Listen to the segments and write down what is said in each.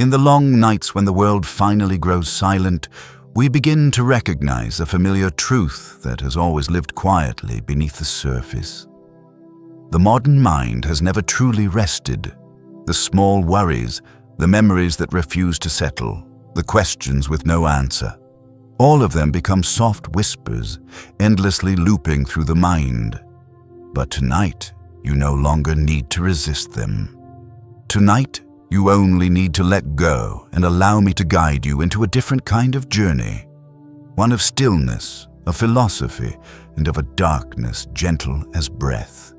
In the long nights when the world finally grows silent, we begin to recognize a familiar truth that has always lived quietly beneath the surface. The modern mind has never truly rested. The small worries, the memories that refuse to settle, the questions with no answer, all of them become soft whispers, endlessly looping through the mind. But tonight, you no longer need to resist them. Tonight, you only need to let go and allow me to guide you into a different kind of journey. One of stillness, of philosophy, and of a darkness gentle as breath.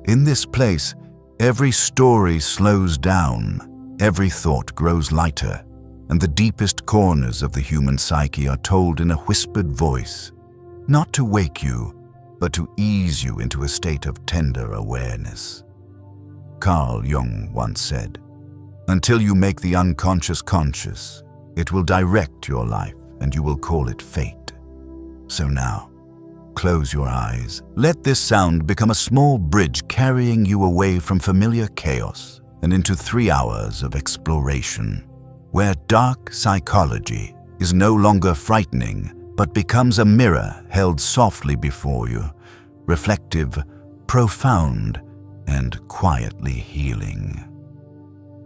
In this place, every story slows down, every thought grows lighter, and the deepest corners of the human psyche are told in a whispered voice, not to wake you, but to ease you into a state of tender awareness. Carl Jung once said, "Until you make the unconscious conscious, it will direct your life and you will call it fate." So now, close your eyes. Let this sound become a small bridge carrying you away from familiar chaos and into 3 hours of exploration, where dark psychology is no longer frightening, but becomes a mirror held softly before you, reflective, profound, and quietly healing.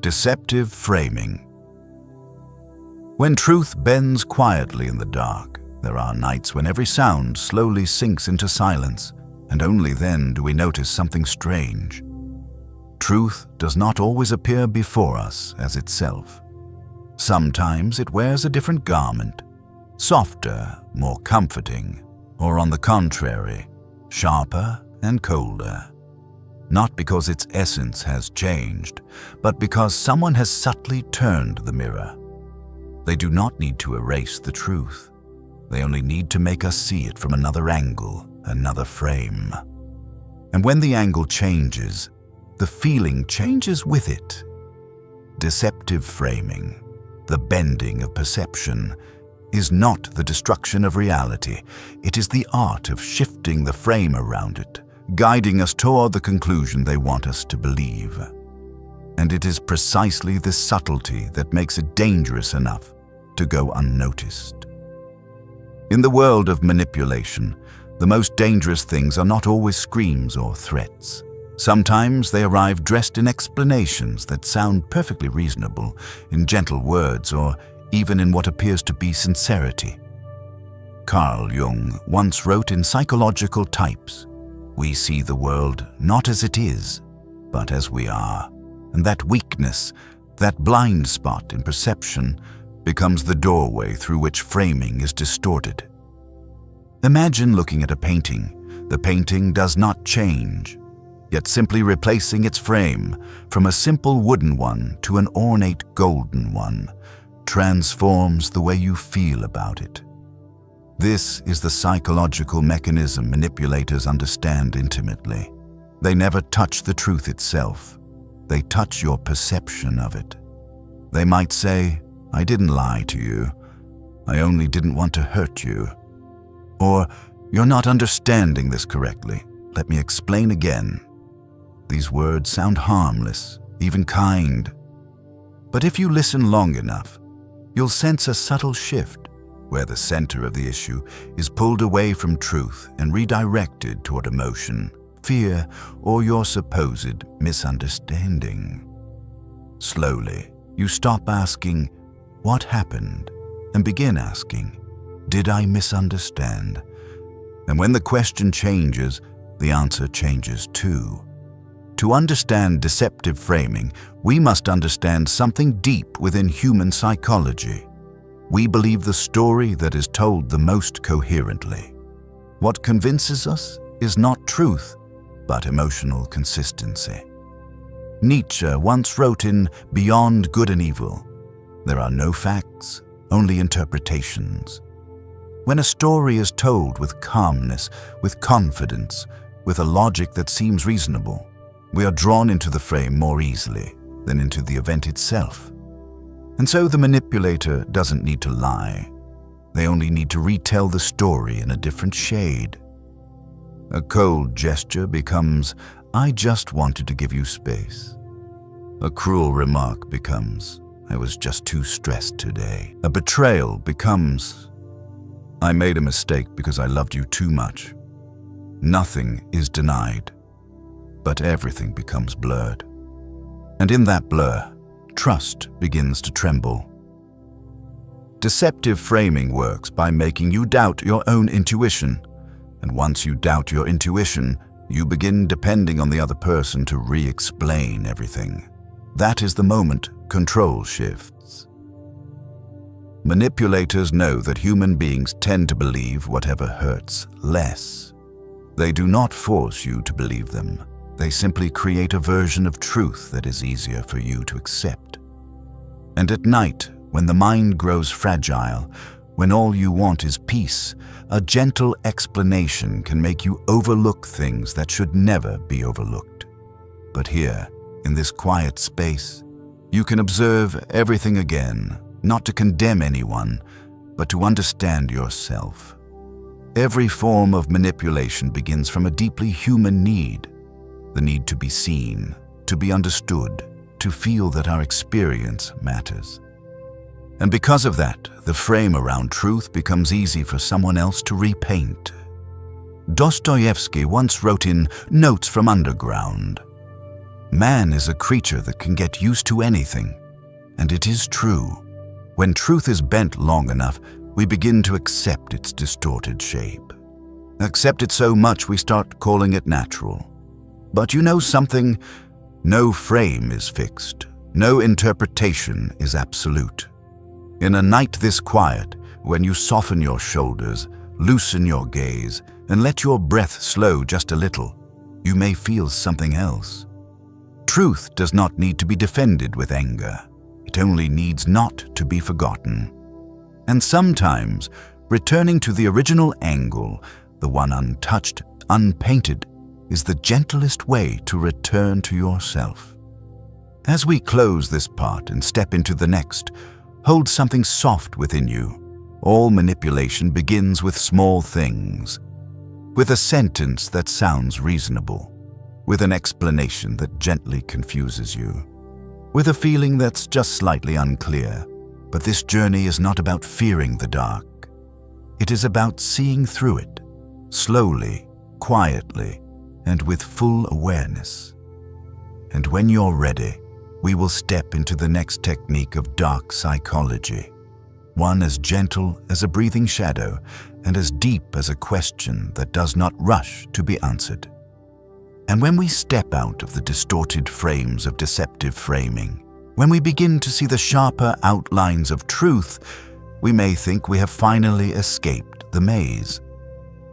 Deceptive framing. When truth bends quietly in the dark, there are nights when every sound slowly sinks into silence, and only then do we notice something strange. Truth does not always appear before us as itself. Sometimes it wears a different garment, softer, more comforting, or on the contrary, sharper and colder. Not because its essence has changed, but because someone has subtly turned the mirror. They do not need to erase the truth. They only need to make us see it from another angle, another frame. And when the angle changes, the feeling changes with it. Deceptive framing, the bending of perception, is not the destruction of reality. It is the art of shifting the frame around it, guiding us toward the conclusion they want us to believe. And it is precisely this subtlety that makes it dangerous enough to go unnoticed. In the world of manipulation, the most dangerous things are not always screams or threats. Sometimes they arrive dressed in explanations that sound perfectly reasonable, in gentle words, or even in what appears to be sincerity. Carl Jung once wrote in Psychological Types, "We see the world not as it is, but as we are. And that weakness, that blind spot in perception, becomes the doorway through which framing is distorted." Imagine looking at a painting. The painting does not change, yet simply replacing its frame from a simple wooden one to an ornate golden one transforms the way you feel about it. This is the psychological mechanism manipulators understand intimately. They never touch the truth itself. They touch your perception of it. They might say, "I didn't lie to you. I only didn't want to hurt you." Or, "You're not understanding this correctly. Let me explain again." These words sound harmless, even kind. But if you listen long enough, you'll sense a subtle shift where the center of the issue is pulled away from truth and redirected toward emotion, fear, or your supposed misunderstanding. Slowly, you stop asking, "What happened?" and begin asking, "Did I misunderstand?" And when the question changes, the answer changes too. To understand deceptive framing, we must understand something deep within human psychology. We believe the story that is told the most coherently. What convinces us is not truth, but emotional consistency. Nietzsche once wrote in Beyond Good and Evil, "There are no facts, only interpretations." When a story is told with calmness, with confidence, with a logic that seems reasonable, we are drawn into the frame more easily than into the event itself. And so the manipulator doesn't need to lie. They only need to retell the story in a different shade. A cold gesture becomes, "I just wanted to give you space." A cruel remark becomes, I was just too stressed today. A betrayal becomes, I made a mistake because I loved you too much. Nothing is denied, but everything becomes blurred. And in that blur, trust begins to tremble. Deceptive framing works by making you doubt your own intuition. And once you doubt your intuition, you begin depending on the other person to re-explain everything. That is the moment control shifts. Manipulators know that human beings tend to believe whatever hurts less. They do not force you to believe them. They simply create a version of truth that is easier for you to accept. And at night, when the mind grows fragile, when all you want is peace, a gentle explanation can make you overlook things that should never be overlooked. But here, in this quiet space, you can observe everything again, not to condemn anyone, but to understand yourself. Every form of manipulation begins from a deeply human need, the need to be seen, to be understood, to feel that our experience matters. And because of that, the frame around truth becomes easy for someone else to repaint. Dostoevsky once wrote in Notes from Underground, "Man is a creature that can get used to anything." And it is true. When truth is bent long enough, we begin to accept its distorted shape. Accept it so much we start calling it natural. But you know something? No frame is fixed. No interpretation is absolute. In a night this quiet, when you soften your shoulders, loosen your gaze, and let your breath slow just a little, you may feel something else. Truth does not need to be defended with anger. It only needs not to be forgotten. And sometimes, returning to the original angle, the one untouched, unpainted, is the gentlest way to return to yourself. As we close this part and step into the next, hold something soft within you. All manipulation begins with small things, with a sentence that sounds reasonable, with an explanation that gently confuses you, with a feeling that's just slightly unclear. But this journey is not about fearing the dark. It is about seeing through it, slowly, quietly, and with full awareness. And when you're ready, we will step into the next technique of dark psychology, one as gentle as a breathing shadow and as deep as a question that does not rush to be answered. And when we step out of the distorted frames of deceptive framing, when we begin to see the sharper outlines of truth, we may think we have finally escaped the maze.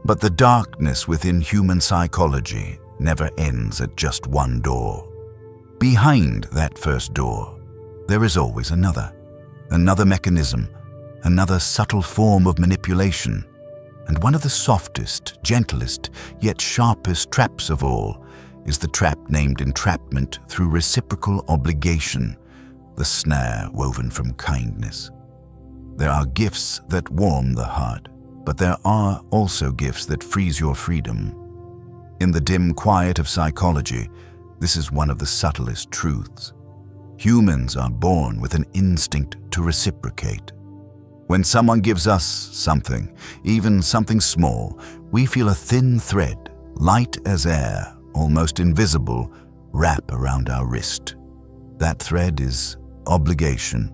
But the darkness within human psychology never ends at just one door. Behind that first door, there is always another mechanism, another subtle form of manipulation. And one of the softest, gentlest, yet sharpest traps of all is the trap named entrapment through reciprocal obligation, the snare woven from kindness. There are gifts that warm the heart, but there are also gifts that freeze your freedom. In the dim quiet of psychology, this is one of the subtlest truths. Humans are born with an instinct to reciprocate. When someone gives us something, even something small, we feel a thin thread, light as air, almost invisible, wrap around our wrist. That thread is obligation.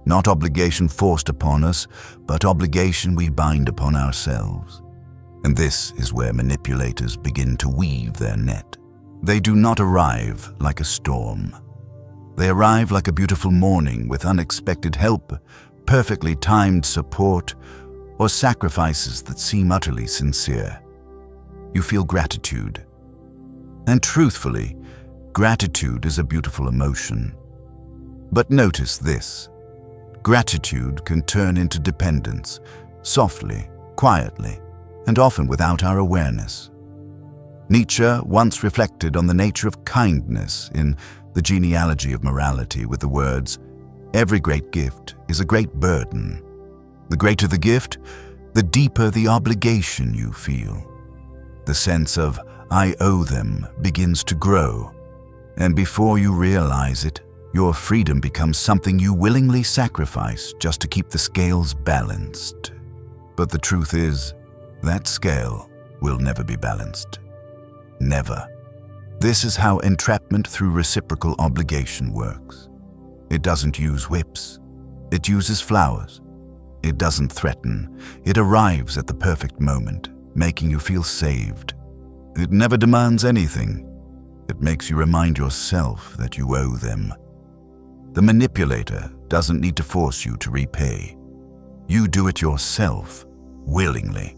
Not obligation forced upon us, but obligation we bind upon ourselves. And this is where manipulators begin to weave their net. They do not arrive like a storm. They arrive like a beautiful morning with unexpected help, perfectly timed support, or sacrifices that seem utterly sincere. You feel gratitude. And truthfully, gratitude is a beautiful emotion. But notice this. Gratitude can turn into dependence, softly, quietly, and often without our awareness. Nietzsche once reflected on the nature of kindness in The Genealogy of Morality with the words, "Every great gift is a great burden. The greater the gift, the deeper the obligation you feel. The sense of 'I owe them' begins to grow, and before you realize it, Your freedom becomes something you willingly sacrifice just to keep the scales balanced. But the truth is, that scale will never be balanced. Never. This is how entrapment through reciprocal obligation works. It doesn't use whips. It uses flowers. It doesn't threaten. It arrives at the perfect moment, making you feel saved. It never demands anything. It makes you remind yourself that you owe them. The manipulator doesn't need to force you to repay. You do it yourself, willingly.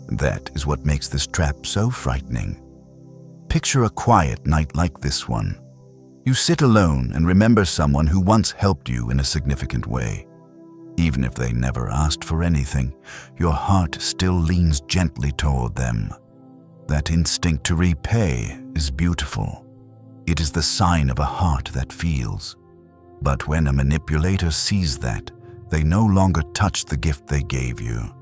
That is what makes this trap so frightening. Picture a quiet night like this one. You sit alone and remember someone who once helped you in a significant way. Even if they never asked for anything, your heart still leans gently toward them. That instinct to repay is beautiful. It is the sign of a heart that feels. But when a manipulator sees that, they no longer touch the gift they gave you.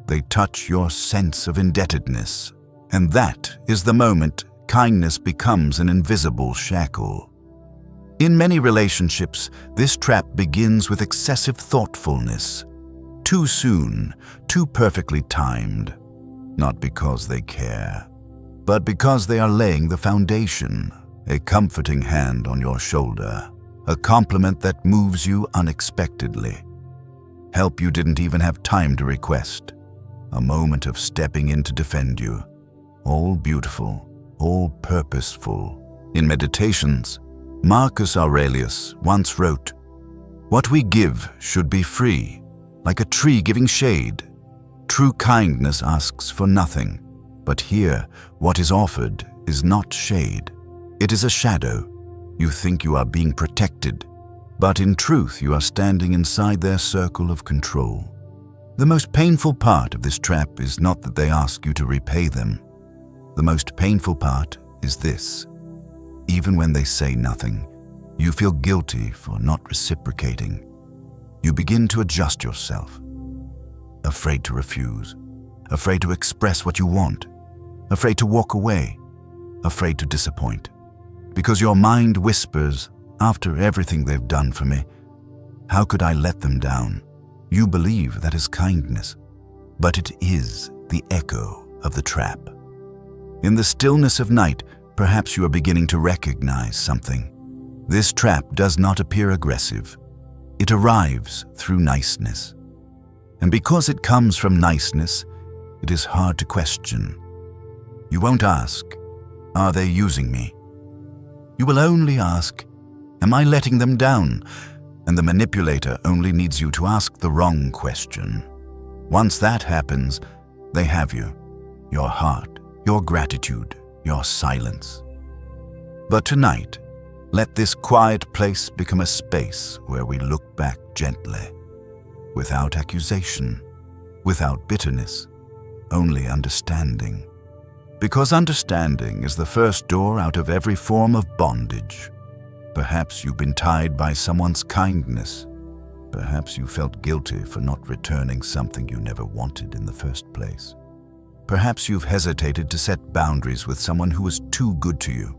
They touch your sense of indebtedness. And that is the moment kindness becomes an invisible shackle. In many relationships, this trap begins with excessive thoughtfulness. Too soon, too perfectly timed. Not because they care, but because they are laying the foundation. A comforting hand on your shoulder. A compliment that moves you unexpectedly. Help you didn't even have time to request. A moment of stepping in to defend you. All beautiful, all purposeful. In Meditations, Marcus Aurelius once wrote, "What we give should be free, like a tree giving shade. True kindness asks for nothing, but here what is offered is not shade. It is a shadow. You think you are being protected, but in truth you are standing inside their circle of control." The most painful part of this trap is not that they ask you to repay them. The most painful part is this. Even when they say nothing, you feel guilty for not reciprocating. You begin to adjust yourself. Afraid to refuse. Afraid to express what you want. Afraid to walk away. Afraid to disappoint. Because your mind whispers, after everything they've done for me, how could I let them down? You believe that is kindness, but it is the echo of the trap. In the stillness of night, perhaps you are beginning to recognize something. This trap does not appear aggressive. It arrives through niceness. And because it comes from niceness, it is hard to question. You won't ask, "Are they using me?" You will only ask, "Am I letting them down?" And the manipulator only needs you to ask the wrong question. Once that happens, they have you, your heart, your gratitude, your silence. But tonight, let this quiet place become a space where we look back gently, without accusation, without bitterness, only understanding. Because understanding is the first door out of every form of bondage. Perhaps you've been tied by someone's kindness. Perhaps you felt guilty for not returning something you never wanted in the first place. Perhaps you've hesitated to set boundaries with someone who was too good to you.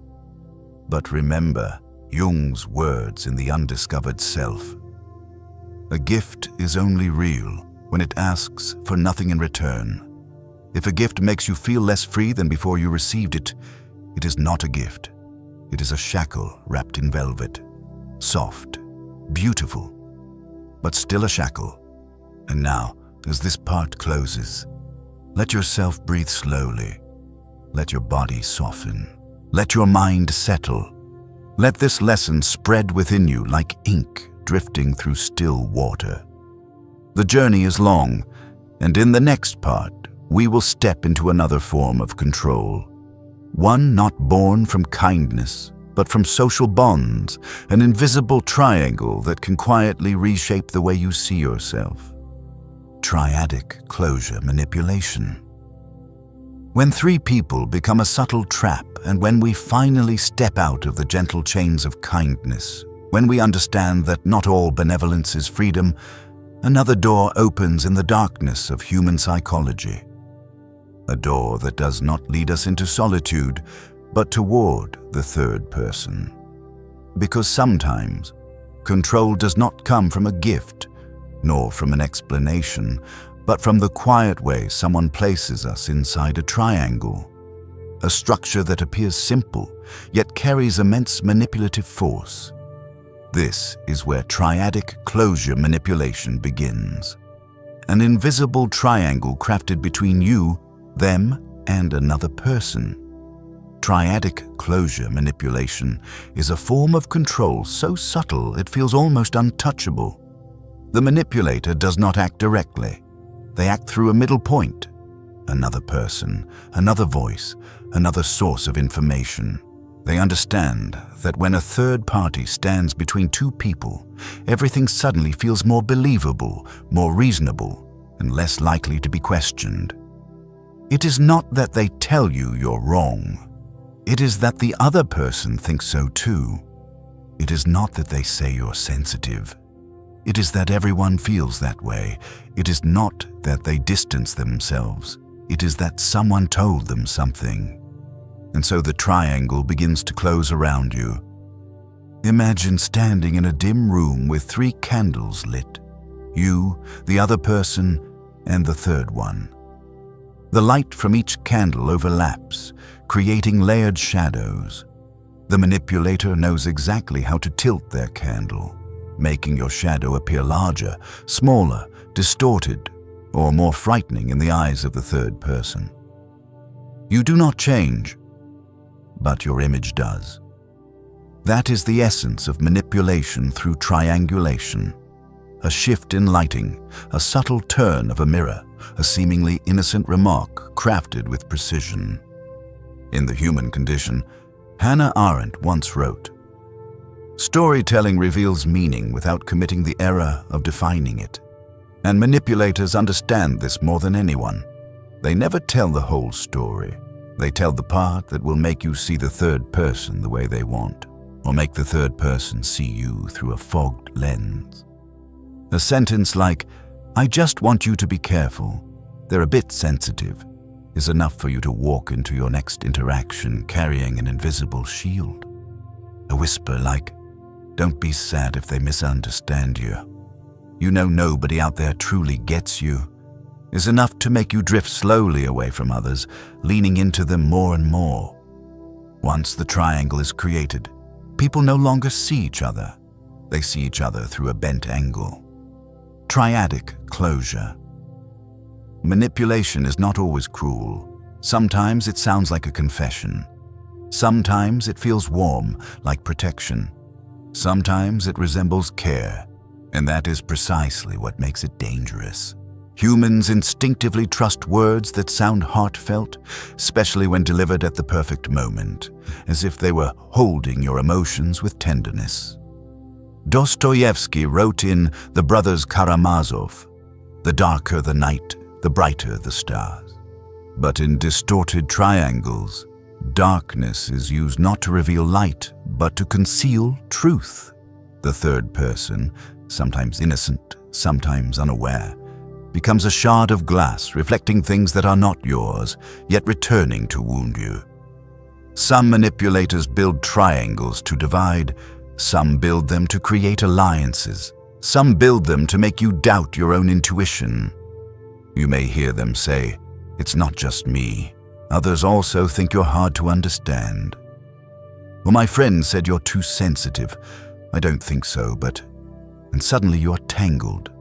But remember Jung's words in The Undiscovered Self. A gift is only real when it asks for nothing in return. If a gift makes you feel less free than before you received it, it is not a gift. It is a shackle wrapped in velvet, soft, beautiful, but still a shackle. And now, as this part closes, let yourself breathe slowly. Let your body soften. Let your mind settle. Let this lesson spread within you like ink drifting through still water. The journey is long, and in the next part, we will step into another form of control. One not born from kindness, but from social bonds, an invisible triangle that can quietly reshape the way you see yourself. Triadic closure manipulation. When three people become a subtle trap, and when we finally step out of the gentle chains of kindness, when we understand that not all benevolence is freedom, another door opens in the darkness of human psychology. A door that does not lead us into solitude, but toward the third person. Because sometimes control does not come from a gift, nor from an explanation, but from the quiet way someone places us inside a triangle, a structure that appears simple, yet carries immense manipulative force. This is where triadic closure manipulation begins. An invisible triangle crafted between you, them, and another person. Triadic closure manipulation is a form of control so subtle it feels almost untouchable. The manipulator does not act directly. They act through a middle point, another person, another voice, another source of information. They understand that when a third party stands between two people, everything suddenly feels more believable, more reasonable, and less likely to be questioned. It is not that they tell you you're wrong. It is that the other person thinks so too. It is not that they say you're sensitive. It is that everyone feels that way. It is not that they distance themselves. It is that someone told them something. And so the triangle begins to close around you. Imagine standing in a dim room with 3 candles lit. You, the other person, and the third one. The light from each candle overlaps, creating layered shadows. The manipulator knows exactly how to tilt their candle, making your shadow appear larger, smaller, distorted, or more frightening in the eyes of the third person. You do not change, but your image does. That is the essence of manipulation through triangulation. A shift in lighting, a subtle turn of a mirror, a seemingly innocent remark crafted with precision. In The Human Condition, Hannah Arendt once wrote, "Storytelling reveals meaning without committing the error of defining it. And manipulators understand this more than anyone. They never tell the whole story. They tell the part that will make you see the third person the way they want, or make the third person see you through a fogged lens." A sentence like, "I just want you to be careful, they're a bit sensitive," is enough for you to walk into your next interaction carrying an invisible shield. A whisper like, "Don't be sad if they misunderstand you. You know nobody out there truly gets you," is enough to make you drift slowly away from others, leaning into them more and more. Once the triangle is created, people no longer see each other. They see each other through a bent angle. Triadic closure. Manipulation is not always cruel. Sometimes it sounds like a confession. Sometimes it feels warm, like protection. Sometimes it resembles care, and that is precisely what makes it dangerous. Humans instinctively trust words that sound heartfelt, especially when delivered at the perfect moment, as if they were holding your emotions with tenderness. Dostoevsky wrote in The Brothers Karamazov, "The darker the night, the brighter the stars." But in distorted triangles, darkness is used not to reveal light, but to conceal truth. The third person, sometimes innocent, sometimes unaware, becomes a shard of glass reflecting things that are not yours, yet returning to wound you. Some manipulators build triangles to divide. Some build them to create alliances. Some build them to make you doubt your own intuition. You may hear them say, "It's not just me. Others also think you're hard to understand." Or, "My friend said you're too sensitive. I don't think so, but..." And suddenly you're tangled.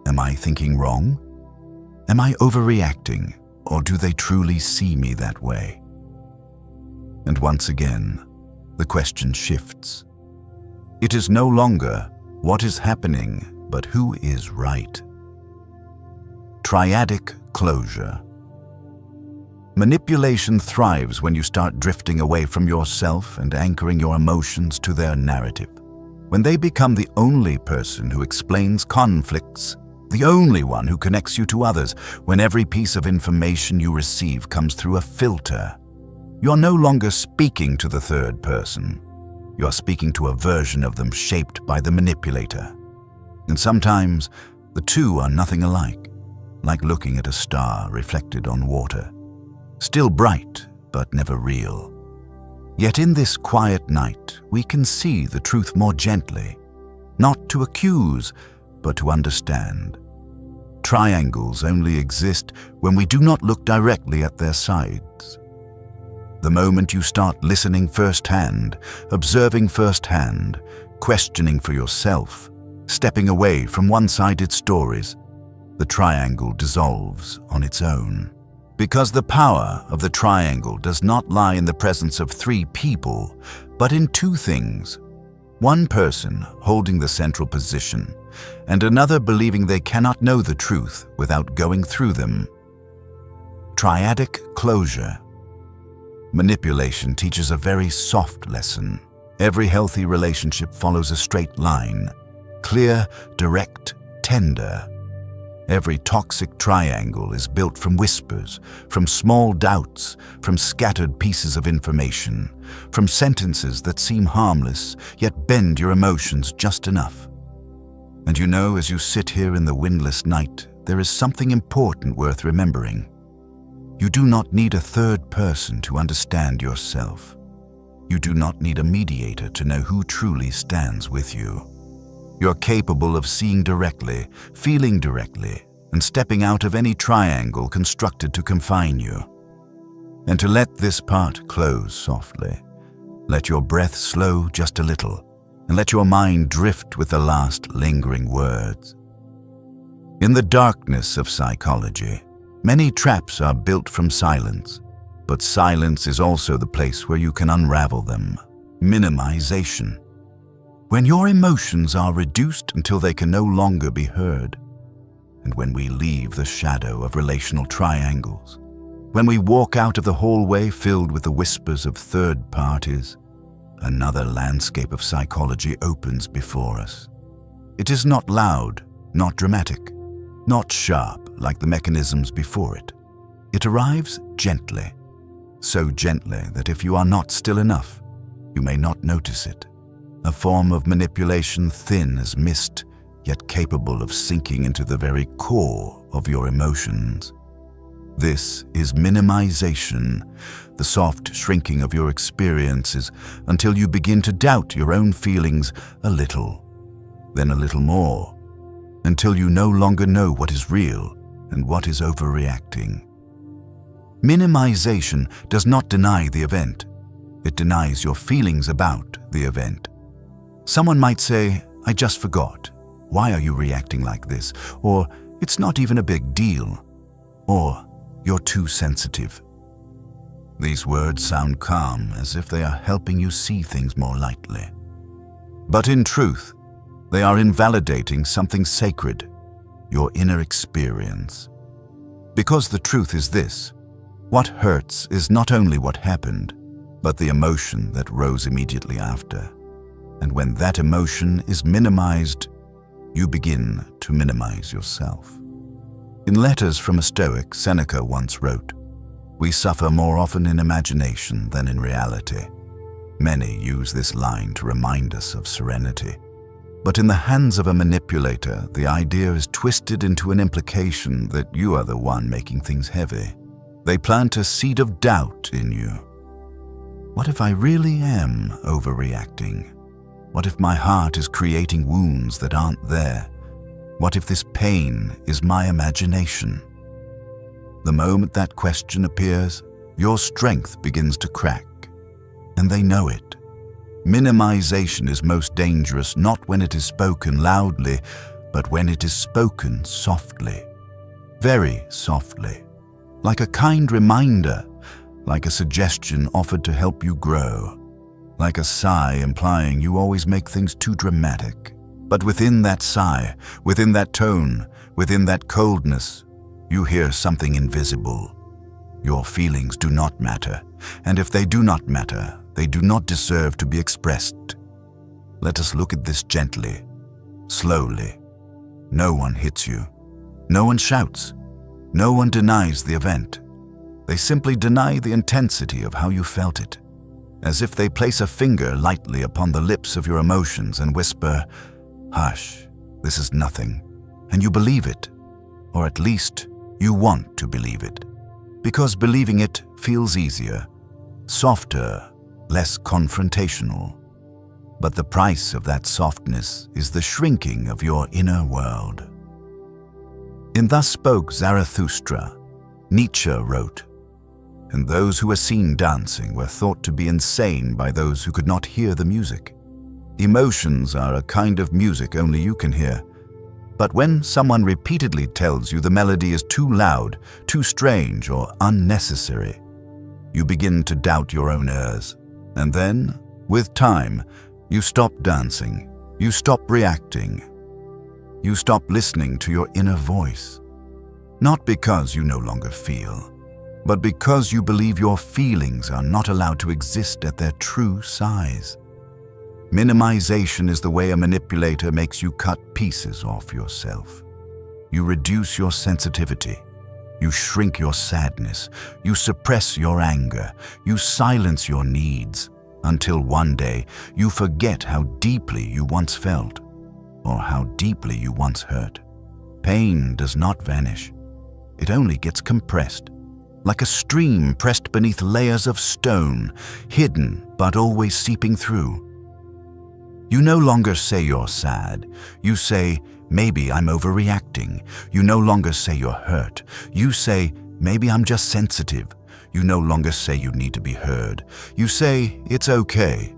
Am I thinking wrong? Am I overreacting, or do they truly see me that way? And once again, the question shifts. It is no longer what is happening, but who is right. Triadic closure. Manipulation thrives when you start drifting away from yourself and anchoring your emotions to their narrative. When they become the only person who explains conflicts, the only one who connects you to others, when every piece of information you receive comes through a filter, you're no longer speaking to the third person. You're speaking to a version of them shaped by the manipulator. And sometimes the two are nothing alike, like looking at a star reflected on water. Still bright, but never real. Yet in this quiet night, we can see the truth more gently, not to accuse, but to understand. Triangles only exist when we do not look directly at their sides. The moment you start listening firsthand, observing firsthand, questioning for yourself, stepping away from one-sided stories, the triangle dissolves on its own. Because the power of the triangle does not lie in the presence of three people, but in two things: one person holding the central position, and another believing they cannot know the truth without going through them. Triadic closure. Manipulation teaches a very soft lesson. Every healthy relationship follows a straight line, clear, direct, tender. Every toxic triangle is built from whispers, from small doubts, from scattered pieces of information, from sentences that seem harmless, yet bend your emotions just enough. And you know, as you sit here in the windless night, there is something important worth remembering. You do not need a third person to understand yourself. You do not need a mediator to know who truly stands with you. You're capable of seeing directly, feeling directly, and stepping out of any triangle constructed to confine you. And to let this part close softly, let your breath slow just a little, and let your mind drift with the last lingering words. In the darkness of psychology, many traps are built from silence, but silence is also the place where you can unravel them. Minimization. When your emotions are reduced until they can no longer be heard, and when we leave the shadow of relational triangles, when we walk out of the hallway filled with the whispers of third parties, another landscape of psychology opens before us. It is not loud, not dramatic, not sharp like the mechanisms before it. It arrives gently, so gently that if you are not still enough, you may not notice it. A form of manipulation thin as mist, yet capable of sinking into the very core of your emotions. This is minimization, the soft shrinking of your experiences until you begin to doubt your own feelings a little, then a little more, until you no longer know what is real and what is overreacting. Minimization does not deny the event. It denies your feelings about the event. Someone might say, "I just forgot. Why are you reacting like this?" Or, "It's not even a big deal." Or, "You're too sensitive." These words sound calm, as if they are helping you see things more lightly. But in truth, they are invalidating something sacred, your inner experience. Because the truth is this: what hurts is not only what happened, but the emotion that rose immediately after. And when that emotion is minimized, you begin to minimize yourself. In Letters from a Stoic, Seneca once wrote, "We suffer more often in imagination than in reality." Many use this line to remind us of serenity. But in the hands of a manipulator, the idea is twisted into an implication that you are the one making things heavy. They plant a seed of doubt in you. What if I really am overreacting? What if my heart is creating wounds that aren't there? What if this pain is my imagination? The moment that question appears, your strength begins to crack, and they know it. Minimization is most dangerous not when it is spoken loudly, but when it is spoken softly, very softly, like a kind reminder, like a suggestion offered to help you grow, like a sigh implying you always make things too dramatic. But within that sigh, within that tone, within that coldness, you hear something invisible. Your feelings do not matter, and if they do not matter, they do not deserve to be expressed. Let us look at this gently, slowly. No one hits you. No one shouts. No one denies the event. They simply deny the intensity of how you felt it, as if they place a finger lightly upon the lips of your emotions and whisper, "Hush, this is nothing," and you believe it, or at least you want to believe it, because believing it feels easier, softer, less confrontational. But the price of that softness is the shrinking of your inner world. In Thus Spoke Zarathustra, Nietzsche wrote, "And those who were seen dancing were thought to be insane by those who could not hear the music. Emotions are a kind of music only you can hear. But when someone repeatedly tells you the melody is too loud, too strange, or unnecessary, you begin to doubt your own ears. And then, with time, you stop dancing, you stop reacting, you stop listening to your inner voice. Not because you no longer feel, but because you believe your feelings are not allowed to exist at their true size. Minimization is the way a manipulator makes you cut pieces off yourself. You reduce your sensitivity. You shrink your sadness. You suppress your anger. You silence your needs until one day you forget how deeply you once felt or how deeply you once hurt. Pain does not vanish. It only gets compressed, like a stream pressed beneath layers of stone, hidden but always seeping through. You no longer say you're sad. You say, maybe I'm overreacting. You no longer say you're hurt. You say, maybe I'm just sensitive. You no longer say you need to be heard. You say, it's okay.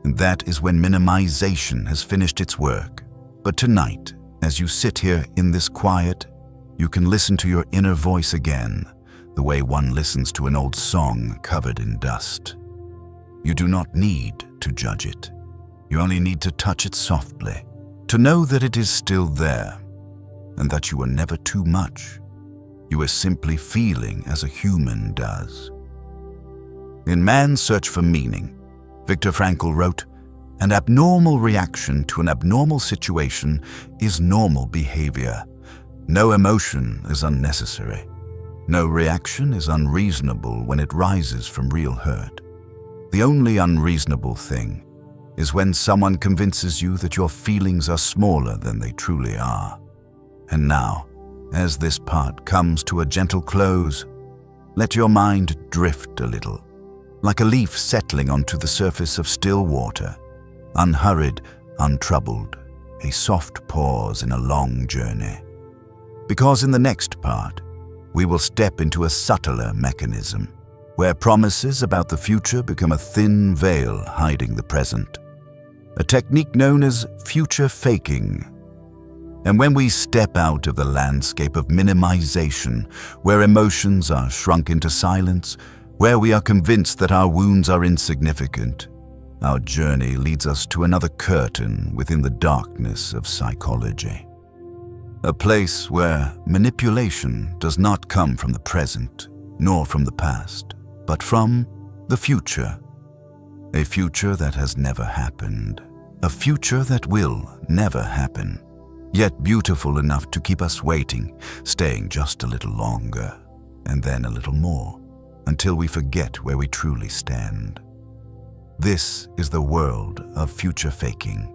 And that is when minimization has finished its work. But tonight, as you sit here in this quiet, you can listen to your inner voice again, the way one listens to an old song covered in dust. You do not need to judge it. You only need to touch it softly, to know that it is still there, and that you are never too much. You are simply feeling as a human does. In Man's Search for Meaning, Viktor Frankl wrote, "An abnormal reaction to an abnormal situation is normal behavior. No emotion is unnecessary. No reaction is unreasonable when it rises from real hurt. The only unreasonable thing is when someone convinces you that your feelings are smaller than they truly are." And now, as this part comes to a gentle close, let your mind drift a little, like a leaf settling onto the surface of still water, unhurried, untroubled, a soft pause in a long journey. Because in the next part, we will step into a subtler mechanism, where promises about the future become a thin veil hiding the present. A technique known as future faking. And when we step out of the landscape of minimization, where emotions are shrunk into silence, where we are convinced that our wounds are insignificant, our journey leads us to another curtain within the darkness of psychology. A place where manipulation does not come from the present, nor from the past, but from the future. A future that has never happened. A future that will never happen, yet beautiful enough to keep us waiting, staying just a little longer, and then a little more, until we forget where we truly stand. This is the world of future faking.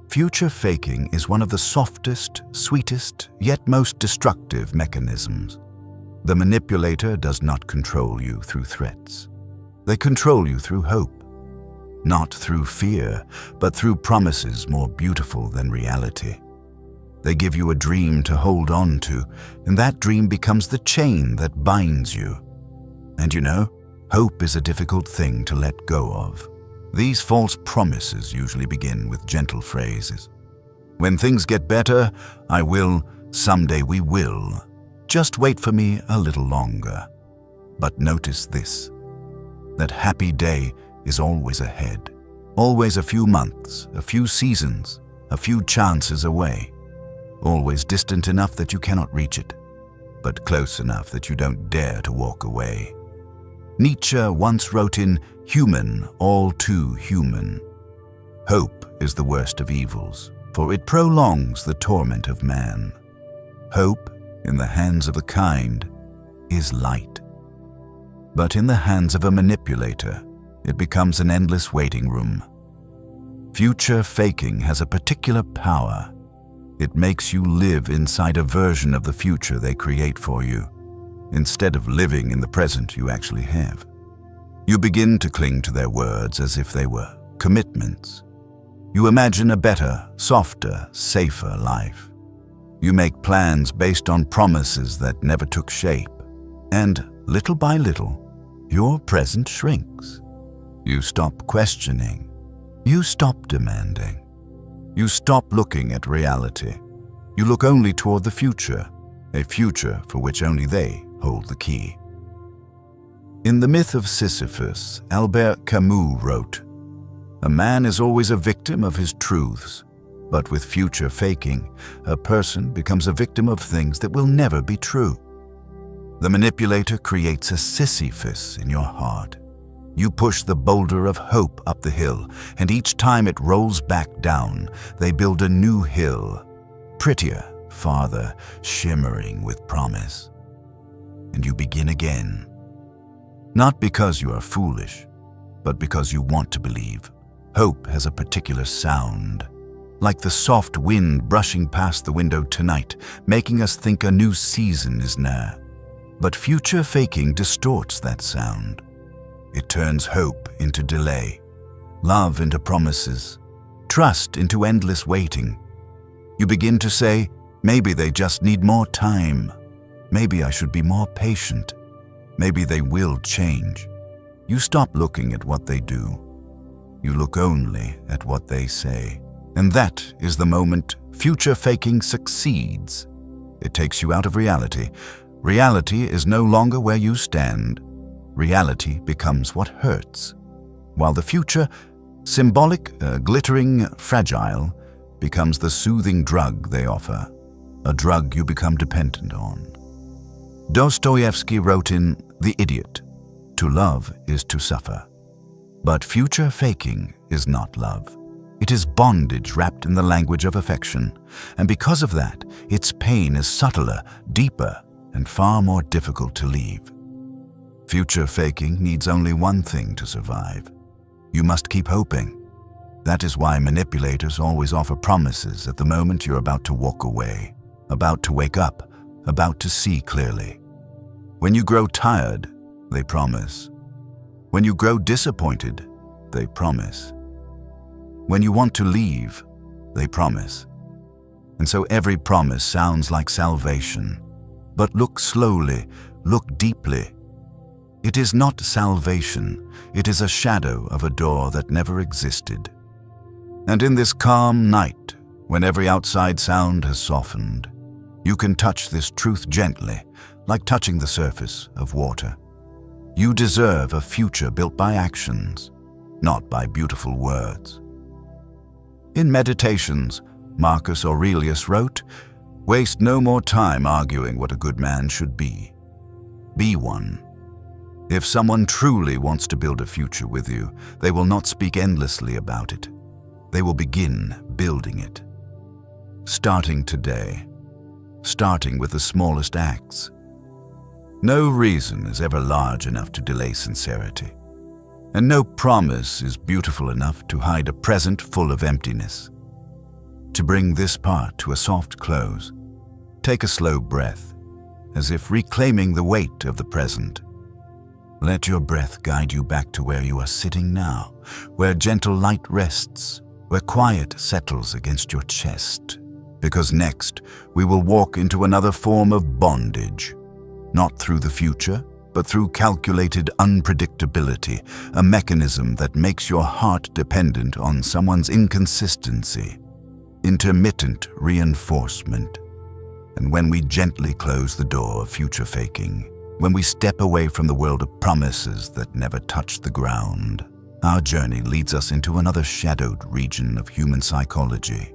Future faking is one of the softest, sweetest, yet most destructive mechanisms. The manipulator does not control you through threats. They control you through hope. Not through fear, but through promises more beautiful than reality. They give you a dream to hold on to, and that dream becomes the chain that binds you. And you know, hope is a difficult thing to let go of. These false promises usually begin with gentle phrases. When things get better, I will, someday we will. Just wait for me a little longer. But notice this, that happy day is always ahead, always a few months, a few seasons, a few chances away, always distant enough that you cannot reach it, but close enough that you don't dare to walk away. Nietzsche once wrote in Human, all too human, "Hope is the worst of evils, for it prolongs the torment of man. Hope, in the hands of the kind, is light. But in the hands of a manipulator, it becomes an endless waiting room. Future faking has a particular power. It makes you live inside a version of the future they create for you, instead of living in the present you actually have. You begin to cling to their words as if they were commitments. You imagine a better, softer, safer life. You make plans based on promises that never took shape. And little by little, your present shrinks. You stop questioning. You stop demanding. You stop looking at reality. You look only toward the future, a future for which only they hold the key. In The Myth of Sisyphus, Albert Camus wrote, "A man is always a victim of his truths, but with future faking, a person becomes a victim of things that will never be true." The manipulator creates a Sisyphus in your heart. You push the boulder of hope up the hill, and each time it rolls back down, they build a new hill, prettier, farther, shimmering with promise. And you begin again. Not because you are foolish, but because you want to believe. Hope has a particular sound, like the soft wind brushing past the window tonight, making us think a new season is near. But future faking distorts that sound. It turns hope into delay, love into promises, trust into endless waiting. You begin to say, maybe they just need more time. Maybe I should be more patient. Maybe they will change. You stop looking at what they do. You look only at what they say. And that is the moment future faking succeeds. It takes you out of reality. Reality is no longer where you stand. Reality becomes what hurts. While the future, symbolic, glittering, fragile, becomes the soothing drug they offer, a drug you become dependent on. Dostoevsky wrote in The Idiot, "To love is to suffer." But future faking is not love. It is bondage wrapped in the language of affection, and because of that, its pain is subtler, deeper, and far more difficult to leave. Future faking needs only one thing to survive. You must keep hoping. That is why manipulators always offer promises at the moment you're about to walk away, about to wake up, about to see clearly. When you grow tired, they promise. When you grow disappointed, they promise. When you want to leave, they promise. And so every promise sounds like salvation. But look slowly, look deeply. It is not salvation, it is a shadow of a door that never existed. And in this calm night, when every outside sound has softened, you can touch this truth gently, like touching the surface of water. You deserve a future built by actions, not by beautiful words. In Meditations, Marcus Aurelius wrote, "Waste no more time arguing what a good man should be. Be one." If someone truly wants to build a future with you, they will not speak endlessly about it. They will begin building it. Starting today. Starting with the smallest acts. No reason is ever large enough to delay sincerity. And no promise is beautiful enough to hide a present full of emptiness. To bring this part to a soft close, take a slow breath, as if reclaiming the weight of the present. Let your breath guide you back to where you are sitting now, where gentle light rests, where quiet settles against your chest. Because next, we will walk into another form of bondage, not through the future, but through calculated unpredictability, a mechanism that makes your heart dependent on someone's inconsistency, intermittent reinforcement. And when we gently close the door of future faking, when we step away from the world of promises that never touch the ground, our journey leads us into another shadowed region of human psychology.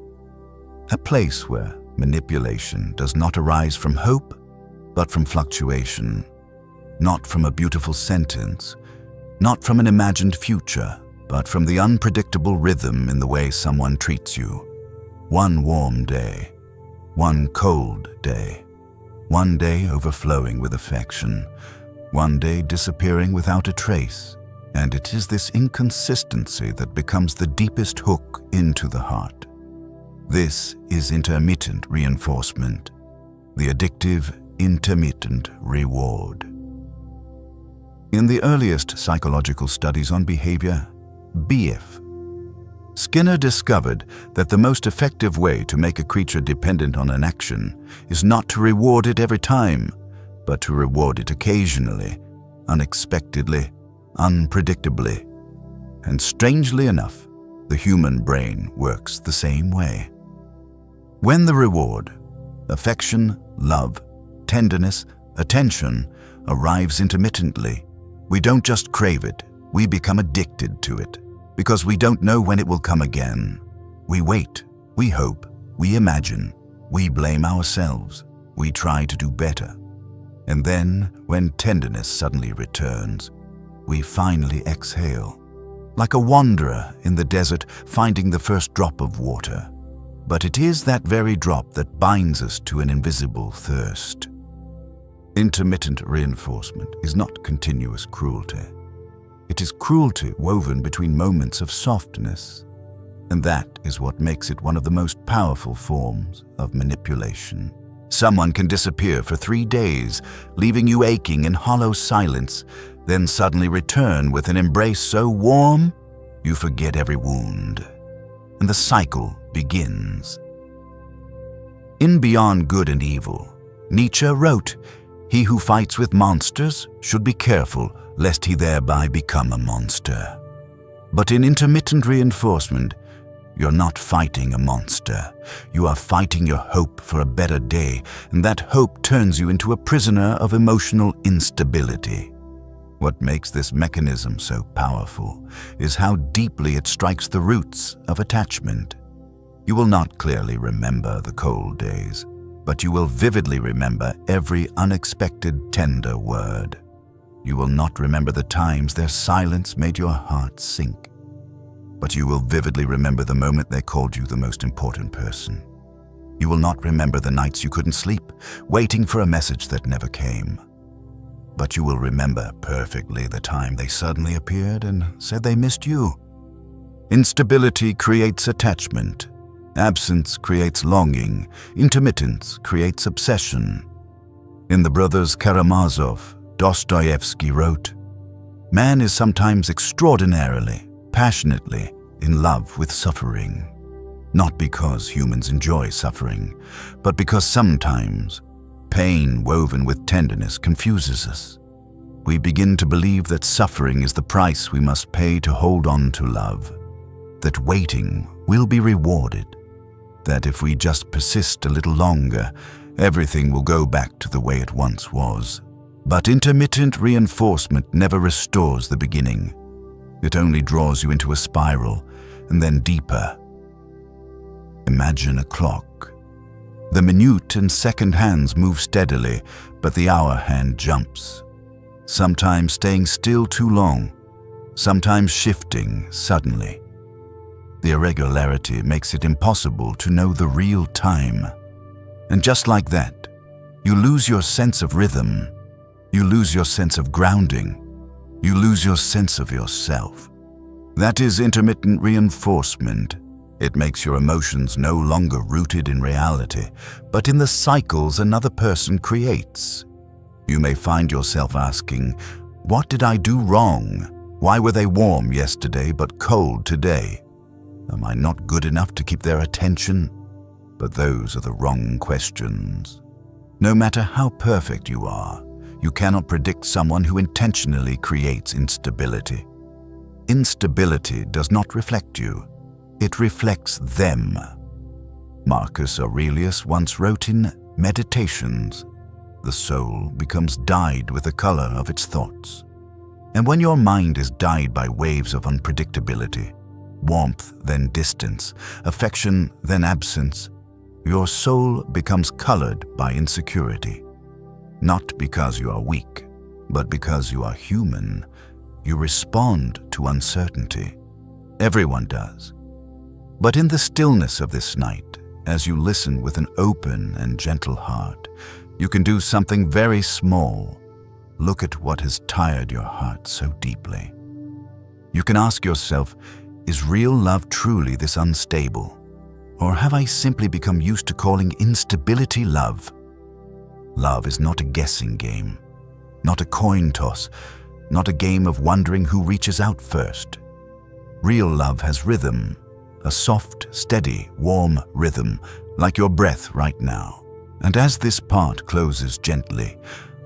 A place where manipulation does not arise from hope, but from fluctuation. Not from a beautiful sentence, not from an imagined future, but from the unpredictable rhythm in the way someone treats you. One warm day, one cold day, one day overflowing with affection, one day disappearing without a trace. And it is this inconsistency that becomes the deepest hook into the heart. This is intermittent reinforcement, the addictive intermittent reward. In the earliest psychological studies on behavior, BF, Skinner discovered that the most effective way to make a creature dependent on an action is not to reward it every time, but to reward it occasionally, unexpectedly, unpredictably. And strangely enough, the human brain works the same way. When the reward, affection, love, tenderness, attention, arrives intermittently, we don't just crave it, we become addicted to it, because we don't know when it will come again. We wait, we hope, we imagine, we blame ourselves, we try to do better. And then, when tenderness suddenly returns, we finally exhale, like a wanderer in the desert finding the first drop of water. But it is that very drop that binds us to an invisible thirst. Intermittent reinforcement is not continuous cruelty. It is cruelty woven between moments of softness, and that is what makes it one of the most powerful forms of manipulation. Someone can disappear for 3 days, leaving you aching in hollow silence, then suddenly return with an embrace so warm, you forget every wound, and the cycle begins. In Beyond Good and Evil, Nietzsche wrote, "He who fights with monsters should be careful lest he thereby become a monster." But in intermittent reinforcement, you're not fighting a monster. You are fighting your hope for a better day, and that hope turns you into a prisoner of emotional instability. What makes this mechanism so powerful is how deeply it strikes the roots of attachment. You will not clearly remember the cold days, but you will vividly remember every unexpected tender word. You will not remember the times their silence made your heart sink, but you will vividly remember the moment they called you the most important person. You will not remember the nights you couldn't sleep, waiting for a message that never came. But you will remember perfectly the time they suddenly appeared and said they missed you. Instability creates attachment. Absence creates longing. Intermittence creates obsession. In The Brothers Karamazov, Dostoevsky wrote, "Man is sometimes extraordinarily, passionately in love with suffering. Not because humans enjoy suffering, but because sometimes pain woven with tenderness confuses us. We begin to believe that suffering is the price we must pay to hold on to love, that waiting will be rewarded, that if we just persist a little longer, everything will go back to the way it once was. But intermittent reinforcement never restores the beginning. It only draws you into a spiral, and then deeper. Imagine a clock. The minute and second hands move steadily, but the hour hand jumps. Sometimes staying still too long, sometimes shifting suddenly. The irregularity makes it impossible to know the real time. And just like that, you lose your sense of rhythm. You lose your sense of grounding. You lose your sense of yourself. That is intermittent reinforcement. It makes your emotions no longer rooted in reality, but in the cycles another person creates. You may find yourself asking, "What did I do wrong? Why were they warm yesterday but cold today? Am I not good enough to keep their attention?" But those are the wrong questions. No matter how perfect you are, you cannot predict someone who intentionally creates instability. Instability does not reflect you. It reflects them. Marcus Aurelius once wrote in Meditations, "The soul becomes dyed with the color of its thoughts." And when your mind is dyed by waves of unpredictability, warmth then distance, affection then absence, your soul becomes colored by insecurity. Not because you are weak, but because you are human. You respond to uncertainty. Everyone does. But in the stillness of this night, as you listen with an open and gentle heart, you can do something very small. Look at what has tired your heart so deeply. You can ask yourself, is real love truly this unstable? Or have I simply become used to calling instability love? Love is not a guessing game, not a coin toss, not a game of wondering who reaches out first. Real love has rhythm, a soft, steady, warm rhythm, like your breath right now. And as this part closes gently,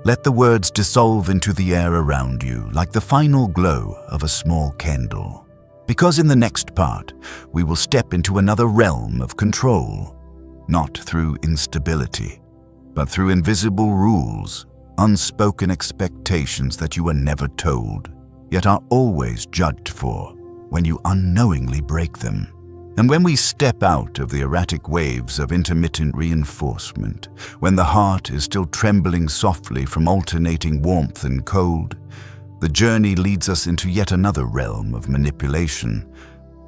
let the words dissolve into the air around you like the final glow of a small candle. Because in the next part, we will step into another realm of control, not through instability, but through invisible rules, unspoken expectations that you were never told, yet are always judged for when you unknowingly break them. And when we step out of the erratic waves of intermittent reinforcement, when the heart is still trembling softly from alternating warmth and cold, the journey leads us into yet another realm of manipulation,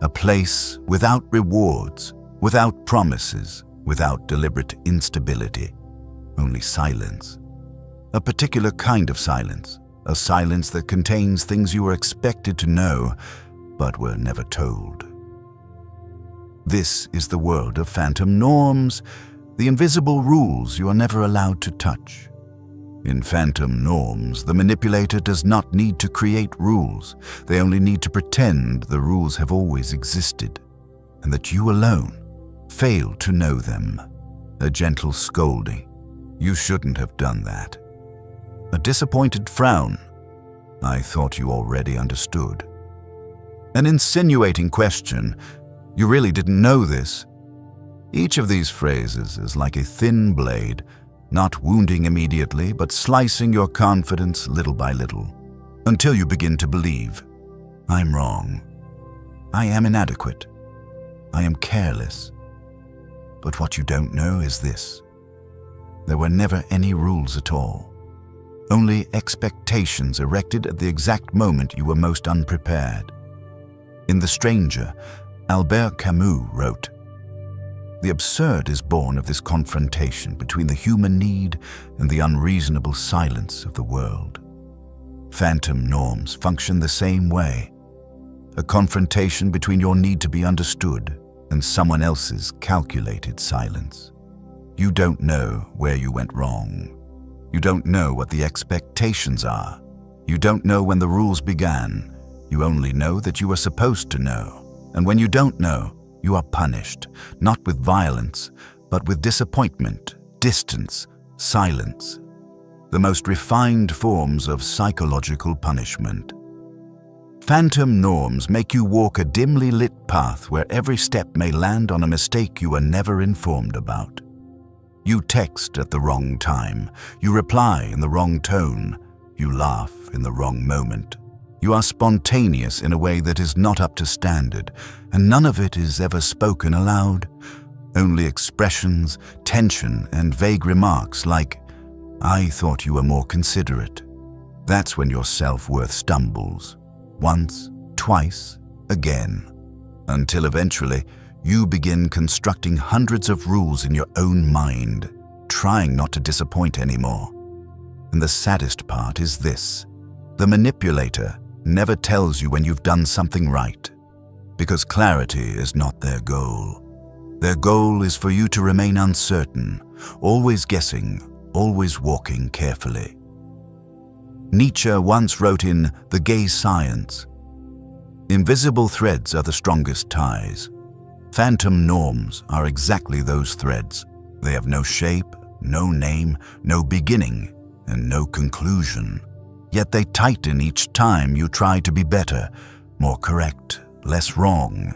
a place without rewards, without promises, without deliberate instability, only silence. A particular kind of silence, a silence that contains things you were expected to know, but were never told. This is the world of phantom norms, the invisible rules you are never allowed to touch. In phantom norms, the manipulator does not need to create rules. They only need to pretend the rules have always existed, and that you alone fail to know them. A gentle scolding, "You shouldn't have done that." A disappointed frown, "I thought you already understood." An insinuating question, "You really didn't know this." Each of these phrases is like a thin blade, not wounding immediately, but slicing your confidence little by little, until you begin to believe, "I'm wrong. I am inadequate. I am careless." But what you don't know is this: there were never any rules at all. Only expectations erected at the exact moment you were most unprepared. In The Stranger, Albert Camus wrote, "The absurd is born of this confrontation between the human need and the unreasonable silence of the world." Phantom norms function the same way. A confrontation between your need to be understood and someone else's calculated silence. You don't know where you went wrong. You don't know what the expectations are. You don't know when the rules began. You only know that you are supposed to know. And when you don't know, you are punished, not with violence, but with disappointment, distance, silence. The most refined forms of psychological punishment. Phantom norms make you walk a dimly lit path where every step may land on a mistake you were never informed about. You text at the wrong time. You reply in the wrong tone. You laugh in the wrong moment. You are spontaneous in a way that is not up to standard, and none of it is ever spoken aloud. Only expressions, tension, and vague remarks like, "I thought you were more considerate." That's when your self-worth stumbles. Once, twice, again. Until eventually, you begin constructing hundreds of rules in your own mind, trying not to disappoint anymore. And the saddest part is this: the manipulator never tells you when you've done something right, because clarity is not their goal. Their goal is for you to remain uncertain, always guessing, always walking carefully. Nietzsche once wrote in The Gay Science, "Invisible threads are the strongest ties. Phantom norms are exactly those threads. They have no shape, no name, no beginning, and no conclusion. Yet they tighten each time you try to be better, more correct, less wrong."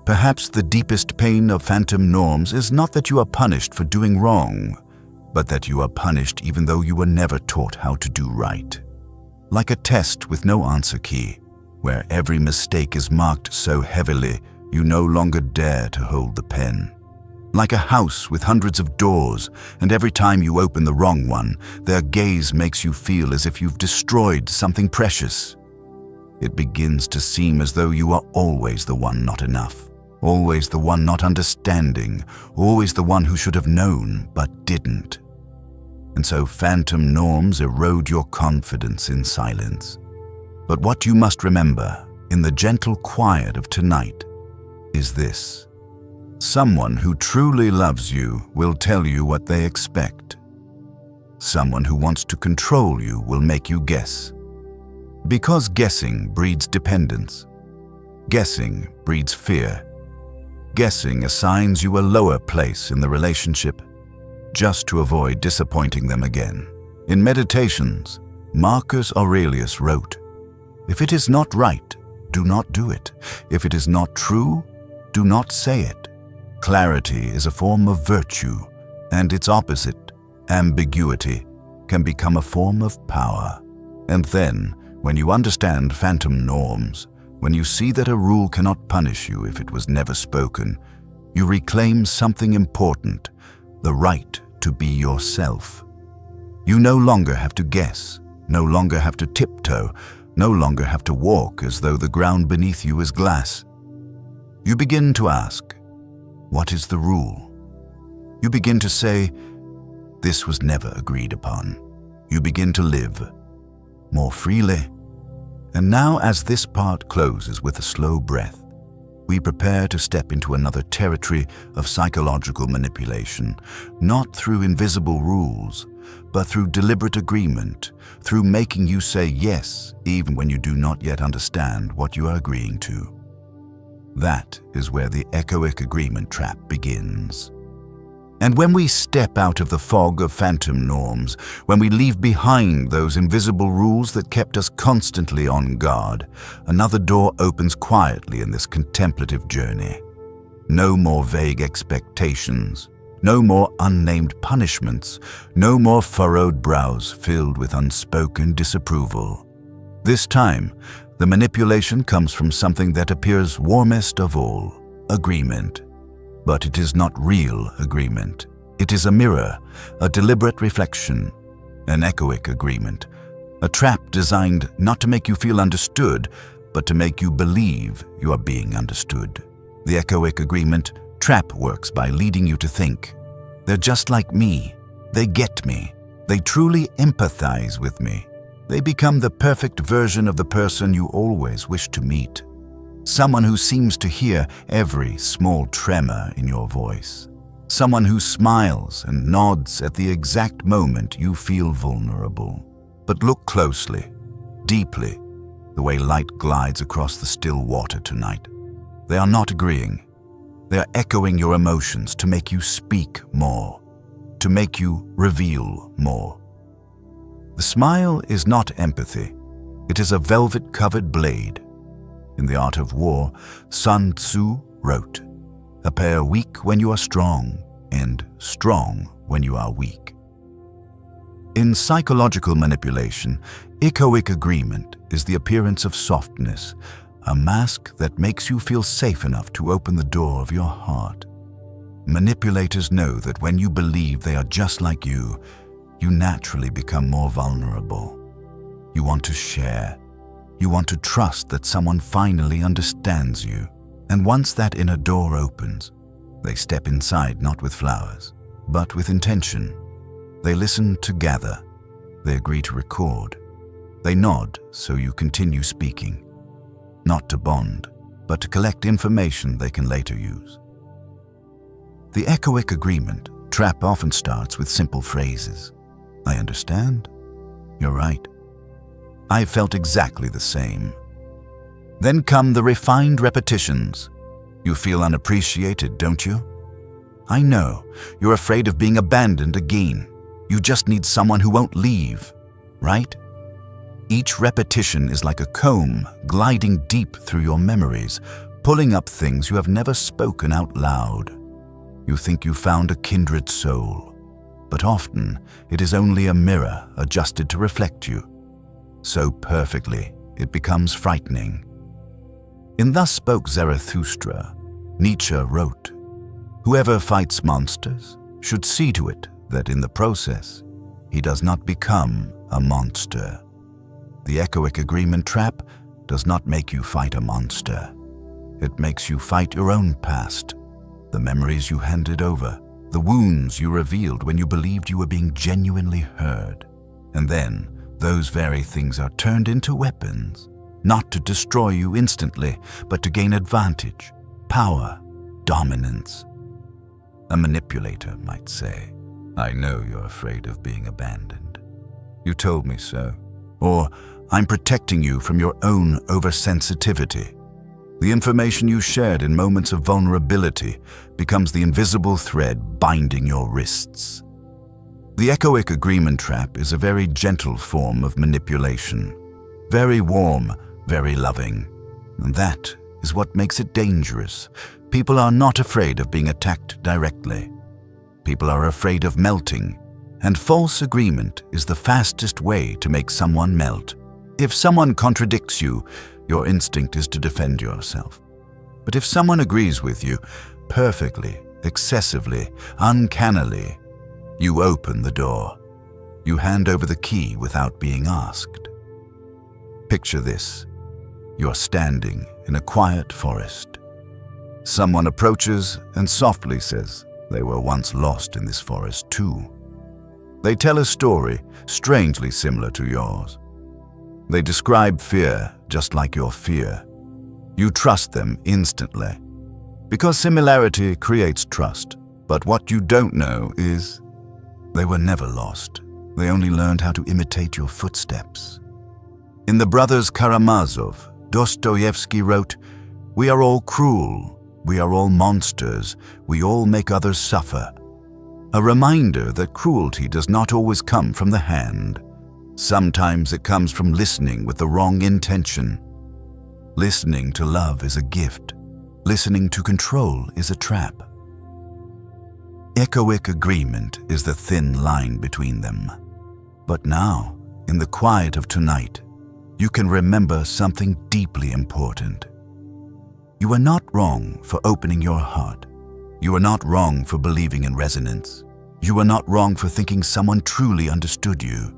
Perhaps the deepest pain of phantom norms is not that you are punished for doing wrong, but that you are punished even though you were never taught how to do right. Like a test with no answer key, where every mistake is marked so heavily you no longer dare to hold the pen. Like a house with hundreds of doors, and every time you open the wrong one, their gaze makes you feel as if you've destroyed something precious. It begins to seem as though you are always the one not enough, always the one not understanding, always the one who should have known but didn't. And so phantom norms erode your confidence in silence. But what you must remember in the gentle quiet of tonight is this: someone who truly loves you will tell you what they expect. Someone who wants to control you will make you guess. Because guessing breeds dependence. Guessing breeds fear. Guessing assigns you a lower place in the relationship, just to avoid disappointing them again. In Meditations, Marcus Aurelius wrote, "If it is not right, do not do it. If it is not true, do not say it." Clarity is a form of virtue, and its opposite, ambiguity, can become a form of power. And then, when you understand phantom norms, when you see that a rule cannot punish you if it was never spoken, you reclaim something important, the right to be yourself. You no longer have to guess, no longer have to tiptoe, no longer have to walk as though the ground beneath you is glass. You begin to ask, what is the rule? You begin to say, this was never agreed upon. You begin to live more freely. And now, as this part closes with a slow breath, we prepare to step into another territory of psychological manipulation, not through invisible rules, but through deliberate agreement, through making you say yes even when you do not yet understand what you are agreeing to. That is where the echoic agreement trap begins. And when we step out of the fog of phantom norms, when we leave behind those invisible rules that kept us constantly on guard, another door opens quietly in this contemplative journey. No more vague expectations, no more unnamed punishments, no more furrowed brows filled with unspoken disapproval. This time, the manipulation comes from something that appears warmest of all, agreement. But it is not real agreement. It is a mirror, a deliberate reflection, an echoic agreement, a trap designed not to make you feel understood, but to make you believe you are being understood. The echoic agreement trap works by leading you to think, they're just like me, they get me, they truly empathize with me. They become the perfect version of the person you always wish to meet. Someone who seems to hear every small tremor in your voice. Someone who smiles and nods at the exact moment you feel vulnerable. But look closely, deeply, the way light glides across the still water tonight. They are not agreeing. They are echoing your emotions to make you speak more, to make you reveal more. The smile is not empathy. It is a velvet-covered blade. In The Art of War, Sun Tzu wrote, "Appear weak when you are strong, and strong when you are weak." In psychological manipulation, echoic agreement is the appearance of softness, a mask that makes you feel safe enough to open the door of your heart. Manipulators know that when you believe they are just like you naturally become more vulnerable. You want to share. You want to trust that someone finally understands you. And once that inner door opens, they step inside not with flowers, but with intention. They listen to gather. They agree to record. They nod so you continue speaking. Not to bond, but to collect information they can later use. The echoic agreement trap often starts with simple phrases. I understand. You're right. I felt exactly the same. Then come the refined repetitions. You feel unappreciated, don't you? I know. You're afraid of being abandoned again. You just need someone who won't leave, right? Each repetition is like a comb gliding deep through your memories, pulling up things you have never spoken out loud. You think you found a kindred soul, but often it is only a mirror adjusted to reflect you. So perfectly, it becomes frightening. In Thus Spoke Zarathustra, Nietzsche wrote, "Whoever fights monsters should see to it that in the process, he does not become a monster." The echoic agreement trap does not make you fight a monster. It makes you fight your own past, the memories you handed over, the wounds you revealed when you believed you were being genuinely heard. And then, those very things are turned into weapons, not to destroy you instantly, but to gain advantage, power, dominance. A manipulator might say, "I know you're afraid of being abandoned. You told me so. Or, I'm protecting you from your own oversensitivity. The information you shared in moments of vulnerability becomes the invisible thread binding your wrists. The echoic agreement trap is a very gentle form of manipulation. Very warm, very loving. And that is what makes it dangerous. People are not afraid of being attacked directly. People are afraid of melting. And false agreement is the fastest way to make someone melt. If someone contradicts you, your instinct is to defend yourself. But if someone agrees with you perfectly, excessively, uncannily, you open the door. You hand over the key without being asked. Picture this. You're standing in a quiet forest. Someone approaches and softly says they were once lost in this forest too. They tell a story strangely similar to yours. They describe fear just like your fear. You trust them instantly. Because similarity creates trust. But what you don't know is they were never lost. They only learned how to imitate your footsteps. In The Brothers Karamazov, Dostoevsky wrote, "We are all cruel. We are all monsters. We all make others suffer." A reminder that cruelty does not always come from the hand. Sometimes it comes from listening with the wrong intention. Listening to love is a gift. Listening to control is a trap. Echoic agreement is the thin line between them. But now, in the quiet of tonight, you can remember something deeply important. You are not wrong for opening your heart. You are not wrong for believing in resonance. You are not wrong for thinking someone truly understood you.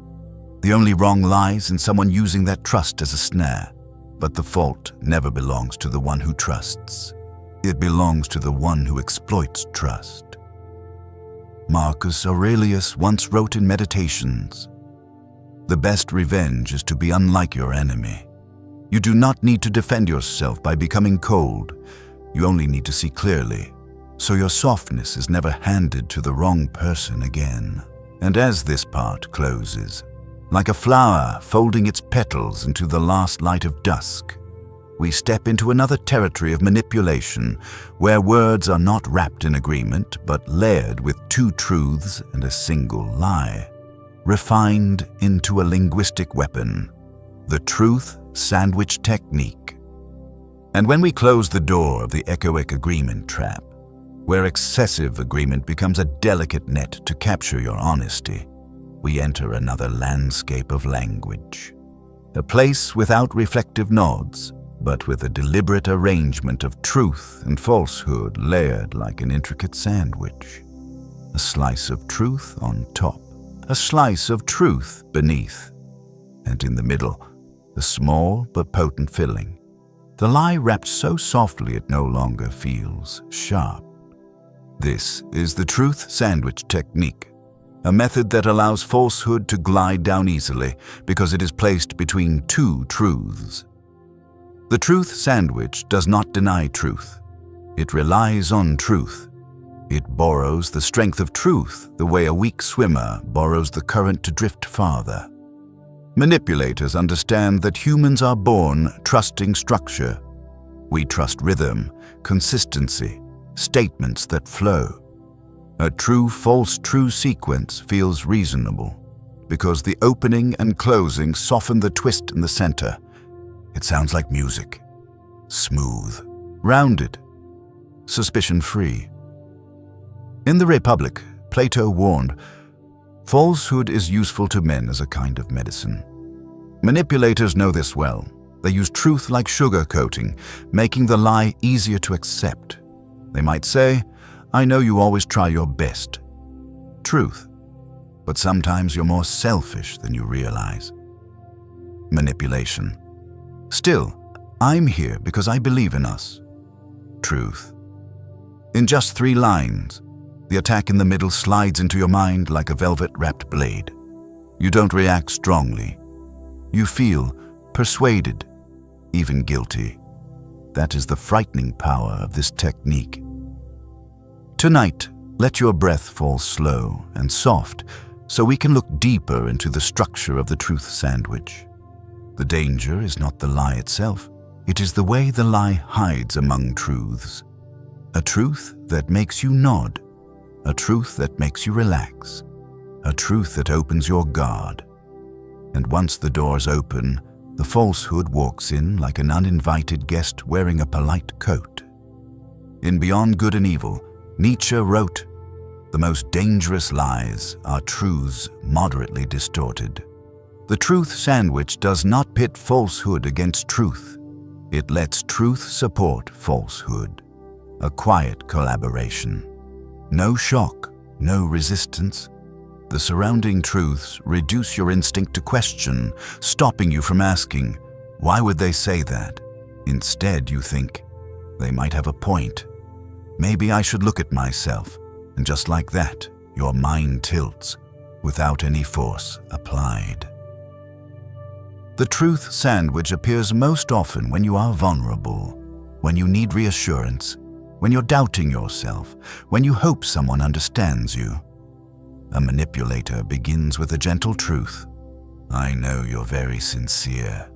The only wrong lies in someone using that trust as a snare. But the fault never belongs to the one who trusts. It belongs to the one who exploits trust. Marcus Aurelius once wrote in Meditations, "The best revenge is to be unlike your enemy." You do not need to defend yourself by becoming cold. You only need to see clearly, so your softness is never handed to the wrong person again. And as this part closes, like a flower folding its petals into the last light of dusk, we step into another territory of manipulation where words are not wrapped in agreement but layered with two truths and a single lie, refined into a linguistic weapon, the truth sandwich technique. And when we close the door of the echoic agreement trap, where excessive agreement becomes a delicate net to capture your honesty, we enter another landscape of language. A place without reflective nods, but with a deliberate arrangement of truth and falsehood layered like an intricate sandwich. A slice of truth on top, a slice of truth beneath, and in the middle, the small but potent filling. The lie wrapped so softly it no longer feels sharp. This is the truth sandwich technique. A method that allows falsehood to glide down easily because it is placed between two truths. The truth sandwich does not deny truth. It relies on truth. It borrows the strength of truth the way a weak swimmer borrows the current to drift farther. Manipulators understand that humans are born trusting structure. We trust rhythm, consistency, statements that flow. A true-false-true sequence feels reasonable because the opening and closing soften the twist in the center. It sounds like music. Smooth, rounded, suspicion-free. In the Republic, Plato warned, "Falsehood is useful to men as a kind of medicine." Manipulators know this well. They use truth like sugar coating, making the lie easier to accept. They might say, "I know you always try your best." Truth. But sometimes you're more selfish than you realize. Manipulation. Still, I'm here because I believe in us. Truth. In just 3 lines, the attack in the middle slides into your mind like a velvet-wrapped blade. You don't react strongly. You feel persuaded, even guilty. That is the frightening power of this technique. Tonight, let your breath fall slow and soft so we can look deeper into the structure of the truth sandwich. The danger is not the lie itself. It is the way the lie hides among truths. A truth that makes you nod. A truth that makes you relax. A truth that opens your guard. And once the doors open, the falsehood walks in like an uninvited guest wearing a polite coat. In Beyond Good and Evil, Nietzsche wrote, "The most dangerous lies are truths moderately distorted." The truth sandwich does not pit falsehood against truth. It lets truth support falsehood. A quiet collaboration. No shock, no resistance. The surrounding truths reduce your instinct to question, stopping you from asking, "Why would they say that?" Instead, you think, "They might have a point. Maybe I should look at myself." And just like that, your mind tilts, without any force applied. The truth sandwich appears most often when you are vulnerable, when you need reassurance, when you're doubting yourself, when you hope someone understands you. A manipulator begins with a gentle truth. "I know you're very sincere."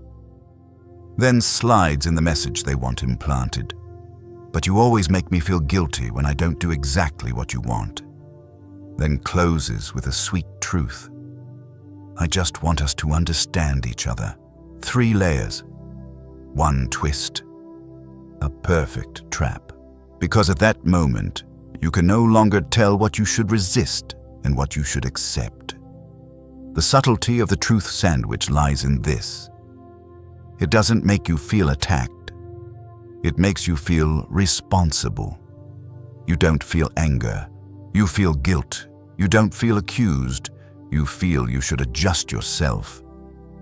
Then slides in the message they want implanted. "But you always make me feel guilty when I don't do exactly what you want." Then closes with a sweet truth. "I just want us to understand each other." 3 layers. 1 twist. A perfect trap. Because at that moment, you can no longer tell what you should resist and what you should accept. The subtlety of the truth sandwich lies in this. It doesn't make you feel attacked. It makes you feel responsible. You don't feel anger. You feel guilt. You don't feel accused. You feel you should adjust yourself.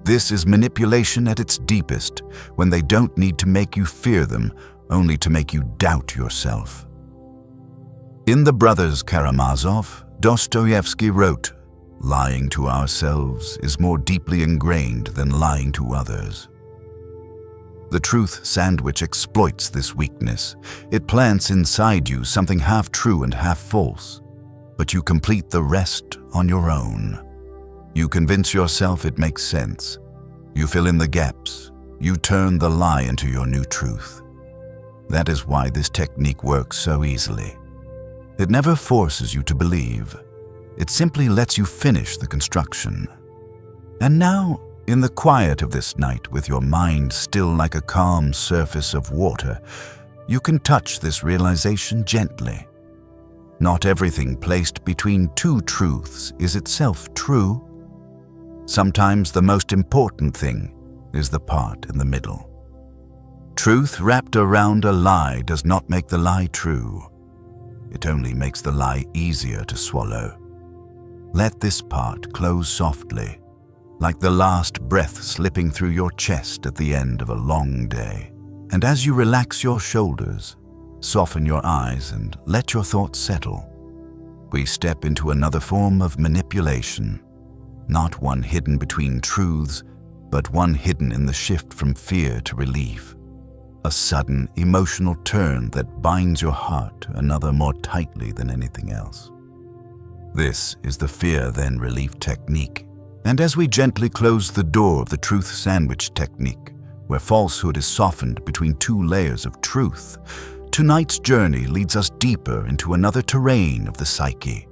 This is manipulation at its deepest, when they don't need to make you fear them, only to make you doubt yourself. In The Brothers Karamazov, Dostoevsky wrote, "Lying to ourselves is more deeply ingrained than lying to others." The truth sandwich exploits this weakness. It plants inside you something half true and half false, but you complete the rest on your own. You convince yourself it makes sense. You fill in the gaps. You turn the lie into your new truth. That is why this technique works so easily. It never forces you to believe. It simply lets you finish the construction. And now, in the quiet of this night, with your mind still like a calm surface of water, you can touch this realization gently. Not everything placed between 2 truths is itself true. Sometimes the most important thing is the part in the middle. Truth wrapped around a lie does not make the lie true. It only makes the lie easier to swallow. Let this part close softly, like the last breath slipping through your chest at the end of a long day. And as you relax your shoulders, soften your eyes and let your thoughts settle, we step into another form of manipulation, not one hidden between truths, but one hidden in the shift from fear to relief. A sudden emotional turn that binds your heart to another more tightly than anything else. This is the fear then relief technique. And as we gently close the door of the truth sandwich technique, where falsehood is softened between 2 layers of truth, tonight's journey leads us deeper into another terrain of the psyche.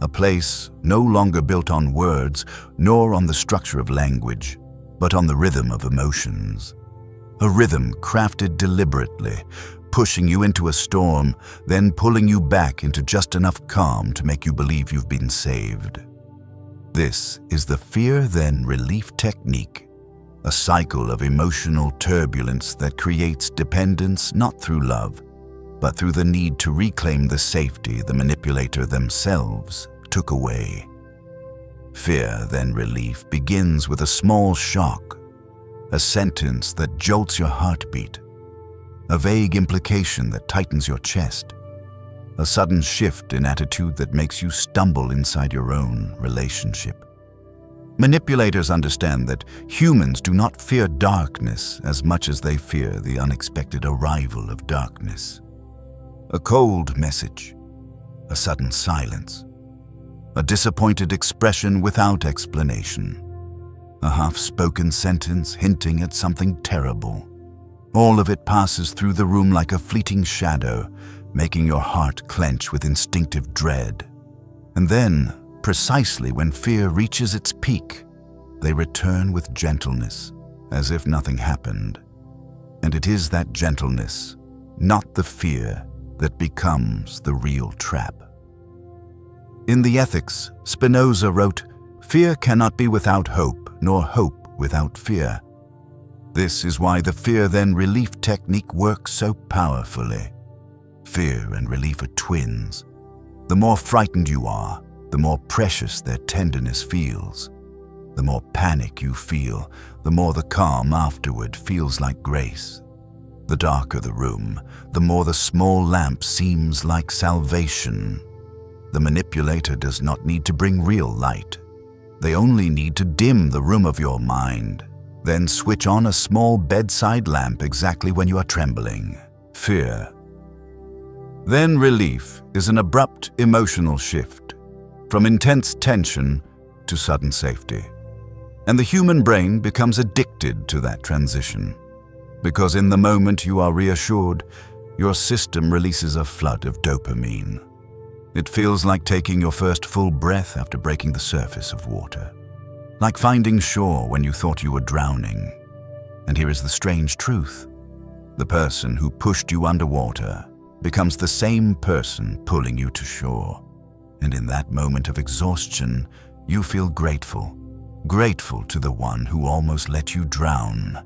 A place no longer built on words, nor on the structure of language, but on the rhythm of emotions. A rhythm crafted deliberately, pushing you into a storm, then pulling you back into just enough calm to make you believe you've been saved. This is the fear then relief technique, a cycle of emotional turbulence that creates dependence not through love, but through the need to reclaim the safety the manipulator themselves took away. Fear then relief begins with a small shock, a sentence that jolts your heartbeat, a vague implication that tightens your chest, a sudden shift in attitude that makes you stumble inside your own relationship. Manipulators understand that humans do not fear darkness as much as they fear the unexpected arrival of darkness. A cold message, a sudden silence, a disappointed expression without explanation. a half-spoken sentence hinting at something terrible. All of it passes through the room like a fleeting shadow, making your heart clench with instinctive dread. And then, precisely when fear reaches its peak, they return with gentleness, as if nothing happened. And it is that gentleness, not the fear, that becomes the real trap. In the Ethics, Spinoza wrote, "Fear cannot be without hope, nor hope without fear." This is why the fear then relief technique works so powerfully. Fear and relief are twins. The more frightened you are, the more precious their tenderness feels. The more panic you feel, the more the calm afterward feels like grace. The darker the room, the more the small lamp seems like salvation. The manipulator does not need to bring real light. They only need to dim the room of your mind, then switch on a small bedside lamp exactly when you are trembling. Fear. Then relief is an abrupt emotional shift, from intense tension to sudden safety. And the human brain becomes addicted to that transition, because in the moment you are reassured, your system releases a flood of dopamine. It feels like taking your first full breath after breaking the surface of water, like finding shore when you thought you were drowning. And here is the strange truth. The person who pushed you underwater becomes the same person pulling you to shore. And in that moment of exhaustion, you feel grateful to the one who almost let you drown.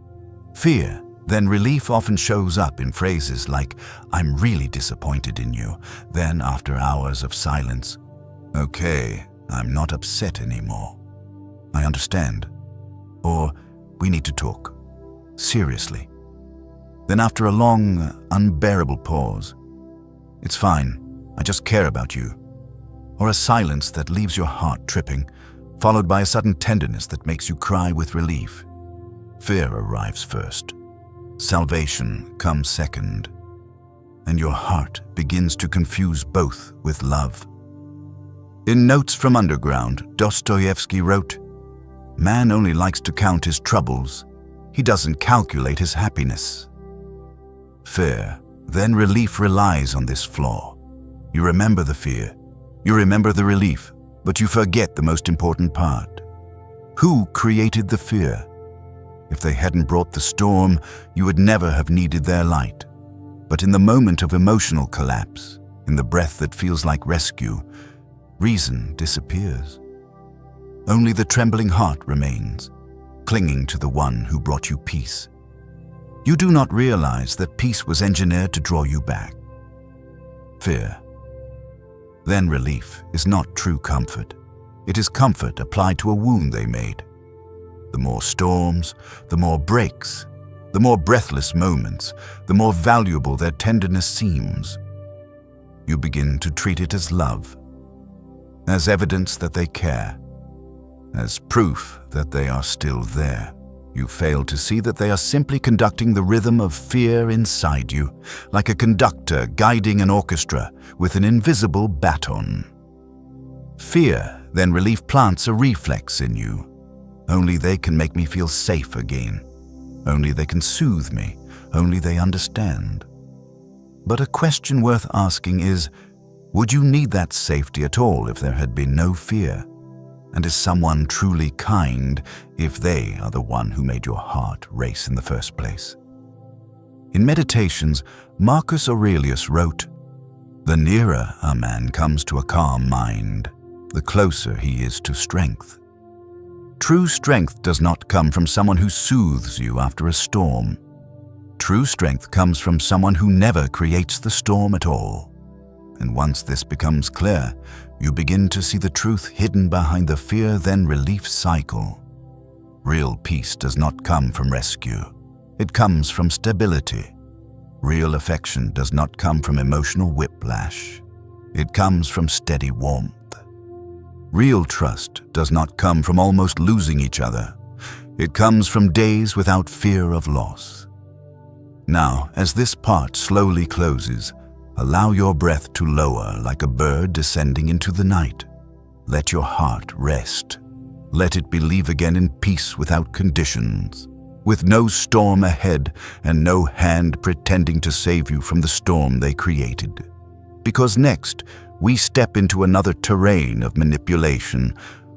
Fear, then relief often shows up in phrases like, "I'm really disappointed in you." Then, after hours of silence, "Okay, I'm not upset anymore. I understand." Or, "We need to talk. Seriously." Then after a long, unbearable pause, "It's fine, I just care about you." Or a silence that leaves your heart tripping, followed by a sudden tenderness that makes you cry with relief. Fear arrives first. Salvation comes second. And your heart begins to confuse both with love. In Notes from Underground, Dostoevsky wrote, "Man only likes to count his troubles. He doesn't calculate his happiness." Fear, then relief relies on this flaw. You remember the fear, you remember the relief, but you forget the most important part. Who created the fear? If they hadn't brought the storm, you would never have needed their light. But in the moment of emotional collapse, in the breath that feels like rescue, reason disappears. Only the trembling heart remains, clinging to the one who brought you peace. You do not realize that peace was engineered to draw you back. Fear. Then relief is not true comfort. It is comfort applied to a wound they made. The more storms, the more breaks, the more breathless moments, the more valuable their tenderness seems. You begin to treat it as love, as evidence that they care, as proof that they are still there. You fail to see that they are simply conducting the rhythm of fear inside you, like a conductor guiding an orchestra with an invisible baton. Fear, then relief plants a reflex in you. Only they can make me feel safe again. Only they can soothe me. Only they understand. But a question worth asking is, would you need that safety at all if there had been no fear? And is someone truly kind if they are the one who made your heart race in the first place? In Meditations, Marcus Aurelius wrote, "The nearer a man comes to a calm mind, the closer he is to strength." True strength does not come from someone who soothes you after a storm. True strength comes from someone who never creates the storm at all. And once this becomes clear, you begin to see the truth hidden behind the fear then relief cycle. Real peace does not come from rescue. It comes from stability. Real affection does not come from emotional whiplash. It comes from steady warmth. Real trust does not come from almost losing each other. It comes from days without fear of loss. Now, as this part slowly closes, allow your breath to lower like a bird descending into the night. Let your heart rest. Let it believe again in peace without conditions, with no storm ahead and no hand pretending to save you from the storm they created. Because next, we step into another terrain of manipulation,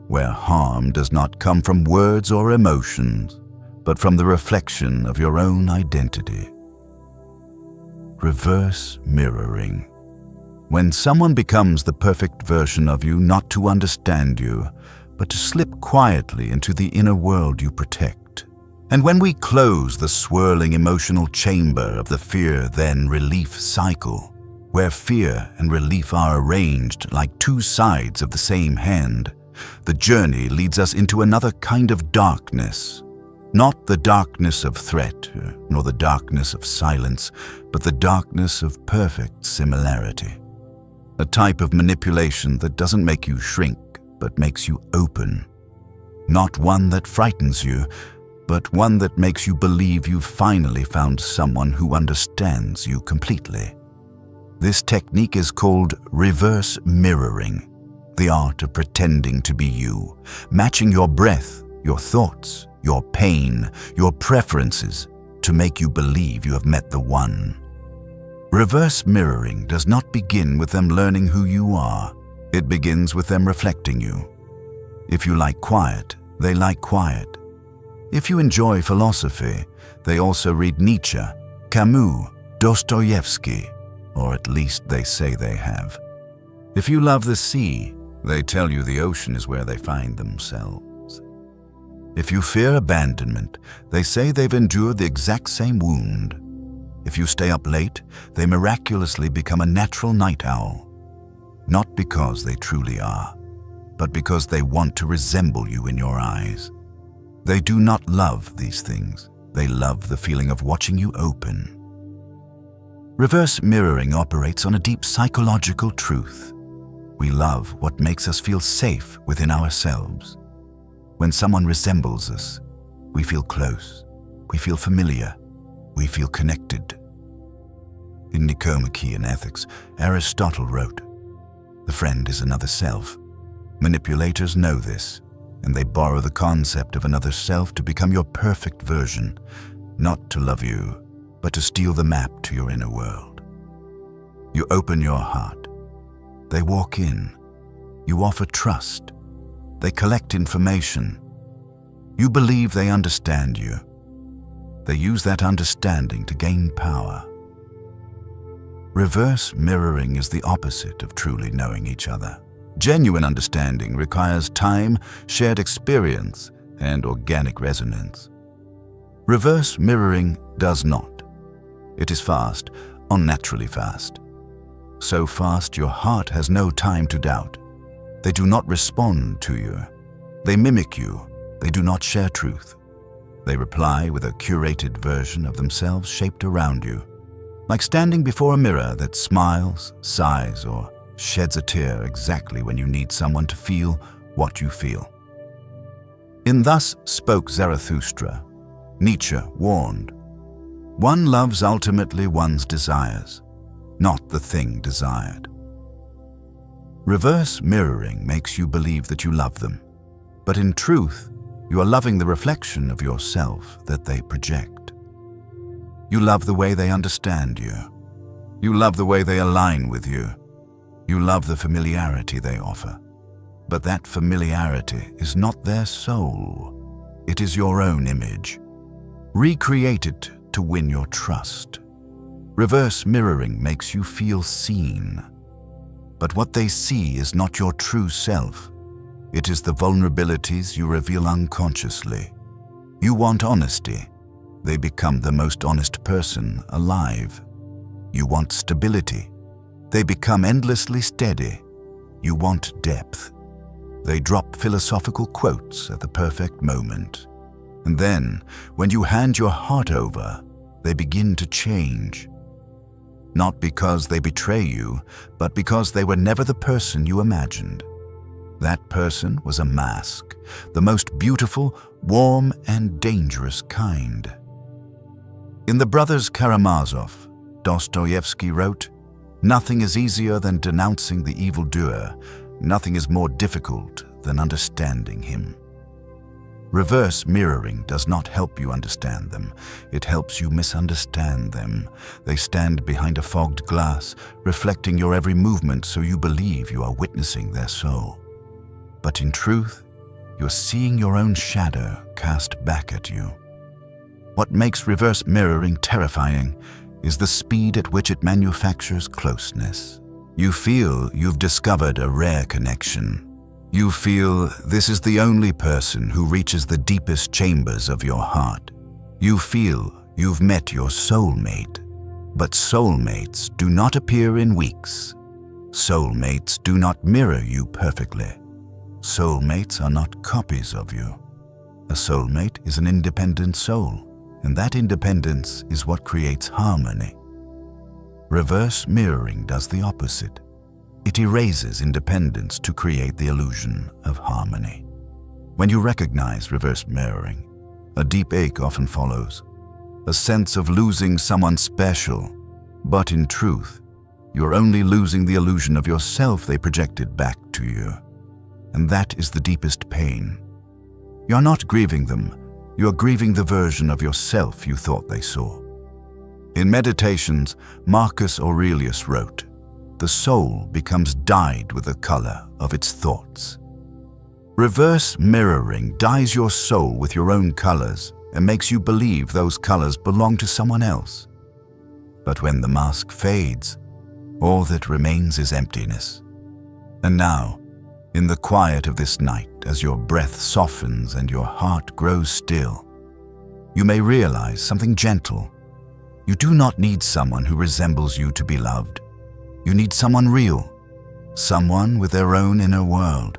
where harm does not come from words or emotions, but from the reflection of your own identity. Reverse mirroring. When someone becomes the perfect version of you, not to understand you, but to slip quietly into the inner world you protect. And when we close the swirling emotional chamber of the fear-then-relief cycle, where fear and relief are arranged like two sides of the same hand, the journey leads us into another kind of darkness. Not the darkness of threat, nor the darkness of silence, but the darkness of perfect similarity. A type of manipulation that doesn't make you shrink, but makes you open. Not one that frightens you, but one that makes you believe you've finally found someone who understands you completely. This technique is called reverse mirroring, the art of pretending to be you, matching your breath, your thoughts, your pain, your preferences, to make you believe you have met the one. Reverse mirroring does not begin with them learning who you are. It begins with them reflecting you. If you like quiet, they like quiet. If you enjoy philosophy, they also read Nietzsche, Camus, Dostoevsky, or at least they say they have. If you love the sea, they tell you the ocean is where they find themselves. If you fear abandonment, they say they've endured the exact same wound. If you stay up late, they miraculously become a natural night owl. Not because they truly are, but because they want to resemble you in your eyes. They do not love these things. They love the feeling of watching you open. Reverse mirroring operates on a deep psychological truth. We love what makes us feel safe within ourselves. When someone resembles us, we feel close, we feel familiar, we feel connected. In Nicomachean Ethics, Aristotle wrote, "The friend is another self." Manipulators know this, and they borrow the concept of another self to become your perfect version, not to love you, but to steal the map to your inner world. You open your heart. They walk in. You offer trust. They collect information. You believe they understand you. They use that understanding to gain power. Reverse mirroring is the opposite of truly knowing each other. Genuine understanding requires time, shared experience, and organic resonance. Reverse mirroring does not. It is fast, unnaturally fast. So fast your heart has no time to doubt. They do not respond to you. They mimic you. They do not share truth. They reply with a curated version of themselves shaped around you, like standing before a mirror that smiles, sighs, or sheds a tear exactly when you need someone to feel what you feel. In Thus Spoke Zarathustra, Nietzsche warned, "One loves ultimately one's desires, not the thing desired." Reverse mirroring makes you believe that you love them, but in truth, you are loving the reflection of yourself that they project. You love the way they understand you. You love the way they align with you. You love the familiarity they offer. But that familiarity is not their soul. It is your own image, recreated to win your trust. Reverse mirroring makes you feel seen. But what they see is not your true self. It is the vulnerabilities you reveal unconsciously. You want honesty. They become the most honest person alive. You want stability. They become endlessly steady. You want depth. They drop philosophical quotes at the perfect moment. And then, when you hand your heart over, they begin to change. Not because they betray you, but because they were never the person you imagined. That person was a mask, the most beautiful, warm, and dangerous kind. In The Brothers Karamazov, Dostoevsky wrote, "Nothing is easier than denouncing the evildoer. Nothing is more difficult than understanding him." Reverse mirroring does not help you understand them. It helps you misunderstand them. They stand behind a fogged glass, reflecting your every movement so you believe you are witnessing their soul. But in truth, you're seeing your own shadow cast back at you. What makes reverse mirroring terrifying is the speed at which it manufactures closeness. You feel you've discovered a rare connection. You feel this is the only person who reaches the deepest chambers of your heart. You feel you've met your soulmate. But soulmates do not appear in weeks. Soulmates do not mirror you perfectly. Soulmates are not copies of you. A soulmate is an independent soul, and that independence is what creates harmony. Reverse mirroring does the opposite. It erases independence to create the illusion of harmony. When you recognize reverse mirroring, a deep ache often follows, a sense of losing someone special. But in truth, you're only losing the illusion of yourself they projected back to you. And that is the deepest pain. You're not grieving them, you're grieving the version of yourself you thought they saw. In Meditations, Marcus Aurelius wrote, "The soul becomes dyed with the color of its thoughts." Reverse mirroring dyes your soul with your own colors and makes you believe those colors belong to someone else. But when the mask fades, all that remains is emptiness. And now, in the quiet of this night, as your breath softens and your heart grows still, you may realize something gentle. You do not need someone who resembles you to be loved. You need someone real, someone with their own inner world,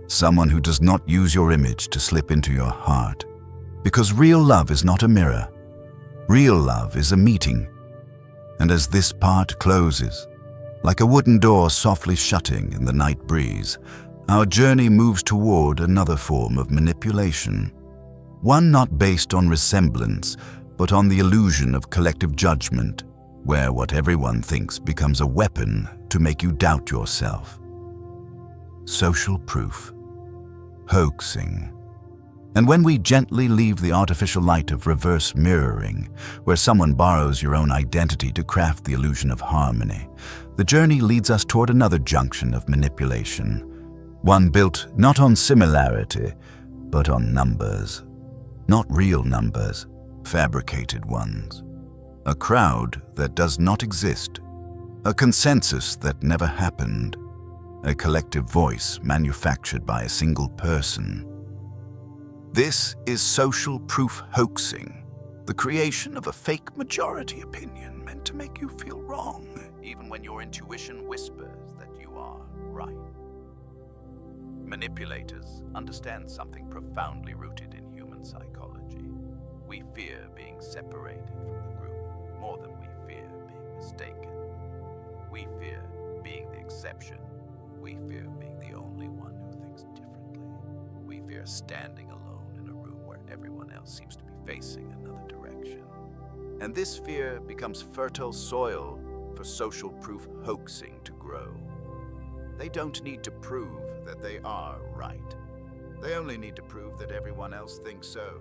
someone who does not use your image to slip into your heart. Because real love is not a mirror. Real love is a meeting. And as this part closes, like a wooden door softly shutting in the night breeze, our journey moves toward another form of manipulation. One not based on resemblance, but on the illusion of collective judgment, where what everyone thinks becomes a weapon to make you doubt yourself. Social proof. Hoaxing. And when we gently leave the artificial light of reverse mirroring, where someone borrows your own identity to craft the illusion of harmony, the journey leads us toward another junction of manipulation, one built not on similarity, but on numbers. Not real numbers, fabricated ones. A crowd that does not exist, a consensus that never happened, a collective voice manufactured by a single person. This is social proof hoaxing, the creation of a fake majority opinion meant to make you feel wrong, even when your intuition whispers that you are right. Manipulators understand something profoundly rooted in human psychology. We fear being separated from the group more than we fear being mistaken. We fear being the exception. We fear being the only one who thinks differently. We fear standing alone in a room where everyone else seems to be facing another direction. And this fear becomes fertile soil for social proof hoaxing to grow. They don't need to prove that they are right. They only need to prove that everyone else thinks so.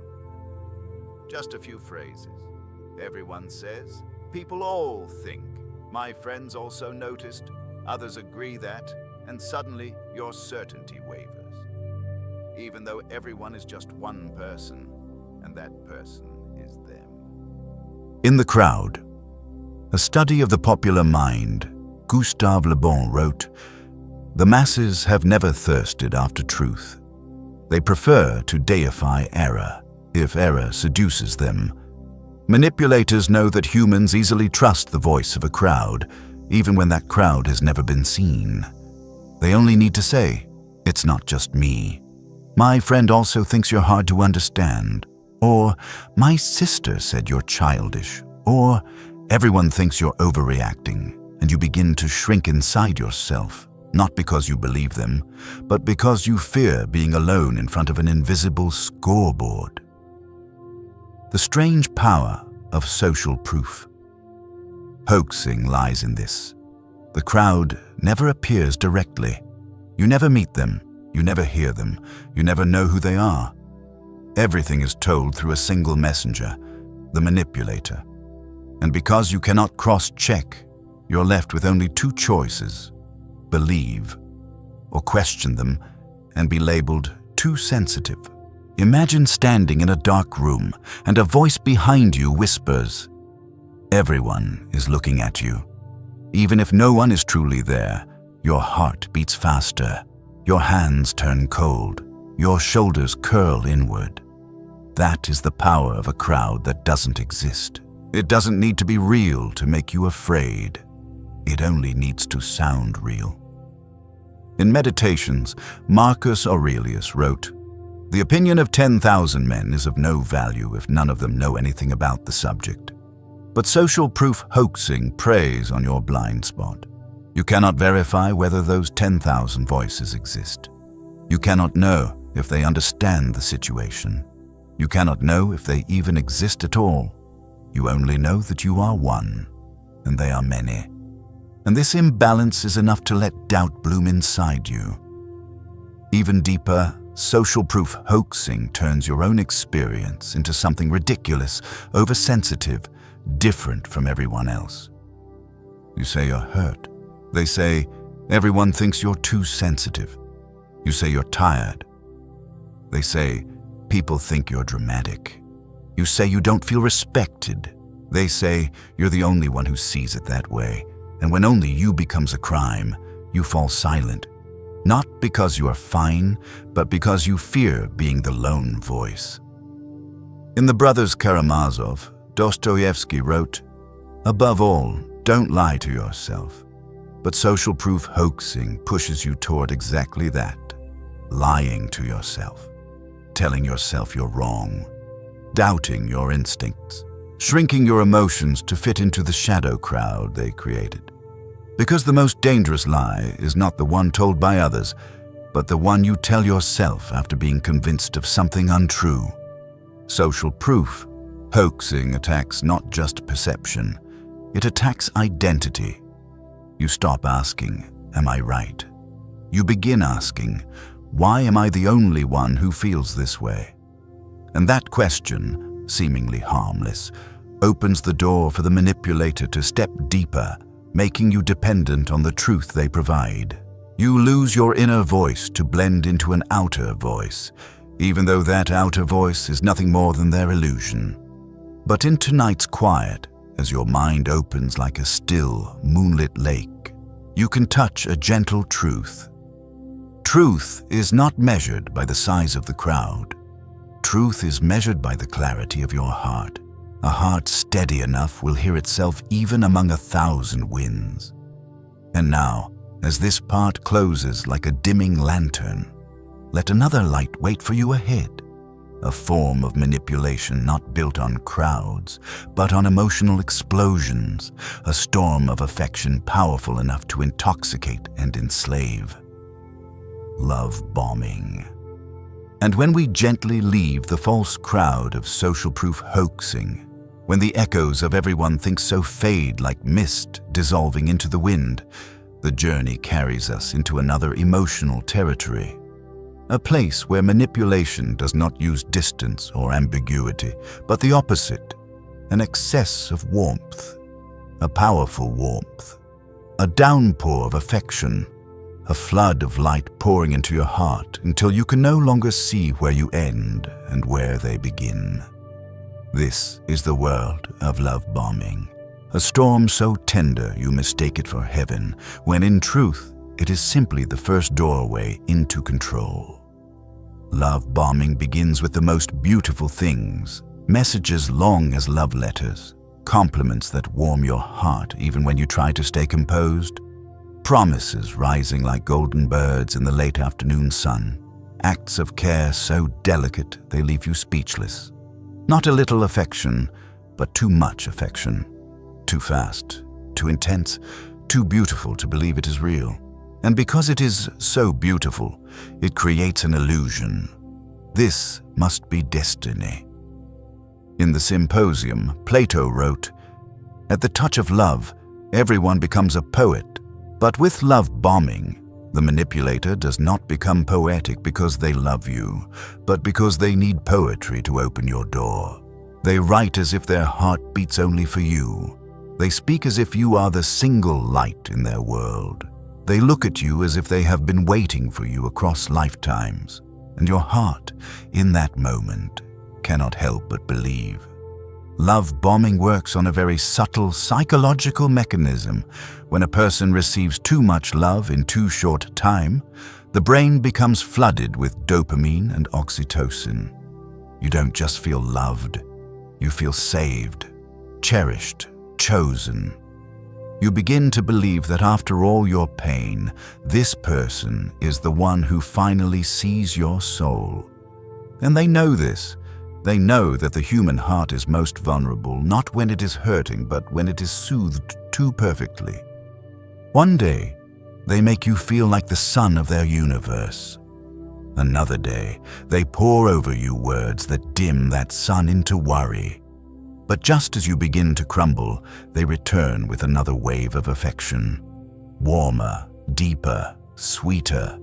Just a few phrases. Everyone says, people all think. My friends also noticed, others agree that, and suddenly your certainty wavers. Even though everyone is just one person, and that person is them. In the Crowd, a study of the popular mind, Gustave Le Bon wrote, "The masses have never thirsted after truth. They prefer to deify error, if error seduces them. Manipulators know that humans easily trust the voice of a crowd, even when that crowd has never been seen. They only need to say, 'It's not just me. My friend also thinks you're hard to understand.' Or, 'My sister said you're childish.' Or, 'Everyone thinks you're overreacting,' and you begin to shrink inside yourself, not because you believe them, but because you fear being alone in front of an invisible scoreboard. The strange power of social proof. Hoaxing lies in this. The crowd never appears directly. You never meet them, you never hear them, you never know who they are. Everything is told through a single messenger, the manipulator. And because you cannot cross-check, you're left with only two choices: believe or question them and be labeled too sensitive. Imagine standing in a dark room and a voice behind you whispers, "Everyone is looking at you." Even if no one is truly there, your heart beats faster, your hands turn cold, your shoulders curl inward. That is the power of a crowd that doesn't exist. It doesn't need to be real to make you afraid. It only needs to sound real. In Meditations, Marcus Aurelius wrote, "The opinion of 10,000 men is of no value if none of them know anything about the subject. But social proof hoaxing preys on your blind spot. You cannot verify whether those 10,000 voices exist. You cannot know if they understand the situation. You cannot know if they even exist at all. You only know that you are one, and they are many. And this imbalance is enough to let doubt bloom inside you." Even deeper, social proof hoaxing turns your own experience into something ridiculous, oversensitive, different from everyone else. You say you're hurt. They say, "Everyone thinks you're too sensitive." You say you're tired. They say, "People think you're dramatic." You say you don't feel respected. They say you're the only one who sees it that way. And when only you becomes a crime, you fall silent. Not because you are fine, but because you fear being the lone voice. In The Brothers Karamazov, Dostoevsky wrote, "Above all, don't lie to yourself." But social proof hoaxing pushes you toward exactly that, lying to yourself, telling yourself you're wrong, doubting your instincts, shrinking your emotions to fit into the shadow crowd they created. Because the most dangerous lie is not the one told by others, but the one you tell yourself after being convinced of something untrue. Social proof hoaxing attacks not just perception, it attacks identity. You stop asking, "Am I right?" You begin asking, "Why am I the only one who feels this way?" And that question, seemingly harmless, opens the door for the manipulator to step deeper, making you dependent on the truth they provide. You lose your inner voice to blend into an outer voice, even though that outer voice is nothing more than their illusion. But in tonight's quiet, as your mind opens like a still, moonlit lake, you can touch a gentle truth. Truth is not measured by the size of the crowd. Truth is measured by the clarity of your heart. A heart steady enough will hear itself even among 1,000 winds. And now, as this part closes like a dimming lantern, let another light wait for you ahead. A form of manipulation not built on crowds, but on emotional explosions, a storm of affection powerful enough to intoxicate and enslave. Love bombing. And when we gently leave the false crowd of social proof hoaxing, when the echoes of everyone thinks so fade like mist dissolving into the wind, the journey carries us into another emotional territory. A place where manipulation does not use distance or ambiguity, but the opposite, an excess of warmth, a powerful warmth, a downpour of affection, a flood of light pouring into your heart until you can no longer see where you end and where they begin. This is the world of love bombing, a storm so tender you mistake it for heaven, when in truth it is simply the first doorway into control. Love bombing begins with the most beautiful things, messages long as love letters, compliments that warm your heart even when you try to stay composed, promises rising like golden birds in the late afternoon sun, acts of care so delicate they leave you speechless. Not a little affection, but too much affection. Too fast, too intense, too beautiful to believe it is real. And because it is so beautiful, it creates an illusion. This must be destiny. In the Symposium, Plato wrote, "At the touch of love, everyone becomes a poet, but with love bombing, The manipulator does not become poetic because they love you, but because they need poetry to open your door. They write as if their heart beats only for you. They speak as if you are the single light in their world. They look at you as if they have been waiting for you across lifetimes, and your heart, in that moment, cannot help but believe. Love bombing works on a very subtle psychological mechanism. When a person receives too much love in too short a time, the brain becomes flooded with dopamine and oxytocin. You don't just feel loved, you feel saved, cherished, chosen. You begin to believe that after all your pain, this person is the one who finally sees your soul. And they know this. They know that the human heart is most vulnerable, not when it is hurting, but when it is soothed too perfectly. One day, they make you feel like the sun of their universe. Another day, they pour over you words that dim that sun into worry. But just as you begin to crumble, they return with another wave of affection. Warmer, deeper, sweeter,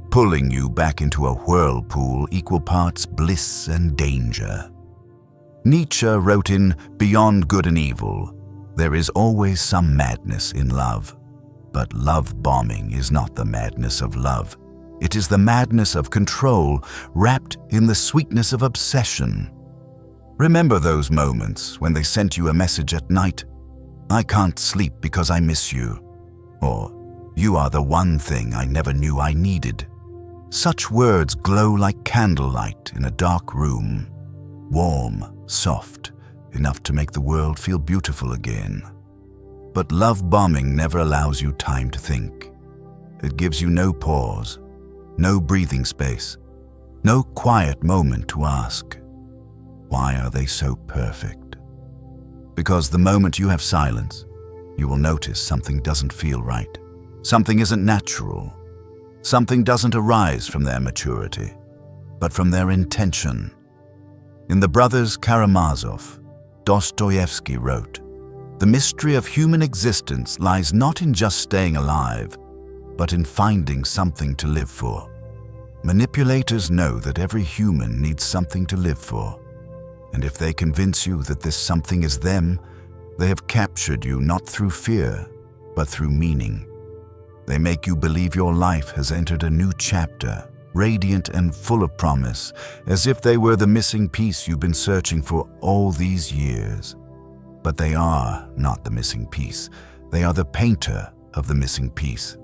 pulling you back into a whirlpool equal parts bliss and danger. Nietzsche wrote in Beyond Good and Evil, "There is always some madness in love, but love bombing is not the madness of love. It is the madness of control wrapped in the sweetness of obsession." Remember those moments when they sent you a message at night, "I can't sleep because I miss you," or "You are the one thing I never knew I needed." Such words glow like candlelight in a dark room, warm, soft, enough to make the world feel beautiful again. But love bombing never allows you time to think. It gives you no pause, no breathing space, no quiet moment to ask, why are they so perfect? Because the moment you have silence, you will notice something doesn't feel right. Something isn't natural. Something doesn't arise from their maturity, but from their intention. In The Brothers Karamazov, Dostoevsky wrote, "The mystery of human existence lies not in just staying alive, but in finding something to live for." Manipulators know that every human needs something to live for, and if they convince you that this something is them, they have captured you not through fear, but through meaning. They make you believe your life has entered a new chapter, radiant and full of promise, as if they were the missing piece you've been searching for all these years. But they are not the missing piece. They are the painter of the missing piece.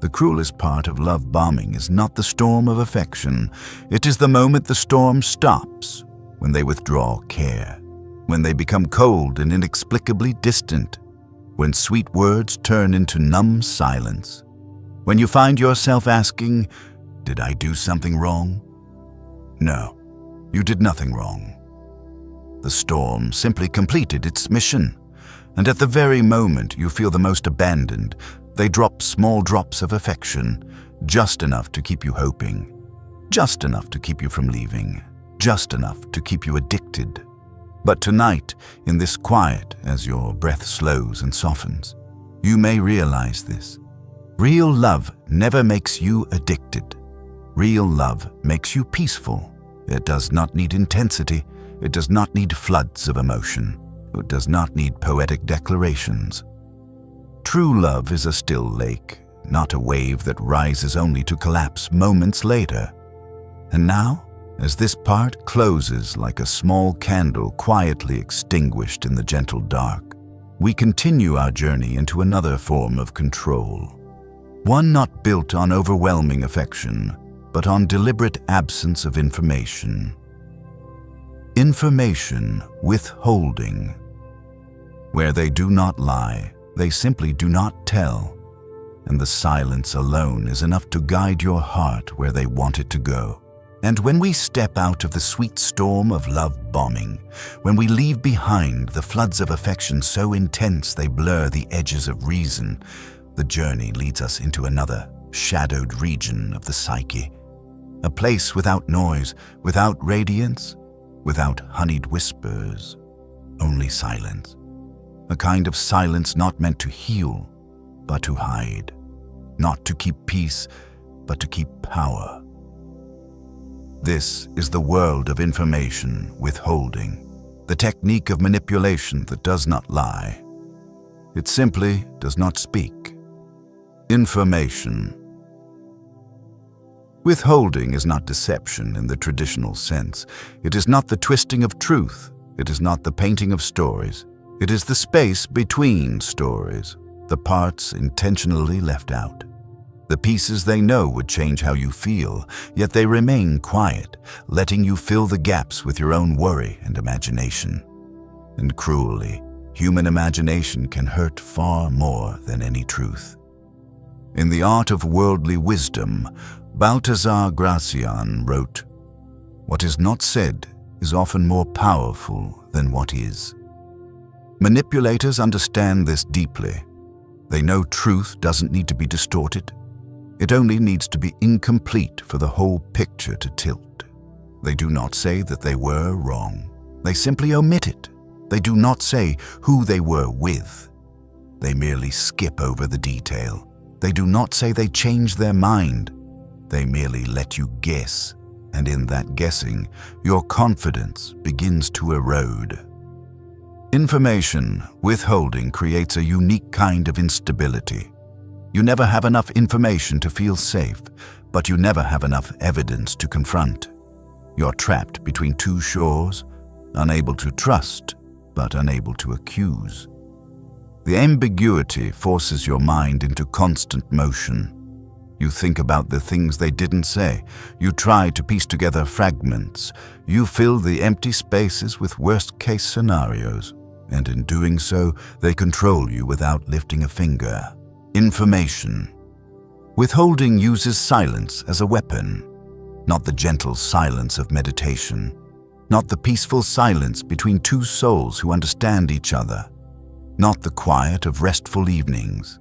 The cruelest part of love bombing is not the storm of affection. It is the moment the storm stops, when they withdraw care, when they become cold and inexplicably distant, when sweet words turn into numb silence, when you find yourself asking, "Did I do something wrong?" No, you did nothing wrong. The storm simply completed its mission, and at the very moment you feel the most abandoned, they drop small drops of affection, just enough to keep you hoping, just enough to keep you from leaving, just enough to keep you addicted. But tonight, in this quiet, as your breath slows and softens, you may realize this. Real love never makes you addicted. Real love makes you peaceful. It does not need intensity. It does not need floods of emotion. It does not need poetic declarations. True love is a still lake, not a wave that rises only to collapse moments later. And now, as this part closes like a small candle quietly extinguished in the gentle dark, we continue our journey into another form of control. One not built on overwhelming affection, but on deliberate absence of information. Information withholding. Where they do not lie, they simply do not tell, and the silence alone is enough to guide your heart where they want it to go. And when we step out of the sweet storm of love bombing, when we leave behind the floods of affection so intense they blur the edges of reason, the journey leads us into another shadowed region of the psyche. A place without noise, without radiance, without honeyed whispers, only silence. A kind of silence not meant to heal, but to hide. not to keep peace, but to keep power. This is the world of information withholding, the technique of manipulation that does not lie. It simply does not speak. Information. Withholding is not deception in the traditional sense. It is not the twisting of truth. It is not the painting of stories. It is the space between stories, the parts intentionally left out. The pieces they know would change how you feel, yet they remain quiet, letting you fill the gaps with your own worry and imagination. And cruelly, human imagination can hurt far more than any truth. In The Art of Worldly Wisdom, Baltasar Gracian wrote, "What is not said is often more powerful than what is." Manipulators understand this deeply. They know truth doesn't need to be distorted. It only needs to be incomplete for the whole picture to tilt. They do not say that they were wrong. They simply omit it. They do not say who they were with. They merely skip over the detail. They do not say they changed their mind. They merely let you guess, and in that guessing, your confidence begins to erode. Information withholding creates a unique kind of instability. You never have enough information to feel safe, but you never have enough evidence to confront. You're trapped between two shores, unable to trust, but unable to accuse. The ambiguity forces your mind into constant motion. You think about the things they didn't say. You try to piece together fragments. You fill the empty spaces with worst-case scenarios, and in doing so, they control you without lifting a finger. Information. Withholding uses silence as a weapon, not the gentle silence of meditation, not the peaceful silence between two souls who understand each other, not the quiet of restful evenings.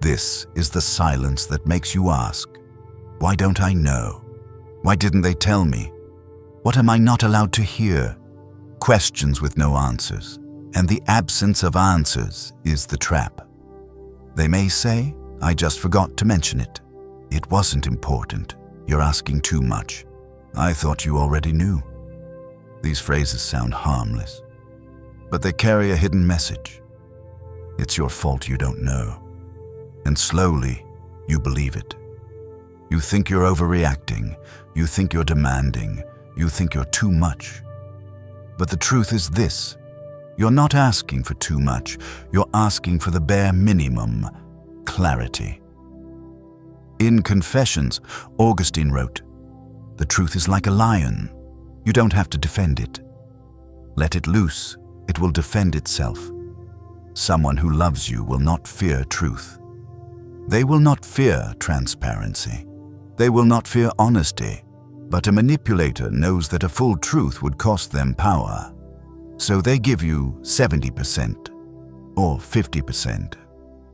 This is the silence that makes you ask, why don't I know? Why didn't they tell me? What am I not allowed to hear? Questions with no answers, and the absence of answers is the trap. They may say, I just forgot to mention it. It wasn't important. You're asking too much. I thought you already knew. These phrases sound harmless, but they carry a hidden message. It's your fault you don't know. And slowly, you believe it. You think you're overreacting. You think you're demanding. You think you're too much. But the truth is this. You're not asking for too much. You're asking for the bare minimum, clarity. In Confessions, Augustine wrote, "The truth is like a lion. You don't have to defend it. Let it loose. It will defend itself. Someone who loves you will not fear truth. They will not fear transparency. They will not fear honesty. But a manipulator knows that a full truth would cost them power. So they give you 70% or 50%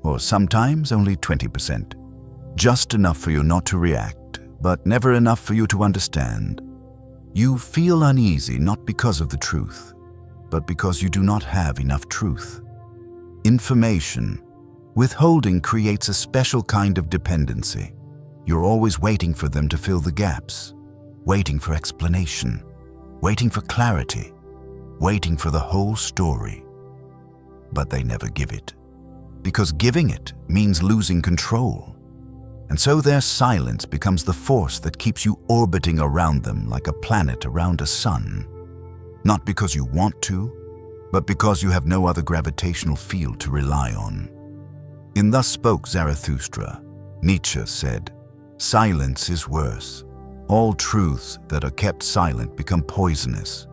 or sometimes only 20%. Just enough for you not to react, but never enough for you to understand. You feel uneasy not because of the truth, but because you do not have enough truth. Information. Withholding creates a special kind of dependency. You're always waiting for them to fill the gaps, waiting for explanation, waiting for clarity, waiting for the whole story. But they never give it, because giving it means losing control. And so their silence becomes the force that keeps you orbiting around them like a planet around a sun. Not because you want to, but because you have no other gravitational field to rely on. In Thus Spoke Zarathustra, Nietzsche said, "Silence is worse. All truths that are kept silent become poisonous.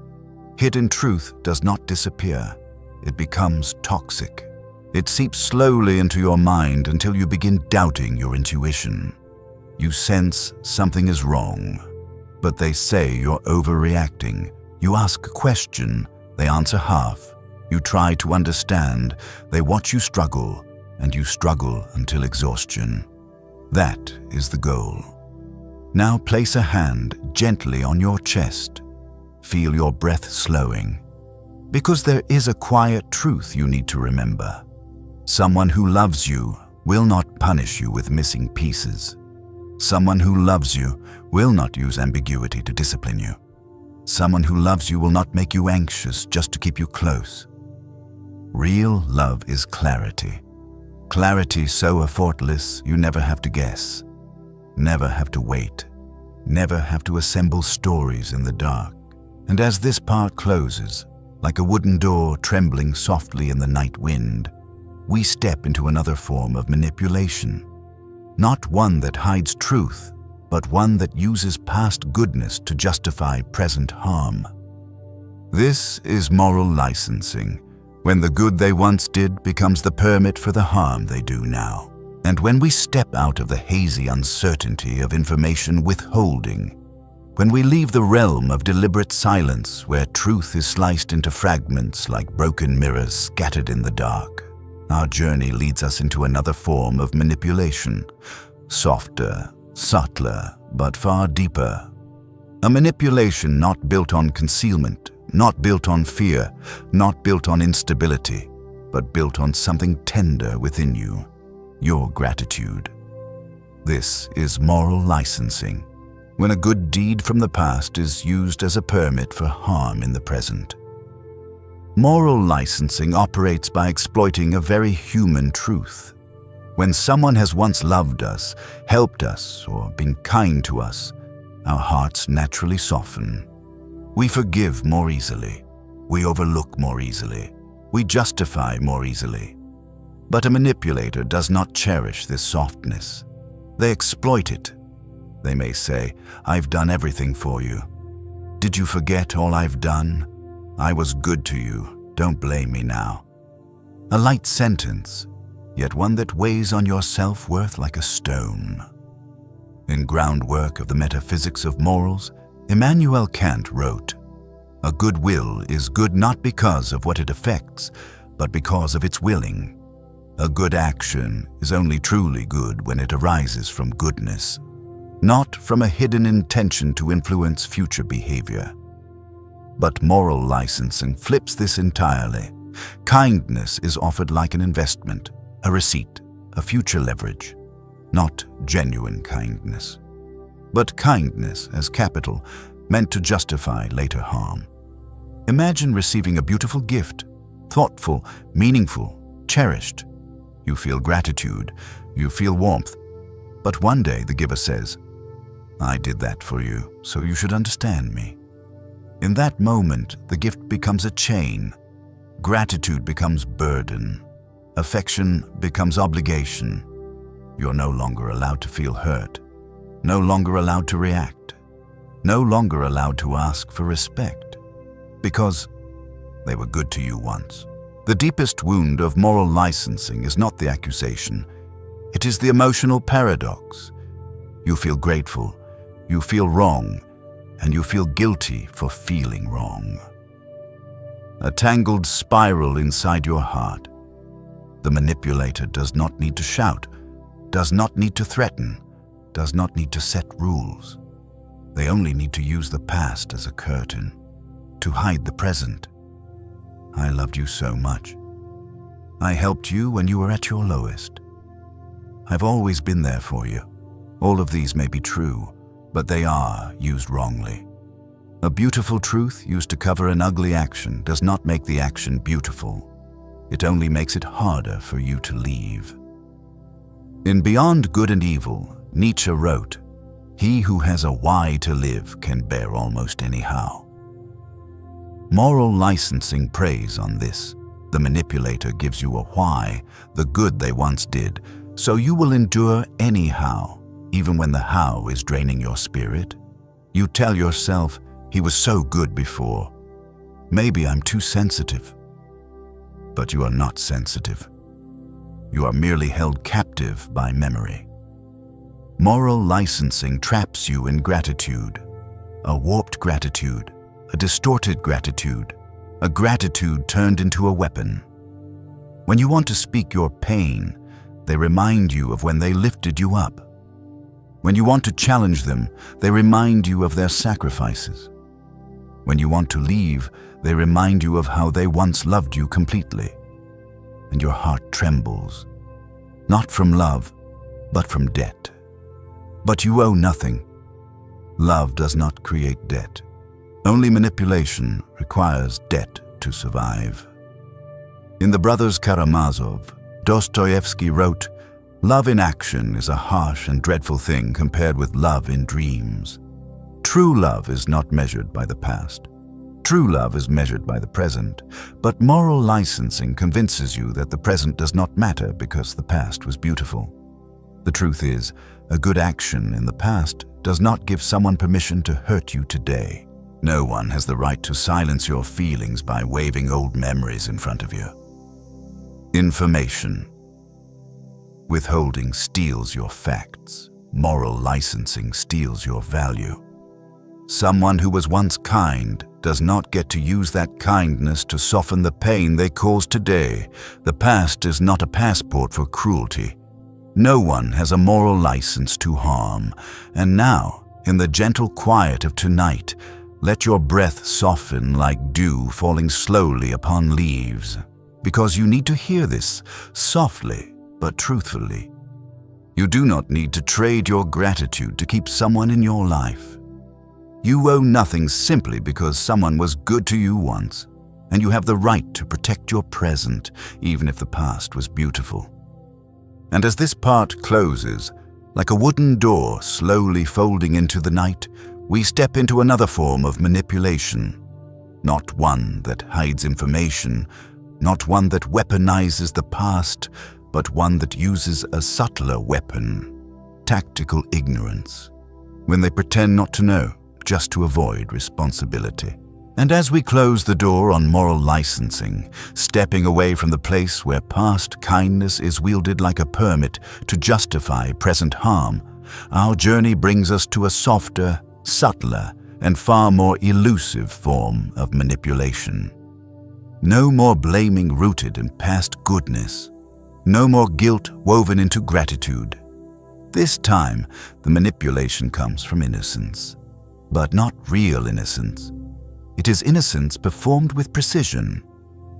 Hidden truth does not disappear. It becomes toxic. It seeps slowly into your mind until you begin doubting your intuition. You sense something is wrong, but they say you're overreacting. You ask a question, they answer half. You try to understand, they watch you struggle, and you struggle until exhaustion. That is the goal. Now place a hand gently on your chest. Feel your breath slowing, because there is a quiet truth you need to remember. Someone who loves you will not punish you with missing pieces. Someone who loves you will not use ambiguity to discipline you. Someone who loves you will not make you anxious just to keep you close. Real love is clarity. Clarity so effortless you never have to guess, never have to wait, never have to assemble stories in the dark. And as this part closes, like a wooden door trembling softly in the night wind, we step into another form of manipulation. Not one that hides truth, but one that uses past goodness to justify present harm. This is moral licensing, when the good they once did becomes the permit for the harm they do now. And when we step out of the hazy uncertainty of information withholding, when we leave the realm of deliberate silence where truth is sliced into fragments like broken mirrors scattered in the dark, our journey leads us into another form of manipulation, softer, subtler, but far deeper. A manipulation not built on concealment, not built on fear, not built on instability, but built on something tender within you, your gratitude. This is moral licensing, when a good deed from the past is used as a permit for harm in the present. Moral licensing operates by exploiting a very human truth. When someone has once loved us, helped us, or been kind to us, our hearts naturally soften. We forgive more easily. We overlook more easily. We justify more easily. But a manipulator does not cherish this softness. They exploit it. They may say, "I've done everything for you. Did you forget all I've done? I was good to you. Don't blame me now." A light sentence, yet one that weighs on your self-worth like a stone. In Groundwork of the Metaphysics of Morals, Immanuel Kant wrote, "A good will is good not because of what it affects, but because of its willing. A good action is only truly good when it arises from goodness, not from a hidden intention to influence future behavior." But moral licensing flips this entirely. Kindness is offered like an investment, a receipt, a future leverage, not genuine kindness, but kindness as capital meant to justify later harm. Imagine receiving a beautiful gift, thoughtful, meaningful, cherished. You feel gratitude, you feel warmth, but one day the giver says, "I did that for you, so you should understand me." In that moment, the gift becomes a chain. Gratitude becomes burden. Affection becomes obligation. You're no longer allowed to feel hurt, no longer allowed to react, no longer allowed to ask for respect, because they were good to you once. The deepest wound of moral licensing is not the accusation, it is the emotional paradox. You feel grateful, you feel wrong, and you feel guilty for feeling wrong. A tangled spiral inside your heart. The manipulator does not need to shout, does not need to threaten, does not need to set rules. They only need to use the past as a curtain, to hide the present. I loved you so much. I helped you when you were at your lowest. I've always been there for you. All of these may be true, but they are used wrongly. A beautiful truth used to cover an ugly action does not make the action beautiful. It only makes it harder for you to leave. In Beyond Good and Evil, Nietzsche wrote, "He who has a why to live can bear almost any how." Moral licensing preys on this. The manipulator gives you a why, the good they once did, so you will endure anyhow, even when the how is draining your spirit. You tell yourself, "He was so good before. Maybe I'm too sensitive." But you are not sensitive. You are merely held captive by memory. Moral licensing traps you in gratitude, a warped gratitude, a distorted gratitude, a gratitude turned into a weapon. When you want to speak your pain, they remind you of when they lifted you up. When you want to challenge them, they remind you of their sacrifices. When you want to leave, they remind you of how they once loved you completely. And your heart trembles. not from love, but from debt. But you owe nothing. Love does not create debt. Only manipulation requires debt to survive. In The Brothers Karamazov, Dostoevsky wrote, "Love in action is a harsh and dreadful thing compared with love in dreams." True love is not measured by the past. True love is measured by the present, but moral licensing convinces you that the present does not matter because the past was beautiful. The truth is, a good action in the past does not give someone permission to hurt you today. No one has the right to silence your feelings by waving old memories in front of you. Information. Withholding steals your facts. Moral licensing steals your value. Someone who was once kind does not get to use that kindness to soften the pain they cause today. The past is not a passport for cruelty. No one has a moral license to harm. And now, in the gentle quiet of tonight, let your breath soften like dew falling slowly upon leaves. Because you need to hear this softly but truthfully. You do not need to trade your gratitude to keep someone in your life. You owe nothing simply because someone was good to you once, and you have the right to protect your present, even if the past was beautiful. And as this part closes, like a wooden door slowly folding into the night, we step into another form of manipulation. Not one that hides information, not one that weaponizes the past, but one that uses a subtler weapon, tactical ignorance, when they pretend not to know, just to avoid responsibility. And as we close the door on moral licensing, stepping away from the place where past kindness is wielded like a permit to justify present harm, our journey brings us to a softer, subtler, and far more elusive form of manipulation. No more blaming rooted in past goodness. No more guilt woven into gratitude. This time, the manipulation comes from innocence. But not real innocence. It is innocence performed with precision.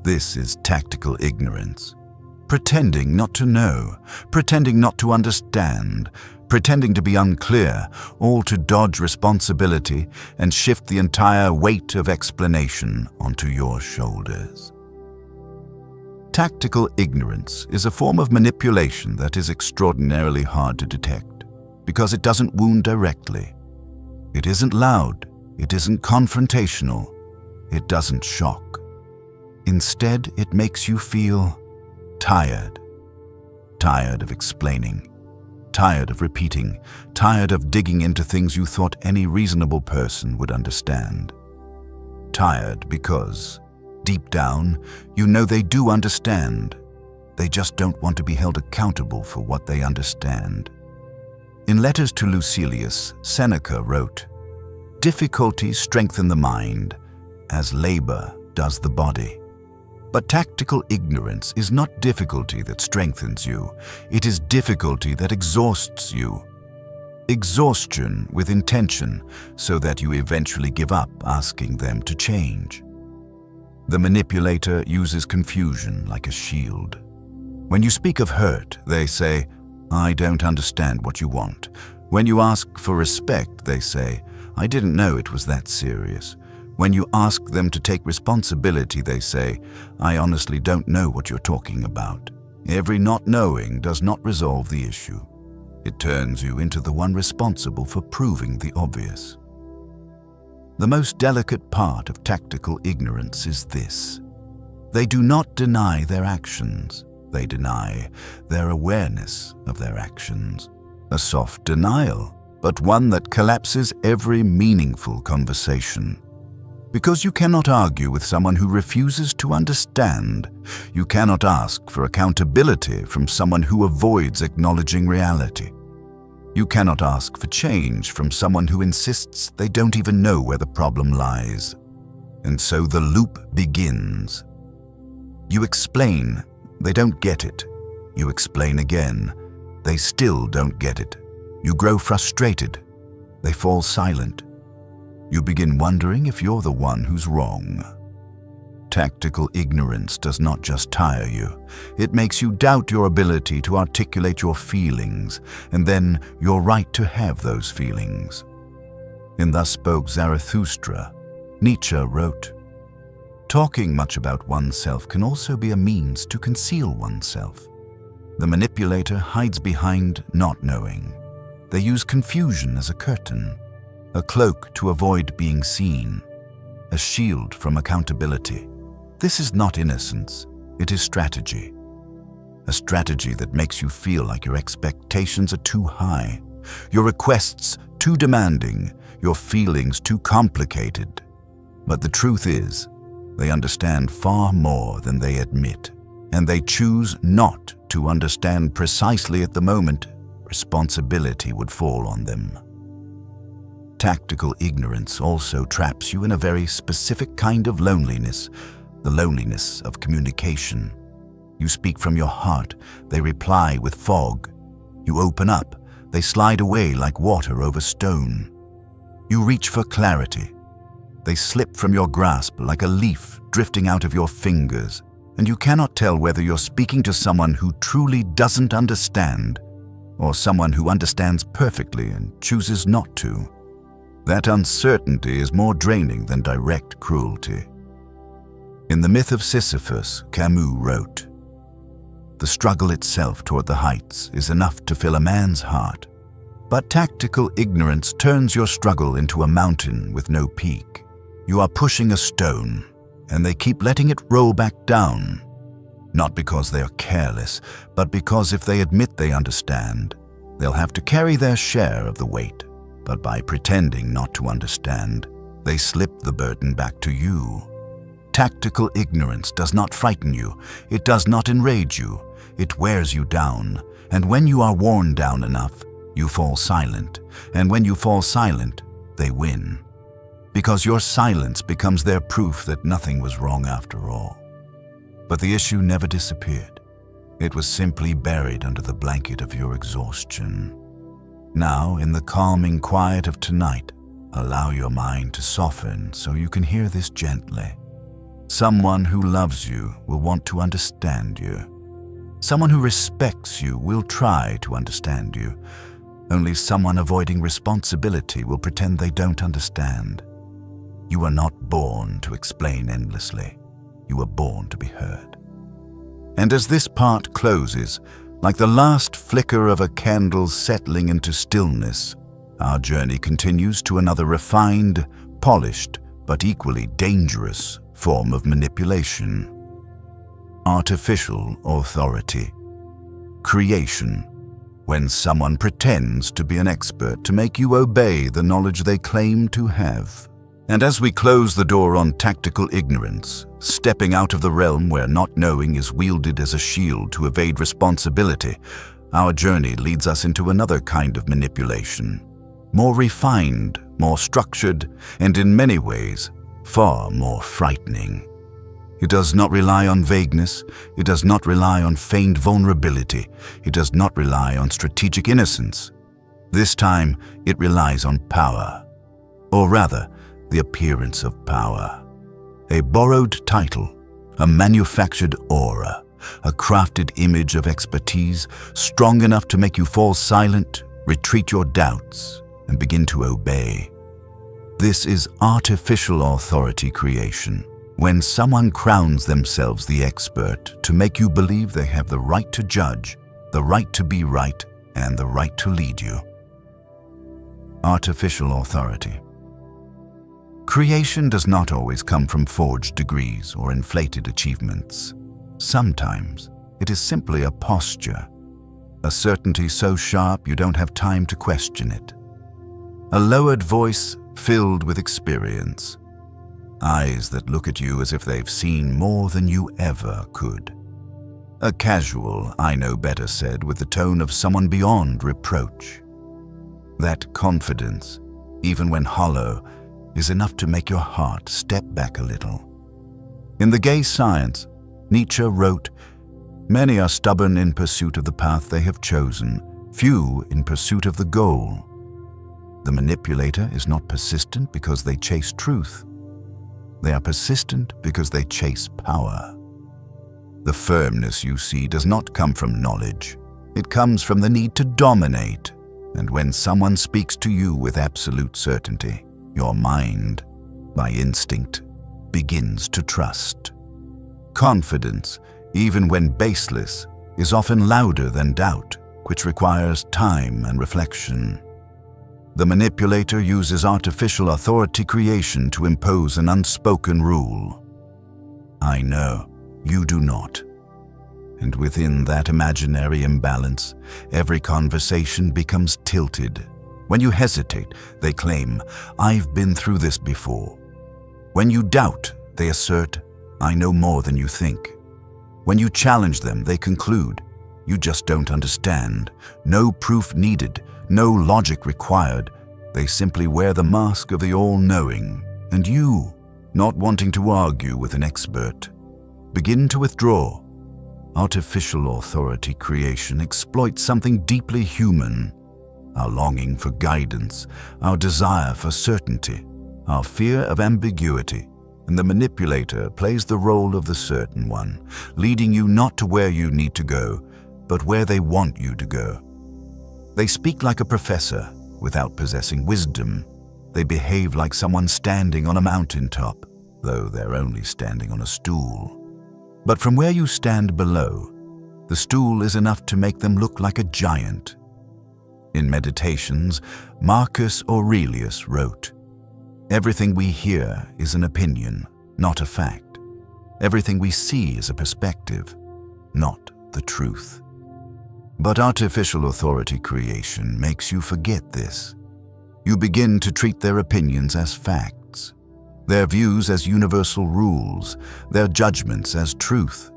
This is tactical ignorance. Pretending not to know, pretending not to understand, pretending to be unclear, all to dodge responsibility and shift the entire weight of explanation onto your shoulders. Tactical ignorance is a form of manipulation that is extraordinarily hard to detect because it doesn't wound directly. It isn't loud, it isn't confrontational, it doesn't shock. Instead, it makes you feel tired. Tired of explaining, tired of repeating, tired of digging into things you thought any reasonable person would understand. Tired because, deep down, you know they do understand. They just don't want to be held accountable for what they understand. In Letters to Lucilius, Seneca wrote, "Difficulties strengthen the mind, as labor does the body." But tactical ignorance is not difficulty that strengthens you. It is difficulty that exhausts you. Exhaustion with intention, so that you eventually give up asking them to change. The manipulator uses confusion like a shield. When you speak of hurt, they say, "I don't understand what you want." When you ask for respect, they say, "I didn't know it was that serious." When you ask them to take responsibility, they say, "I honestly don't know what you're talking about." Every not knowing does not resolve the issue. It turns you into the one responsible for proving the obvious. The most delicate part of tactical ignorance is this. They do not deny their actions. They deny their awareness of their actions. A soft denial, but one that collapses every meaningful conversation. Because you cannot argue with someone who refuses to understand. You cannot ask for accountability from someone who avoids acknowledging reality. You cannot ask for change from someone who insists they don't even know where the problem lies. And so the loop begins. You explain, they don't get it. You explain again, they still don't get it. You grow frustrated. They fall silent. You begin wondering if you're the one who's wrong. Tactical ignorance does not just tire you. It makes you doubt your ability to articulate your feelings, and then your right to have those feelings. In Thus Spoke Zarathustra, Nietzsche wrote, "Talking much about oneself can also be a means to conceal oneself. The manipulator hides behind not knowing. They use confusion as a curtain, a cloak to avoid being seen, a shield from accountability. This is not innocence, it is strategy. A strategy that makes you feel like your expectations are too high, your requests too demanding, your feelings too complicated. But the truth is, they understand far more than they admit, and they choose not to understand precisely at the moment responsibility would fall on them." Tactical ignorance also traps you in a very specific kind of loneliness, the loneliness of communication. You speak from your heart, they reply with fog. You open up, they slide away like water over stone. You reach for clarity. They slip from your grasp like a leaf drifting out of your fingers, and you cannot tell whether you're speaking to someone who truly doesn't understand or someone who understands perfectly and chooses not to. That uncertainty is more draining than direct cruelty. In The Myth of Sisyphus, Camus wrote, "The struggle itself toward the heights is enough to fill a man's heart, but tactical ignorance turns your struggle into a mountain with no peak. You are pushing a stone, and they keep letting it roll back down, not because they are careless, but because if they admit they understand, they'll have to carry their share of the weight. But by pretending not to understand, they slip the burden back to you. Tactical ignorance does not frighten you, it does not enrage you, it wears you down, and when you are worn down enough, you fall silent, and when you fall silent, they win. Because your silence becomes their proof that nothing was wrong after all." But the issue never disappeared. It was simply buried under the blanket of your exhaustion. Now, in the calming quiet of tonight, allow your mind to soften so you can hear this gently. Someone who loves you will want to understand you. Someone who respects you will try to understand you. Only someone avoiding responsibility will pretend they don't understand. You are not born to explain endlessly. You were born to be heard. And as this part closes, like the last flicker of a candle settling into stillness, our journey continues to another refined, polished, but equally dangerous form of manipulation. Artificial authority. Creation. When someone pretends to be an expert to make you obey the knowledge they claim to have. And as we close the door on tactical ignorance, stepping out of the realm where not knowing is wielded as a shield to evade responsibility, our journey leads us into another kind of manipulation. More refined, more structured, and in many ways, far more frightening. It does not rely on vagueness, it does not rely on feigned vulnerability, it does not rely on strategic innocence. This time, it relies on power. Or rather, the appearance of power. A borrowed title, a manufactured aura, a crafted image of expertise strong enough to make you fall silent, retreat your doubts, and begin to obey. This is artificial authority creation, when someone crowns themselves the expert to make you believe they have the right to judge, the right to be right, and the right to lead you. Artificial authority. Creation does not always come from forged degrees or inflated achievements. Sometimes it is simply a posture, a certainty so sharp you don't have time to question it. A lowered voice filled with experience. Eyes that look at you as if they've seen more than you ever could. A casual, "I know better" said with the tone of someone beyond reproach. That confidence, even when hollow, is enough to make your heart step back a little. In The Gay Science, Nietzsche wrote, "Many are stubborn in pursuit of the path they have chosen, few in pursuit of the goal. The manipulator is not persistent because they chase truth. They are persistent because they chase power. The firmness you see does not come from knowledge. It comes from the need to dominate. And when someone speaks to you with absolute certainty, your mind, by instinct, begins to trust. Confidence, even when baseless, is often louder than doubt, which requires time and reflection. The manipulator uses artificial authority creation to impose an unspoken rule. I know, you do not. And within that imaginary imbalance, every conversation becomes tilted. When you hesitate, they claim, I've been through this before. When you doubt, they assert, I know more than you think. When you challenge them, they conclude, you just don't understand. No proof needed, no logic required. They simply wear the mask of the all-knowing. And you, not wanting to argue with an expert, begin to withdraw. Artificial authority creation exploits something deeply human. Our longing for guidance, our desire for certainty, our fear of ambiguity. And the manipulator plays the role of the certain one, leading you not to where you need to go, but where they want you to go. They speak like a professor without possessing wisdom. They behave like someone standing on a mountaintop, though they're only standing on a stool. But from where you stand below, the stool is enough to make them look like a giant. In Meditations, Marcus Aurelius wrote, everything we hear is an opinion, not a fact. Everything we see is a perspective, not the truth. But artificial authority creation makes you forget this. You begin to treat their opinions as facts, their views as universal rules, their judgments as truth.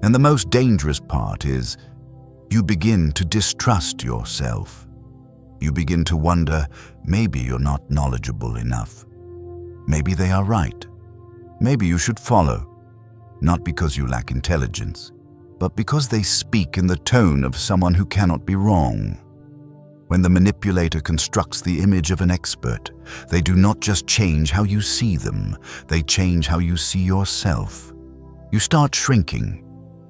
And the most dangerous part is, you begin to distrust yourself. You begin to wonder, maybe you're not knowledgeable enough. Maybe they are right. Maybe you should follow, not because you lack intelligence, but because they speak in the tone of someone who cannot be wrong. When the manipulator constructs the image of an expert, they do not just change how you see them, they change how you see yourself. You start shrinking,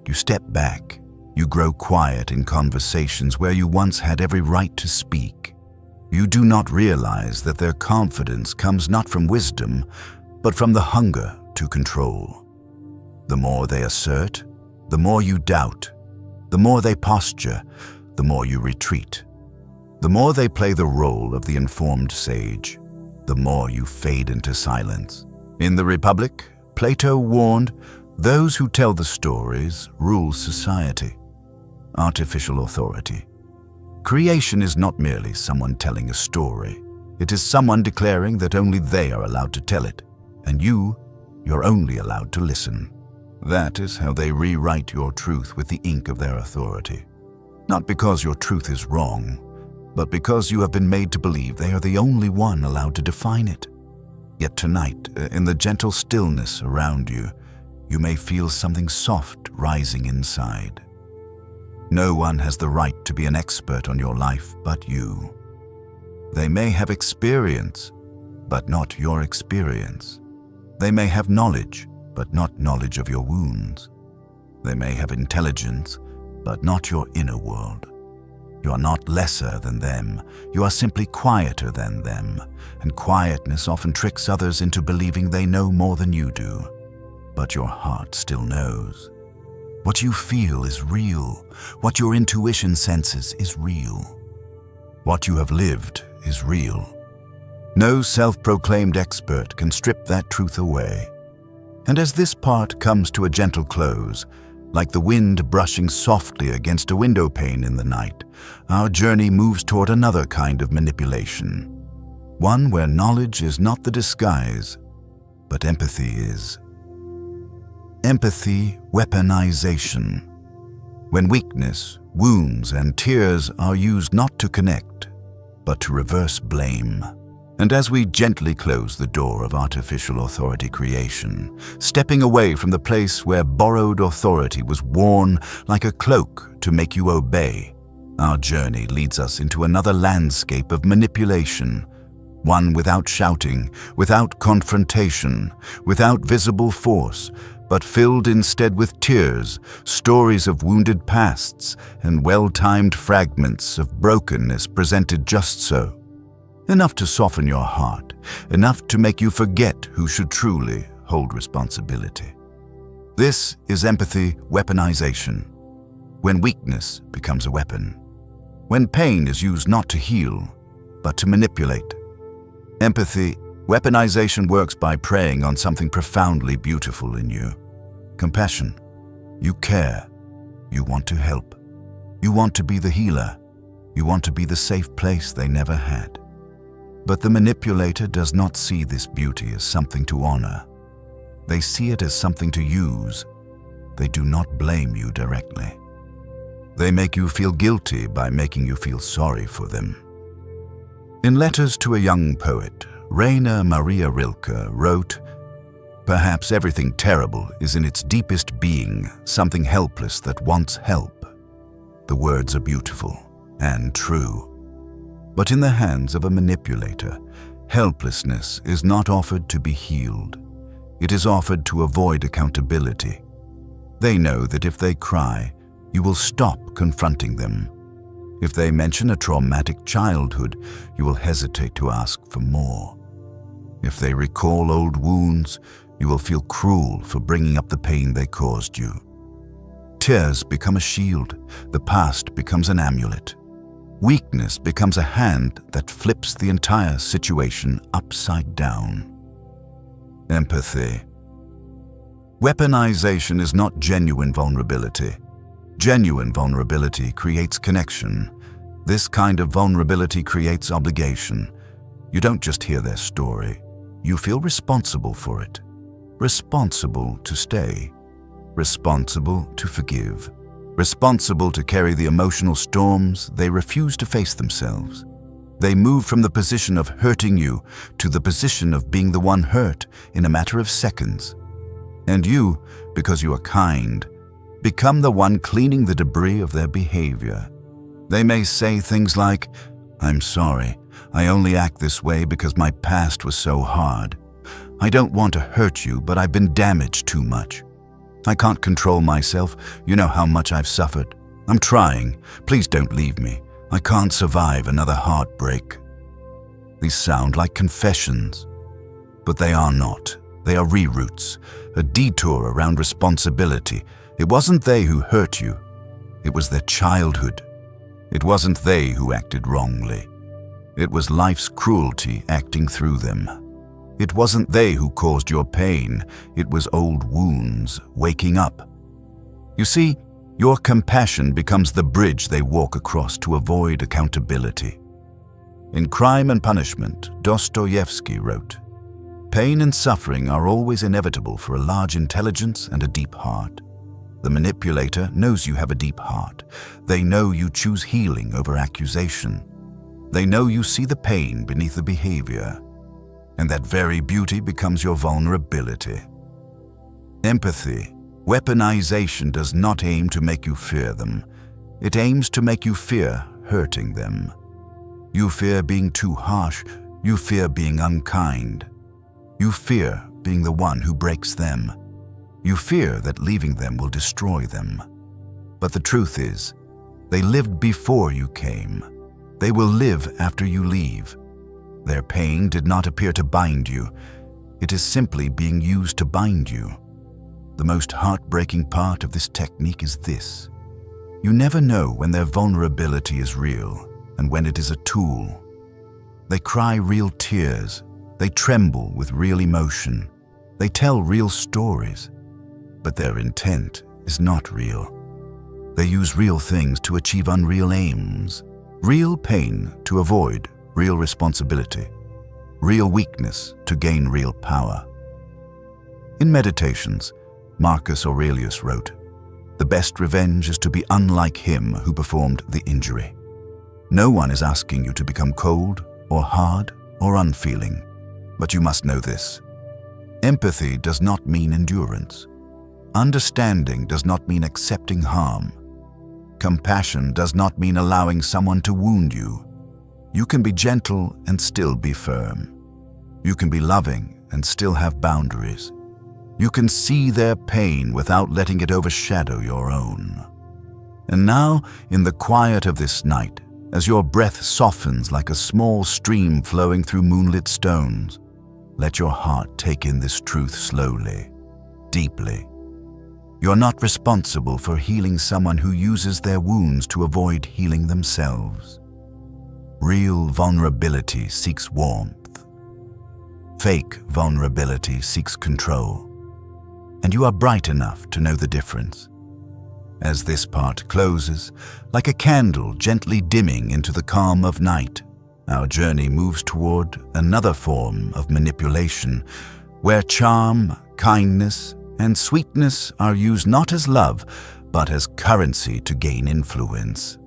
you step back, you grow quiet in conversations where you once had every right to speak. You do not realize that their confidence comes not from wisdom, but from the hunger to control. The more they assert, the more you doubt. The more they posture, the more you retreat. The more they play the role of the informed sage, the more you fade into silence. In the Republic, Plato warned, those who tell the stories rule society. Artificial authority. Creation is not merely someone telling a story. It is someone declaring that only they are allowed to tell it, and you're only allowed to listen. That is how they rewrite your truth with the ink of their authority. Not because your truth is wrong, but because you have been made to believe they are the only one allowed to define it. Yet tonight, in the gentle stillness around you, you may feel something soft rising inside. No one has the right to be an expert on your life but you. They may have experience, but not your experience. They may have knowledge, but not knowledge of your wounds. They may have intelligence, but not your inner world. You are not lesser than them. You are simply quieter than them, and quietness often tricks others into believing they know more than you do. But your heart still knows. What you feel is real. What your intuition senses is real. What you have lived is real. No self-proclaimed expert can strip that truth away. And as this part comes to a gentle close, like the wind brushing softly against a window pane in the night, our journey moves toward another kind of manipulation. One where knowledge is not the disguise, but empathy is. Empathy weaponization. When weakness, wounds, and tears are used not to connect, but to reverse blame. And as we gently close the door of artificial authority creation, stepping away from the place where borrowed authority was worn like a cloak to make you obey, our journey leads us into another landscape of manipulation, one without shouting, without confrontation, without visible force, but filled instead with tears, stories of wounded pasts, and well-timed fragments of brokenness presented just so. Enough to soften your heart, enough to make you forget who should truly hold responsibility. This is empathy weaponization, when weakness becomes a weapon, when pain is used not to heal, but to manipulate. Empathy weaponization works by preying on something profoundly beautiful in you. Compassion. You care. You want to help. You want to be the healer. You want to be the safe place they never had. But the manipulator does not see this beauty as something to honor. They see it as something to use. They do not blame you directly. They make you feel guilty by making you feel sorry for them. In Letters to a Young Poet, Rainer Maria Rilke wrote, "Perhaps everything terrible is in its deepest being something helpless that wants help." The words are beautiful and true. But in the hands of a manipulator, helplessness is not offered to be healed. It is offered to avoid accountability. They know that if they cry, you will stop confronting them. If they mention a traumatic childhood, you will hesitate to ask for more. If they recall old wounds, you will feel cruel for bringing up the pain they caused you. Tears become a shield. The past becomes an amulet. Weakness becomes a hand that flips the entire situation upside down. Empathy. Weaponization is not genuine vulnerability. Genuine vulnerability creates connection. This kind of vulnerability creates obligation. You don't just hear their story. You feel responsible for it. Responsible to stay. Responsible to forgive. Responsible to carry the emotional storms they refuse to face themselves. They move from the position of hurting you to the position of being the one hurt in a matter of seconds. And you, because you are kind, become the one cleaning the debris of their behavior. They may say things like, "I'm sorry, I only act this way because my past was so hard. I don't want to hurt you, but I've been damaged too much. I can't control myself, you know how much I've suffered. I'm trying, please don't leave me. I can't survive another heartbreak." These sound like confessions, but they are not. They are reroutes, a detour around responsibility. It wasn't they who hurt you. It was their childhood. It wasn't they who acted wrongly. It was life's cruelty acting through them. It wasn't they who caused your pain. It was old wounds waking up. You see, your compassion becomes the bridge they walk across to avoid accountability. In Crime and Punishment, Dostoevsky wrote, "Pain and suffering are always inevitable for a large intelligence and a deep heart. The manipulator knows you have a deep heart. They know you choose healing over accusation. They know you see the pain beneath the behavior. And that very beauty becomes your vulnerability." Empathy, weaponization does not aim to make you fear them. It aims to make you fear hurting them. You fear being too harsh. You fear being unkind. You fear being the one who breaks them. You fear that leaving them will destroy them. But the truth is, they lived before you came. They will live after you leave. Their pain did not appear to bind you. It is simply being used to bind you. The most heartbreaking part of this technique is this. You never know when their vulnerability is real and when it is a tool. They cry real tears. They tremble with real emotion. They tell real stories. But their intent is not real. They use real things to achieve unreal aims. Real pain to avoid real responsibility. Real weakness to gain real power. In Meditations, Marcus Aurelius wrote, "The best revenge is to be unlike him who performed the injury." No one is asking you to become cold or hard or unfeeling, but you must know this. Empathy does not mean endurance. Understanding does not mean accepting harm. Compassion does not mean allowing someone to wound you. You can be gentle and still be firm. You can be loving and still have boundaries. You can see their pain without letting it overshadow your own. And now, in the quiet of this night, as your breath softens like a small stream flowing through moonlit stones, let your heart take in this truth slowly, deeply. You're not responsible for healing someone who uses their wounds to avoid healing themselves. Real vulnerability seeks warmth. Fake vulnerability seeks control. And you are bright enough to know the difference. As this part closes, like a candle gently dimming into the calm of night, our journey moves toward another form of manipulation, where charm, kindness, and sweetness are used not as love, but as currency to gain influence.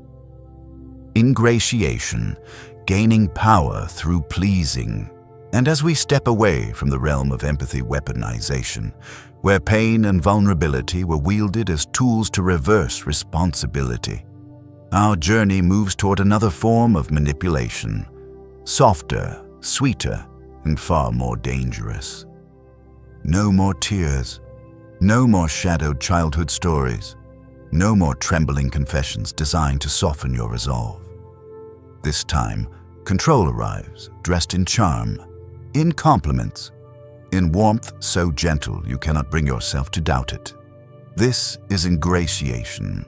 Ingratiation, gaining power through pleasing. And as we step away from the realm of empathy weaponization, where pain and vulnerability were wielded as tools to reverse responsibility, our journey moves toward another form of manipulation, softer, sweeter, and far more dangerous. No more tears, no more shadowed childhood stories, no more trembling confessions designed to soften your resolve. This time, control arrives, dressed in charm, in compliments, in warmth so gentle you cannot bring yourself to doubt it. This is ingratiation,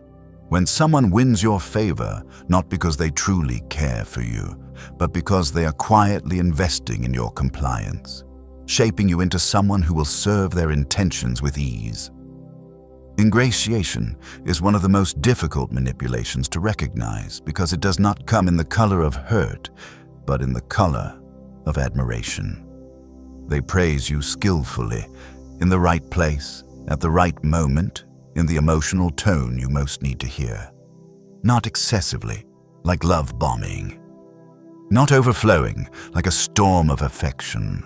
when someone wins your favor not because they truly care for you, but because they are quietly investing in your compliance, shaping you into someone who will serve their intentions with ease. Ingratiation is one of the most difficult manipulations to recognize because it does not come in the color of hurt, but in the color of admiration. They praise you skillfully, in the right place, at the right moment, in the emotional tone you most need to hear. Not excessively, like love bombing. Not overflowing, like a storm of affection,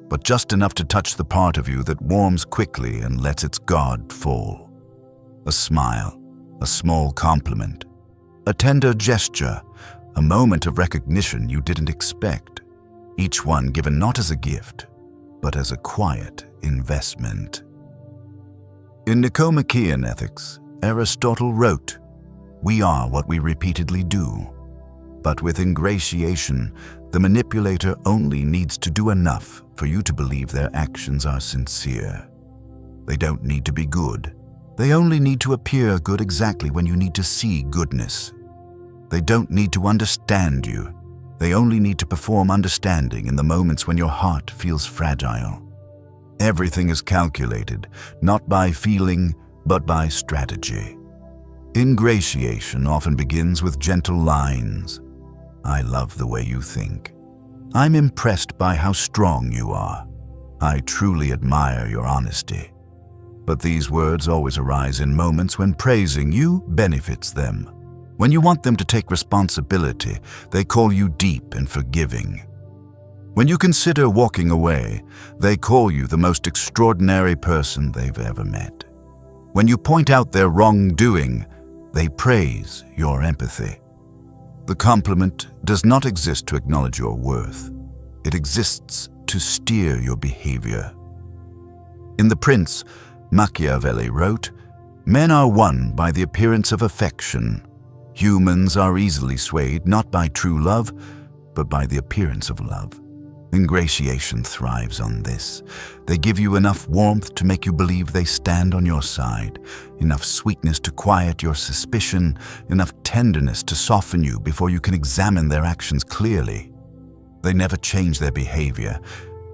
but just enough to touch the part of you that warms quickly and lets its guard fall. A smile, a small compliment, a tender gesture, a moment of recognition you didn't expect, each one given not as a gift, but as a quiet investment. In Nicomachean Ethics, Aristotle wrote, "We are what we repeatedly do." But with ingratiation, the manipulator only needs to do enough for you to believe their actions are sincere. They don't need to be good. They only need to appear good exactly when you need to see goodness. They don't need to understand you. They only need to perform understanding in the moments when your heart feels fragile. Everything is calculated, not by feeling, but by strategy. Ingratiation often begins with gentle lines. "I love the way you think. I'm impressed by how strong you are. I truly admire your honesty." But these words always arise in moments when praising you benefits them. When you want them to take responsibility, they call you deep and forgiving. When you consider walking away, they call you the most extraordinary person they've ever met. When you point out their wrongdoing, they praise your empathy. The compliment does not exist to acknowledge your worth. It exists to steer your behavior. In The Prince, Machiavelli wrote, "Men are won by the appearance of affection. Humans are easily swayed not by true love, but by the appearance of love." Ingratiation thrives on this. They give you enough warmth to make you believe they stand on your side, enough sweetness to quiet your suspicion, enough tenderness to soften you before you can examine their actions clearly. They never change their behavior.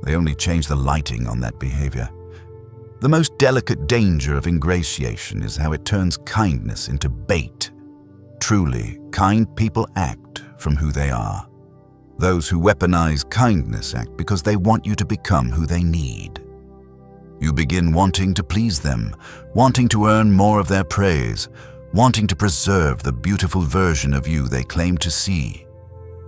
They only change the lighting on that behavior. The most delicate danger of ingratiation is how it turns kindness into bait. Truly, kind people act from who they are. Those who weaponize kindness act because they want you to become who they need. You begin wanting to please them, wanting to earn more of their praise, wanting to preserve the beautiful version of you they claim to see.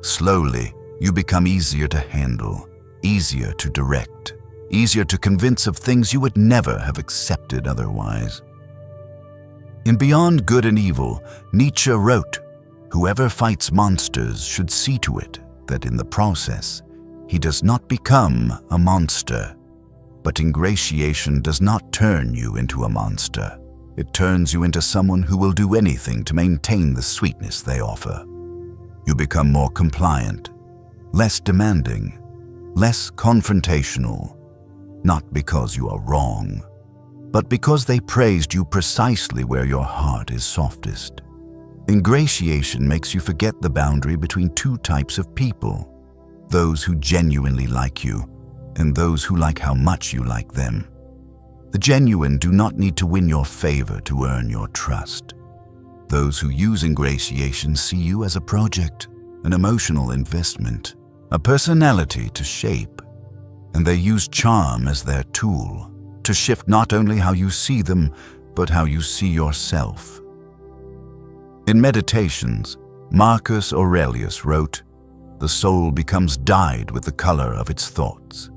Slowly, you become easier to handle, easier to direct, easier to convince of things you would never have accepted otherwise. In Beyond Good and Evil, Nietzsche wrote, "Whoever fights monsters should see to it that in the process, he does not become a monster. But ingratiation does not turn you into a monster. It turns you into someone who will do anything to maintain the sweetness they offer. You become more compliant, less demanding, less confrontational, not because you are wrong, but because they praised you precisely where your heart is softest. Ingratiation makes you forget the boundary between two types of people, those who genuinely like you and those who like how much you like them. The genuine do not need to win your favor to earn your trust. Those who use ingratiation see you as a project, an emotional investment, a personality to shape, and they use charm as their tool to shift not only how you see them, but how you see yourself. In Meditations, Marcus Aurelius wrote, "The soul becomes dyed with the color of its thoughts."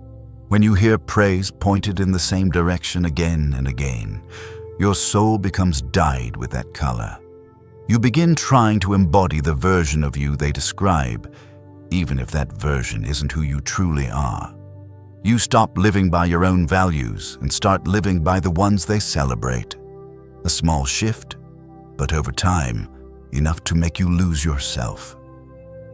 When you hear praise pointed in the same direction again and again, your soul becomes dyed with that color. You begin trying to embody the version of you they describe, even if that version isn't who you truly are. You stop living by your own values and start living by the ones they celebrate. A small shift, but over time, enough to make you lose yourself.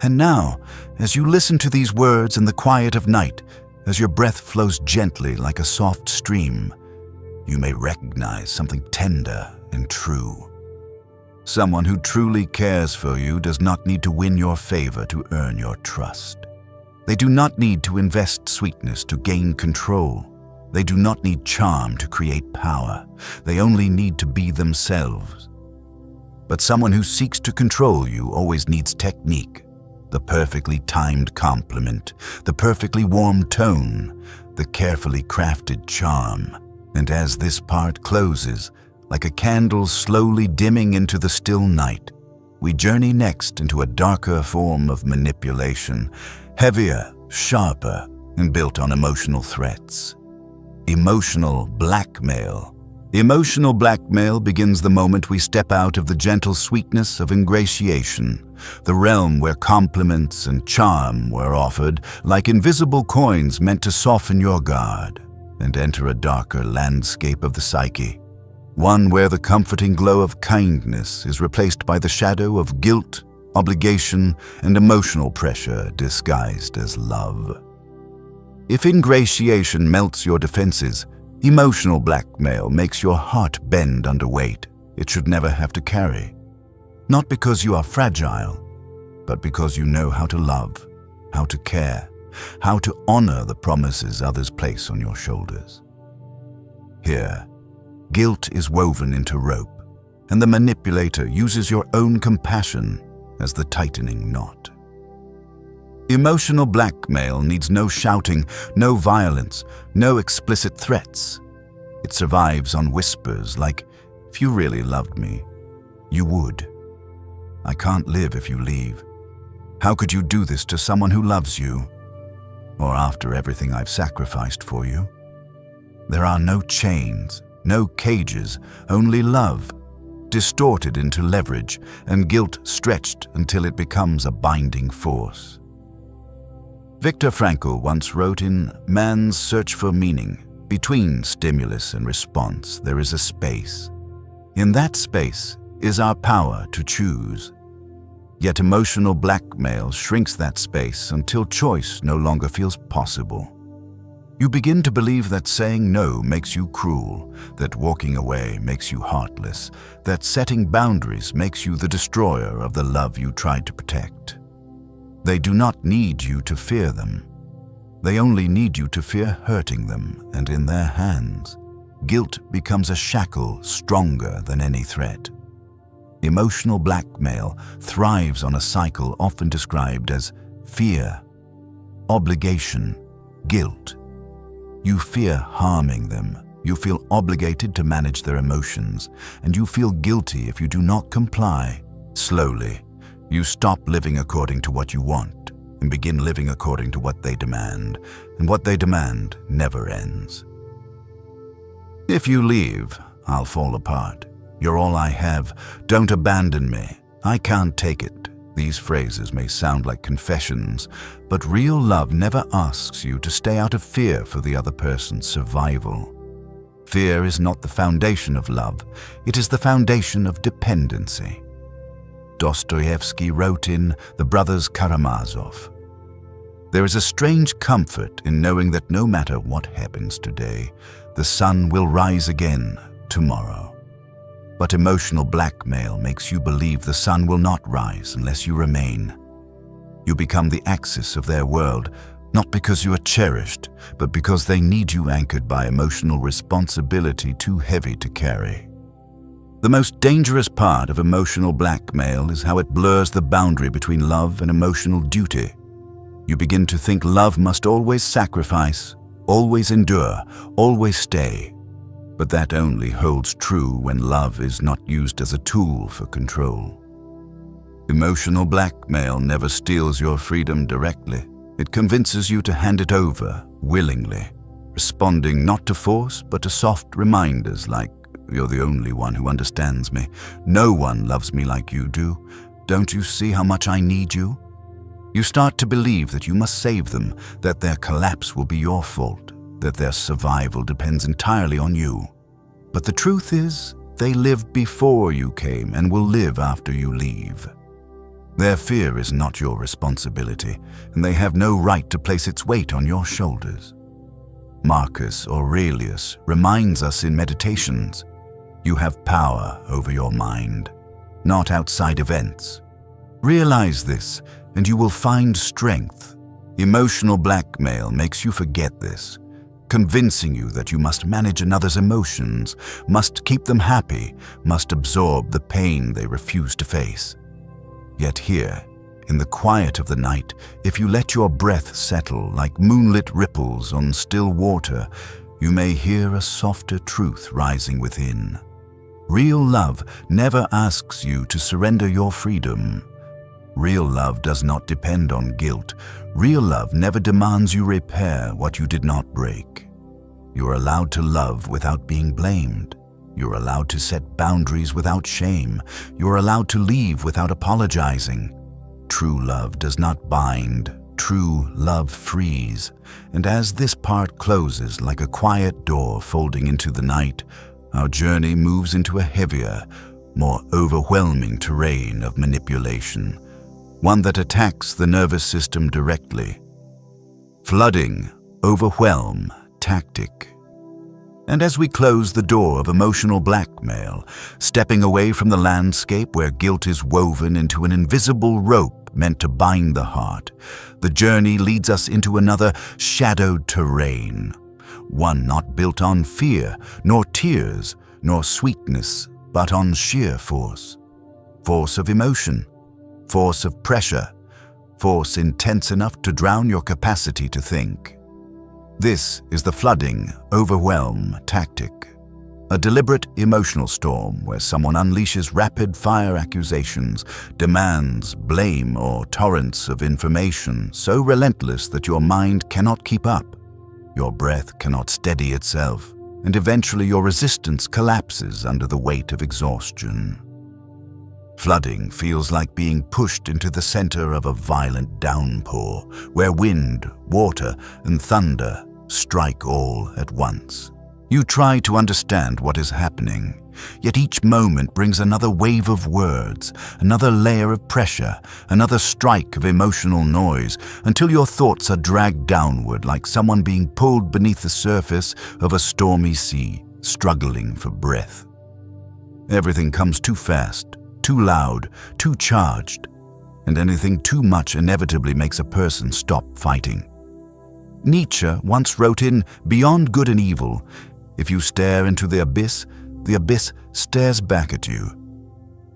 And now, as you listen to these words in the quiet of night, as your breath flows gently like a soft stream, you may recognize something tender and true. Someone who truly cares for you does not need to win your favor to earn your trust. They do not need to invest sweetness to gain control. They do not need charm to create power. They only need to be themselves. But someone who seeks to control you always needs technique, the perfectly timed compliment, the perfectly warm tone, the carefully crafted charm. And as this part closes, like a candle slowly dimming into the still night, we journey next into a darker form of manipulation, heavier, sharper, and built on emotional threats. Emotional blackmail. Emotional blackmail begins the moment we step out of the gentle sweetness of ingratiation, the realm where compliments and charm were offered like invisible coins meant to soften your guard, and enter a darker landscape of the psyche, one where the comforting glow of kindness is replaced by the shadow of guilt, obligation, and emotional pressure disguised as love. If ingratiation melts your defenses, emotional blackmail makes your heart bend under weight it should never have to carry. Not because you are fragile, but because you know how to love, how to care, how to honor the promises others place on your shoulders. Here, guilt is woven into rope, and the manipulator uses your own compassion as the tightening knot. Emotional blackmail needs no shouting, no violence, no explicit threats. It survives on whispers like, "If you really loved me, you would. I can't live if you leave. How could you do this to someone who loves you? Or after everything I've sacrificed for you?" There are no chains, no cages, only love, distorted into leverage, and guilt stretched until it becomes a binding force. Viktor Frankl once wrote, in Man's Search for Meaning, between stimulus and response there is a space. In that space is our power to choose. Yet emotional blackmail shrinks that space until choice no longer feels possible. You begin to believe that saying no makes you cruel, that walking away makes you heartless, that setting boundaries makes you the destroyer of the love you tried to protect. They do not need you to fear them. They only need you to fear hurting them, and in their hands, guilt becomes a shackle stronger than any threat. Emotional blackmail thrives on a cycle often described as fear, obligation, guilt. You fear harming them, you feel obligated to manage their emotions, and you feel guilty if you do not comply. Slowly, you stop living according to what you want and begin living according to what they demand, and what they demand never ends. If you leave, I'll fall apart. You're all I have. Don't abandon me. I can't take it. These phrases may sound like confessions, but real love never asks you to stay out of fear for the other person's survival. Fear is not the foundation of love, it is the foundation of dependency. Dostoevsky wrote in The Brothers Karamazov, "There is a strange comfort in knowing that no matter what happens today, the sun will rise again tomorrow." But emotional blackmail makes you believe the sun will not rise unless you remain. You become the axis of their world, not because you are cherished, but because they need you anchored by emotional responsibility too heavy to carry. The most dangerous part of emotional blackmail is how it blurs the boundary between love and emotional duty. You begin to think love must always sacrifice, always endure, always stay. But that only holds true when love is not used as a tool for control. Emotional blackmail never steals your freedom directly. It convinces you to hand it over willingly, responding not to force but to soft reminders like, "You're the only one who understands me. No one loves me like you do. Don't you see how much I need you?" You start to believe that you must save them, that their collapse will be your fault, that their survival depends entirely on you. But the truth is, they lived before you came and will live after you leave. Their fear is not your responsibility, and they have no right to place its weight on your shoulders. Marcus Aurelius reminds us in Meditations, "You have power over your mind, not outside events." Realize this, and you will find strength. Emotional blackmail makes you forget this, convincing you that you must manage another's emotions, must keep them happy, must absorb the pain they refuse to face. Yet here, in the quiet of the night, if you let your breath settle like moonlit ripples on still water, you may hear a softer truth rising within. Real love never asks you to surrender your freedom. Real love does not depend on guilt. Real love never demands you repair what you did not break. You are allowed to love without being blamed. You are allowed to set boundaries without shame. You are allowed to leave without apologizing. True love does not bind. True love frees. And as this part closes like a quiet door folding into the night, our journey moves into a heavier, more overwhelming terrain of manipulation, one that attacks the nervous system directly. Flooding, overwhelm, tactic. And as we close the door of emotional blackmail, stepping away from the landscape where guilt is woven into an invisible rope meant to bind the heart, the journey leads us into another shadowed terrain, one not built on fear, nor tears, nor sweetness, but on sheer force. Force of emotion, force of pressure, force intense enough to drown your capacity to think. This is the flooding, overwhelm tactic, a deliberate emotional storm where someone unleashes rapid-fire accusations, demands, blame, or torrents of information so relentless that your mind cannot keep up, your breath cannot steady itself, and eventually your resistance collapses under the weight of exhaustion. Flooding feels like being pushed into the center of a violent downpour, where wind, water, and thunder strike all at once. You try to understand what is happening, yet each moment brings another wave of words, another layer of pressure, another strike of emotional noise, until your thoughts are dragged downward like someone being pulled beneath the surface of a stormy sea, struggling for breath. Everything comes too fast, too loud, too charged, and anything too much inevitably makes a person stop fighting. Nietzsche once wrote in Beyond Good and Evil, "If you stare into the abyss stares back at you."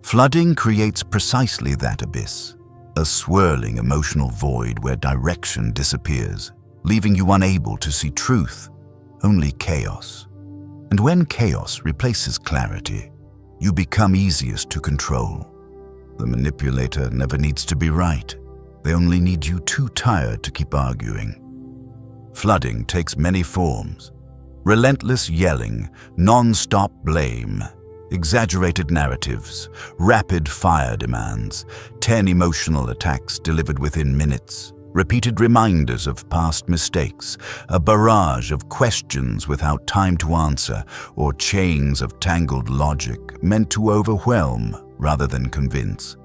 Flooding creates precisely that abyss, a swirling emotional void where direction disappears, leaving you unable to see truth, only chaos. And when chaos replaces clarity, you become easiest to control. The manipulator never needs to be right. They only need you too tired to keep arguing. Flooding takes many forms. Relentless yelling, non-stop blame, Exaggerated narratives, rapid-fire demands, 10 emotional attacks delivered within minutes, repeated reminders of past mistakes, a barrage of questions without time to answer, or chains of tangled logic meant to overwhelm rather than convince.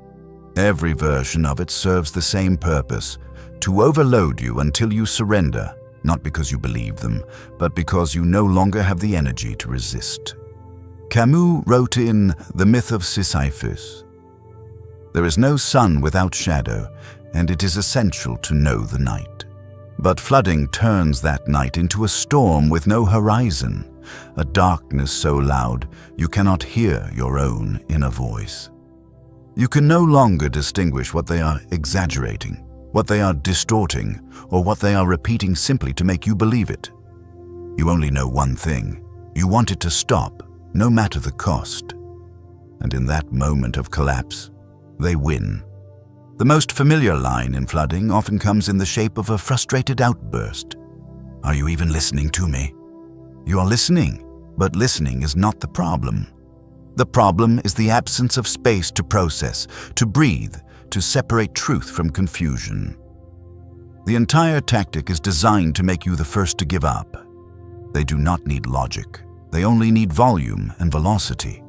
Every version of it serves the same purpose: to overload you until you surrender, not because you believe them, but because you no longer have the energy to resist. Camus wrote in The Myth of Sisyphus, "There is no sun without shadow, and it is essential to know the night. But flooding turns that night into a storm with no horizon, a darkness so loud you cannot hear your own inner voice. You can no longer distinguish what they are exaggerating, what they are distorting, or what they are repeating simply to make you believe it. You only know one thing: you want it to stop, no matter the cost. And in that moment of collapse, they win." The most familiar line in flooding often comes in the shape of a frustrated outburst. "Are you even listening to me?" You are listening, but listening is not the problem. The problem is the absence of space to process, to breathe, to separate truth from confusion. The entire tactic is designed to make you the first to give up. They do not need logic. They only need volume and velocity.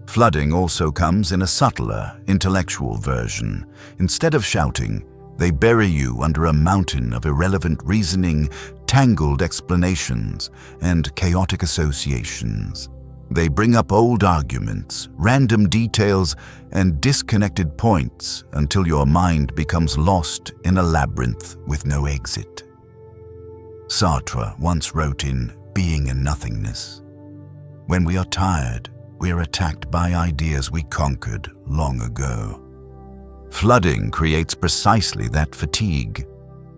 Flooding also comes in a subtler, intellectual version. Instead of shouting, they bury you under a mountain of irrelevant reasoning, tangled explanations, and chaotic associations. They bring up old arguments, random details, and disconnected points until your mind becomes lost in a labyrinth with no exit. Sartre once wrote in Being and Nothingness, "When we are tired, we are attacked by ideas we conquered long ago." Flooding creates precisely that fatigue,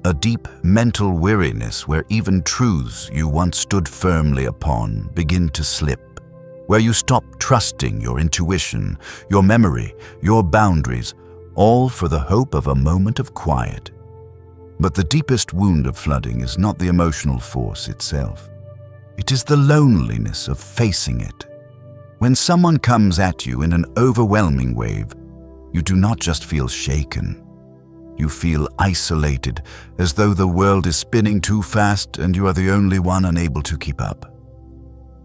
a deep mental weariness where even truths you once stood firmly upon begin to slip, where you stop trusting your intuition, your memory, your boundaries, all for the hope of a moment of quiet. But the deepest wound of flooding is not the emotional force itself. It is the loneliness of facing it. When someone comes at you in an overwhelming wave, you do not just feel shaken. You feel isolated, as though the world is spinning too fast and you are the only one unable to keep up.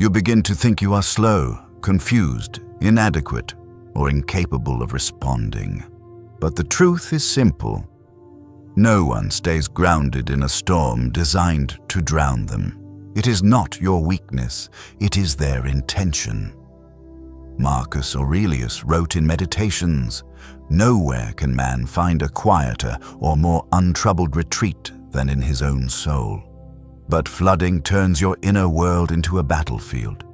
You begin to think you are slow, confused, inadequate, or incapable of responding. But the truth is simple. No one stays grounded in a storm designed to drown them. It is not your weakness, it is their intention. Marcus Aurelius wrote in Meditations, "Nowhere can man find a quieter or more untroubled retreat than in his own soul." But flooding turns your inner world into a battlefield.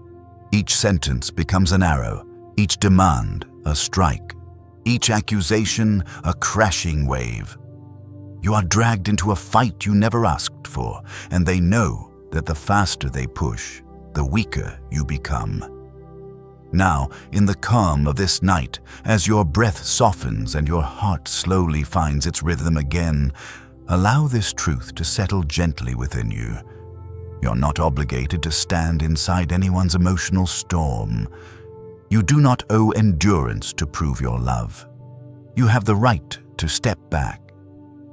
Each sentence becomes an arrow, each demand a strike, each accusation a crashing wave. You are dragged into a fight you never asked for, and they know that the faster they push, the weaker you become. Now, in the calm of this night, as your breath softens and your heart slowly finds its rhythm again, allow this truth to settle gently within you. You're not obligated to stand inside anyone's emotional storm. You do not owe endurance to prove your love. You have the right to step back,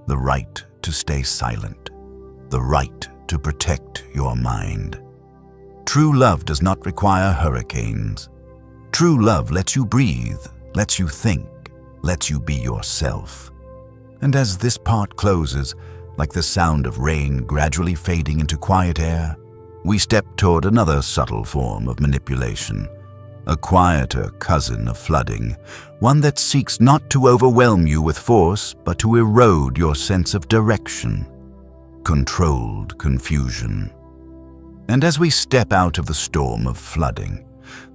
the right to stay silent, the right to protect your mind. True love does not require hurricanes. True love lets you breathe, lets you think, lets you be yourself. And as this part closes, like the sound of rain gradually fading into quiet air, we step toward another subtle form of manipulation, a quieter cousin of flooding, one that seeks not to overwhelm you with force, but to erode your sense of direction. Controlled confusion. And as we step out of the storm of flooding,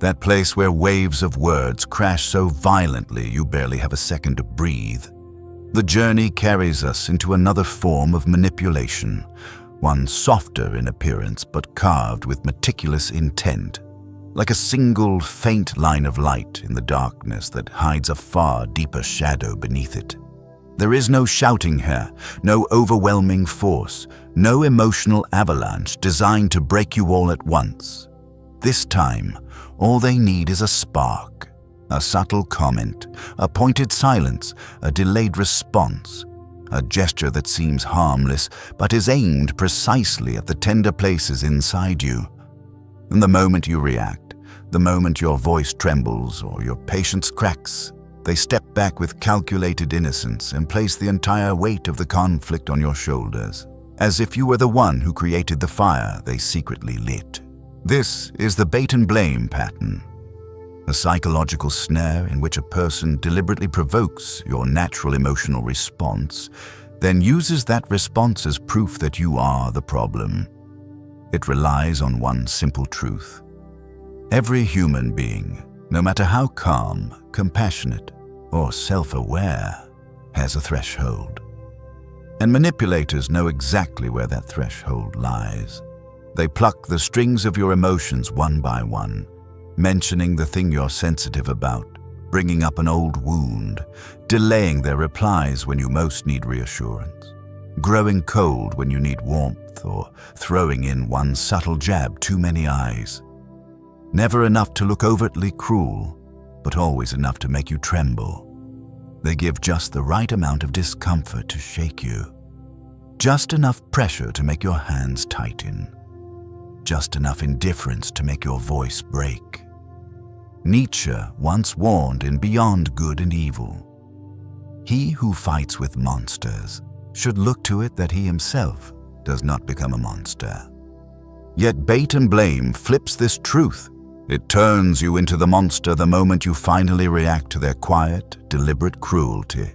that place where waves of words crash so violently you barely have a second to breathe, the journey carries us into another form of manipulation, one softer in appearance but carved with meticulous intent, like a single faint line of light in the darkness that hides a far deeper shadow beneath it. There is no shouting here, no overwhelming force, no emotional avalanche designed to break you all at once. this time, all they need is a spark, a subtle comment, a pointed silence, a delayed response, a gesture that seems harmless but is aimed precisely at the tender places inside you. And the moment you react, the moment your voice trembles or your patience cracks, they step back with calculated innocence and place the entire weight of the conflict on your shoulders, as if you were the one who created the fire they secretly lit. This is the bait and blame pattern, a psychological snare in which a person deliberately provokes your natural emotional response, then uses that response as proof that you are the problem. It relies on one simple truth. Every human being, no matter how calm, compassionate, or self-aware, has a threshold. And manipulators know exactly where that threshold lies. They pluck the strings of your emotions one by one, mentioning the thing you're sensitive about, bringing up an old wound, delaying their replies when you most need reassurance, growing cold when you need warmth, or throwing in one subtle jab too many eyes. Never enough to look overtly cruel, but always enough to make you tremble. They give just the right amount of discomfort to shake you, just enough pressure to make your hands tighten, just enough indifference to make your voice break. Nietzsche once warned in Beyond Good and Evil, "He who fights with monsters should look to it that he himself does not become a monster." Yet bait and blame flips this truth. It turns you into the monster the moment you finally react to their quiet, deliberate cruelty.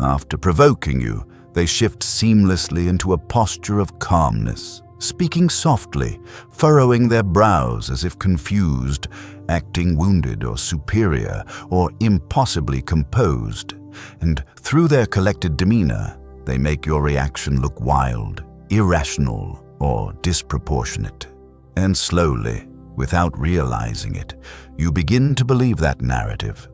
After provoking you, they shift seamlessly into a posture of calmness, speaking softly, furrowing their brows as if confused, acting wounded or superior or impossibly composed. And through their collected demeanor, they make your reaction look wild, irrational, or disproportionate. And slowly, without realizing it, you begin to believe that narrative.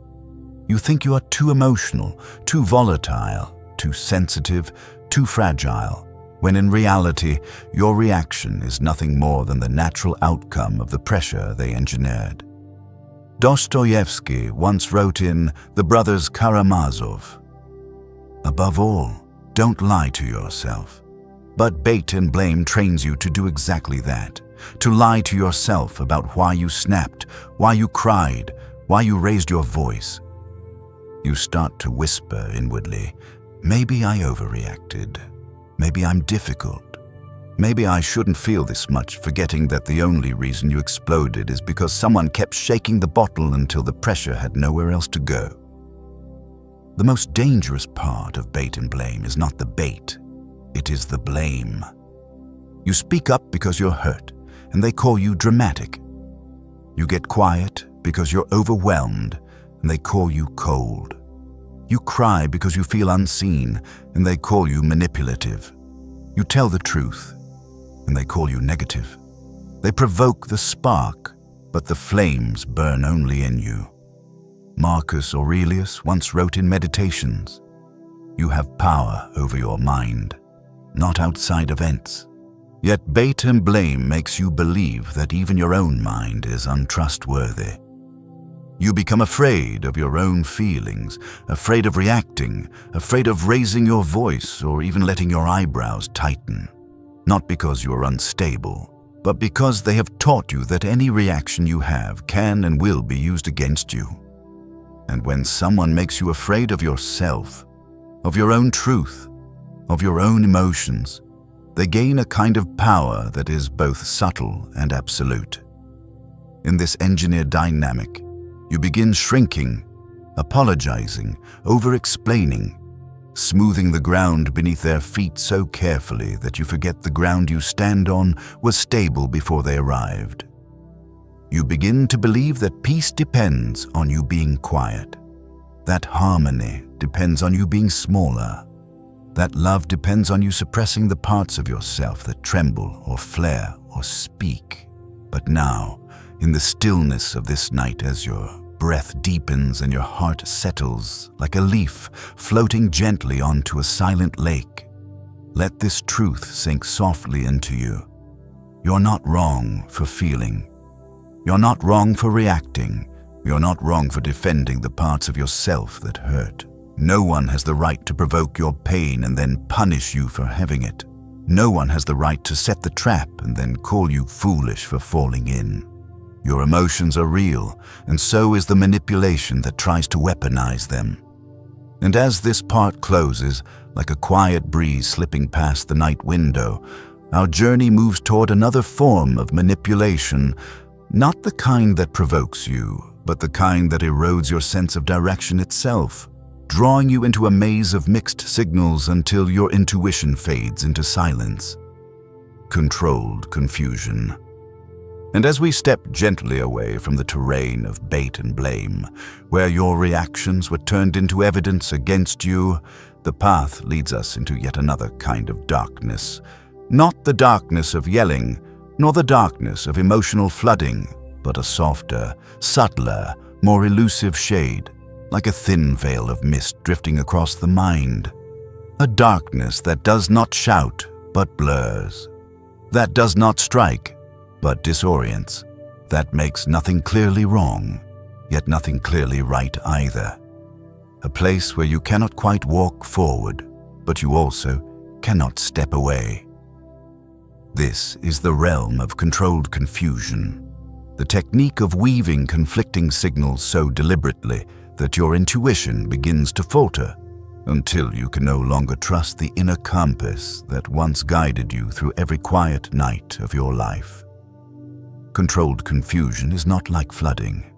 You think you are too emotional, too volatile, too sensitive, too fragile, when in reality, your reaction is nothing more than the natural outcome of the pressure they engineered. Dostoevsky once wrote in The Brothers Karamazov, "Above all, don't lie to yourself." But bait and blame trains you to do exactly that, to lie to yourself about why you snapped, why you cried, why you raised your voice. You start to whisper inwardly, "Maybe I overreacted. Maybe I'm difficult. Maybe I shouldn't feel this much," forgetting that the only reason you exploded is because someone kept shaking the bottle until the pressure had nowhere else to go. The most dangerous part of bait and blame is not the bait. It is the blame. You speak up because you're hurt, and they call you dramatic. You get quiet because you're overwhelmed, and they call you cold. You cry because you feel unseen, and they call you manipulative. You tell the truth, and they call you negative. They provoke the spark, but the flames burn only in you. Marcus Aurelius once wrote in Meditations, "You have power over your mind, not outside events." Yet bait and blame makes you believe that even your own mind is untrustworthy. You become afraid of your own feelings, afraid of reacting, afraid of raising your voice or even letting your eyebrows tighten. Not because you are unstable, but because they have taught you that any reaction you have can and will be used against you. And when someone makes you afraid of yourself, of your own truth, of your own emotions, they gain a kind of power that is both subtle and absolute. In this engineered dynamic, you begin shrinking, apologizing, over-explaining, smoothing the ground beneath their feet so carefully that you forget the ground you stand on was stable before they arrived. You begin to believe that peace depends on you being quiet, that harmony depends on you being smaller, that love depends on you suppressing the parts of yourself that tremble or flare or speak. But now, in the stillness of this night, as your breath deepens and your heart settles like a leaf floating gently onto a silent lake, let this truth sink softly into you. You're not wrong for feeling. You're not wrong for reacting. You're not wrong for defending the parts of yourself that hurt. No one has the right to provoke your pain and then punish you for having it. No one has the right to set the trap and then call you foolish for falling in. Your emotions are real, and so is the manipulation that tries to weaponize them. And as this part closes, like a quiet breeze slipping past the night window, our journey moves toward another form of manipulation, not the kind that provokes you, but the kind that erodes your sense of direction itself, drawing you into a maze of mixed signals until your intuition fades into silence. Controlled confusion. And as we step gently away from the terrain of bait and blame, where your reactions were turned into evidence against you, the path leads us into yet another kind of darkness. Not the darkness of yelling, nor the darkness of emotional flooding, but a softer, subtler, more elusive shade, like a thin veil of mist drifting across the mind. A darkness that does not shout, but blurs. That does not strike, but disorients. That makes nothing clearly wrong, yet nothing clearly right either. A place where you cannot quite walk forward, but you also cannot step away. This is the realm of controlled confusion, the technique of weaving conflicting signals so deliberately that your intuition begins to falter until you can no longer trust the inner compass that once guided you through every quiet night of your life. Controlled confusion is not like flooding.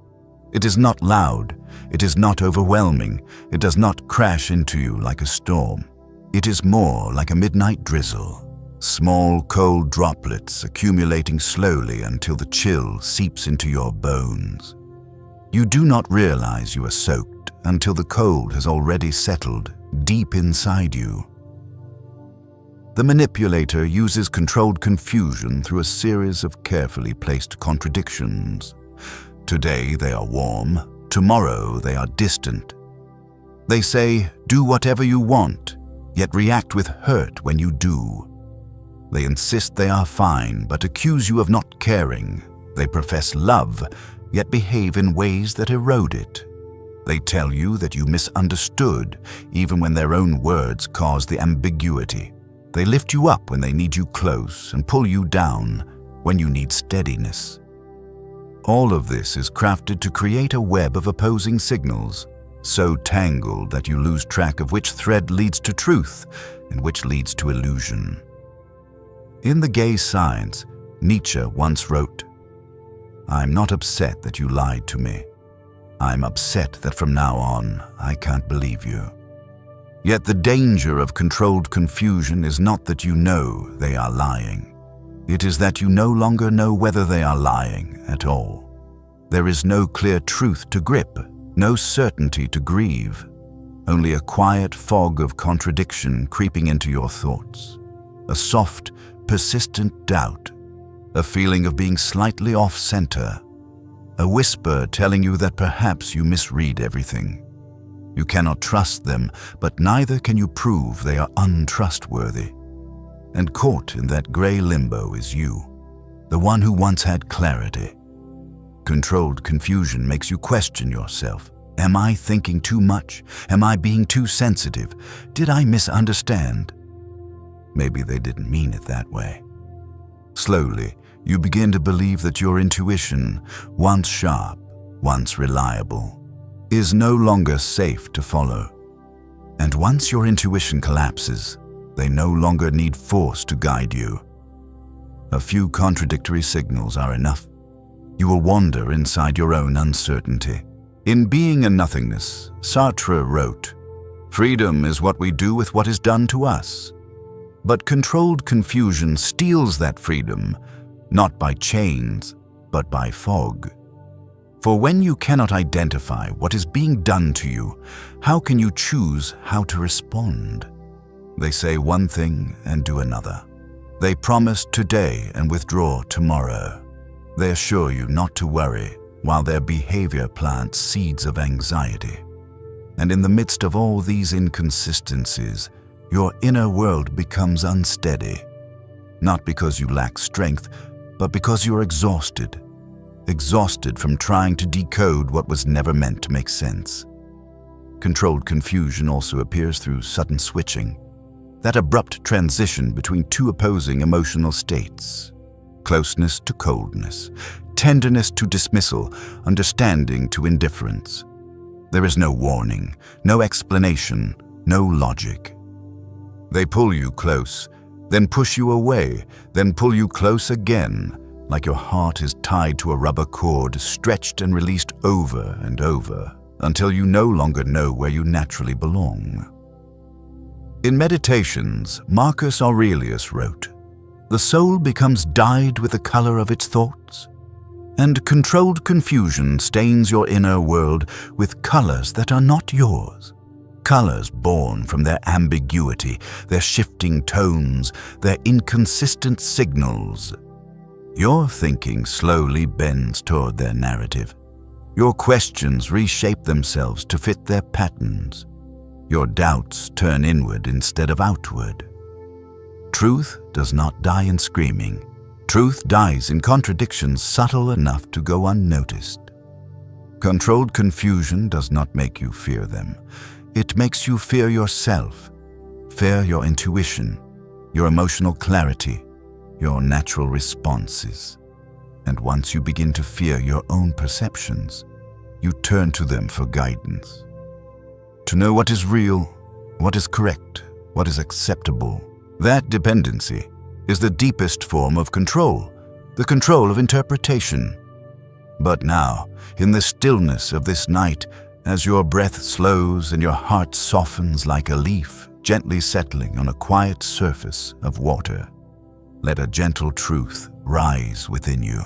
It is not loud. It is not overwhelming. It does not crash into you like a storm. It is more like a midnight drizzle. Small, cold droplets accumulating slowly until the chill seeps into your bones. You do not realize you are soaked until the cold has already settled deep inside you. The manipulator uses controlled confusion through a series of carefully placed contradictions. Today they are warm, tomorrow they are distant. They say, do whatever you want, yet react with hurt when you do. They insist they are fine, but accuse you of not caring. They profess love, yet behave in ways that erode it. They tell you that you misunderstood, even when their own words cause the ambiguity. They lift you up when they need you close and pull you down when you need steadiness. All of this is crafted to create a web of opposing signals, so tangled that you lose track of which thread leads to truth and which leads to illusion. In The Gay Science, Nietzsche once wrote, "I'm not upset that you lied to me. I'm upset that from now on I can't believe you." Yet the danger of controlled confusion is not that you know they are lying. It is that you no longer know whether they are lying at all. There is no clear truth to grip, no certainty to grieve, only a quiet fog of contradiction creeping into your thoughts. A soft, persistent doubt, a feeling of being slightly off-center, a whisper telling you that perhaps you misread everything. You cannot trust them, but neither can you prove they are untrustworthy. And caught in that gray limbo is you, the one who once had clarity. Controlled confusion makes you question yourself. Am I thinking too much? Am I being too sensitive? Did I misunderstand? Maybe they didn't mean it that way. Slowly, you begin to believe that your intuition, once sharp, once reliable, is no longer safe to follow. And once your intuition collapses, they no longer need force to guide you. A few contradictory signals are enough. You will wander inside your own uncertainty. In Being and Nothingness, Sartre wrote, "Freedom is what we do with what is done to us." But controlled confusion steals that freedom, not by chains, but by fog. For when you cannot identify what is being done to you, how can you choose how to respond? They say one thing and do another. They promise today and withdraw tomorrow. They assure you not to worry, while their behavior plants seeds of anxiety. And in the midst of all these inconsistencies, your inner world becomes unsteady, not because you lack strength, but because you're exhausted. exhausted from trying to decode what was never meant to make sense. Controlled confusion also appears through sudden switching, that abrupt transition between two opposing emotional states: closeness to coldness, tenderness to dismissal, understanding to indifference. There is no warning, no explanation, no logic. They pull you close, then push you away, then pull you close again, like your heart is tied to a rubber cord, stretched and released over and over, until you no longer know where you naturally belong. In Meditations, Marcus Aurelius wrote, "The soul becomes dyed with the color of its thoughts, and controlled confusion stains your inner world with colors that are not yours. Colors born from their ambiguity, their shifting tones, their inconsistent signals. Your thinking slowly bends toward their narrative. Your questions reshape themselves to fit their patterns. Your doubts turn inward instead of outward. Truth does not die in screaming. Truth dies in contradictions subtle enough to go unnoticed. Controlled confusion does not make you fear them. It makes you fear yourself, fear your intuition, your emotional clarity, your natural responses. And once you begin to fear your own perceptions, you turn to them for guidance. To know what is real, what is correct, what is acceptable, that dependency is the deepest form of control, the control of interpretation. But now, in the stillness of this night, as your breath slows and your heart softens like a leaf gently settling on a quiet surface of water, let a gentle truth rise within you.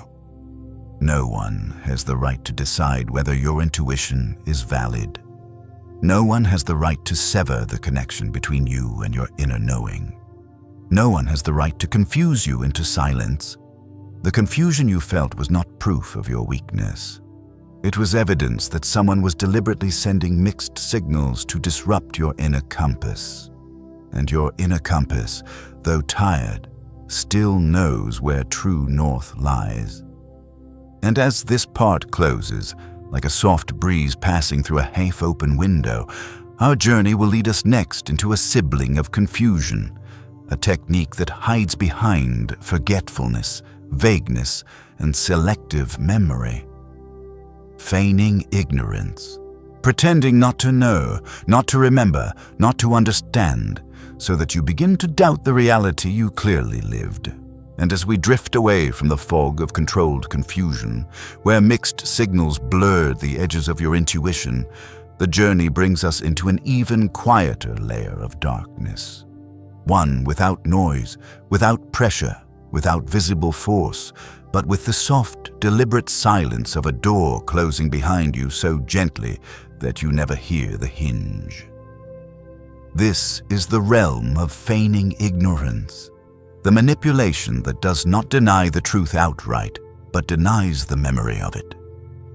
No one has the right to decide whether your intuition is valid. No one has the right to sever the connection between you and your inner knowing. No one has the right to confuse you into silence. The confusion you felt was not proof of your weakness. It was evidence that someone was deliberately sending mixed signals to disrupt your inner compass. And your inner compass, though tired, still knows where true north lies. And as this part closes, like a soft breeze passing through a half-open window, our journey will lead us next into a sibling of confusion, a technique that hides behind forgetfulness, vagueness, and selective memory. Feigning ignorance, pretending not to know, not to remember, not to understand, so that you begin to doubt the reality you clearly lived. And as we drift away from the fog of controlled confusion, where mixed signals blurred the edges of your intuition, the journey brings us into an even quieter layer of darkness. One without noise, without pressure, without visible force, but with the soft, deliberate silence of a door closing behind you so gently that you never hear the hinge. This is the realm of feigning ignorance, the manipulation that does not deny the truth outright, but denies the memory of it.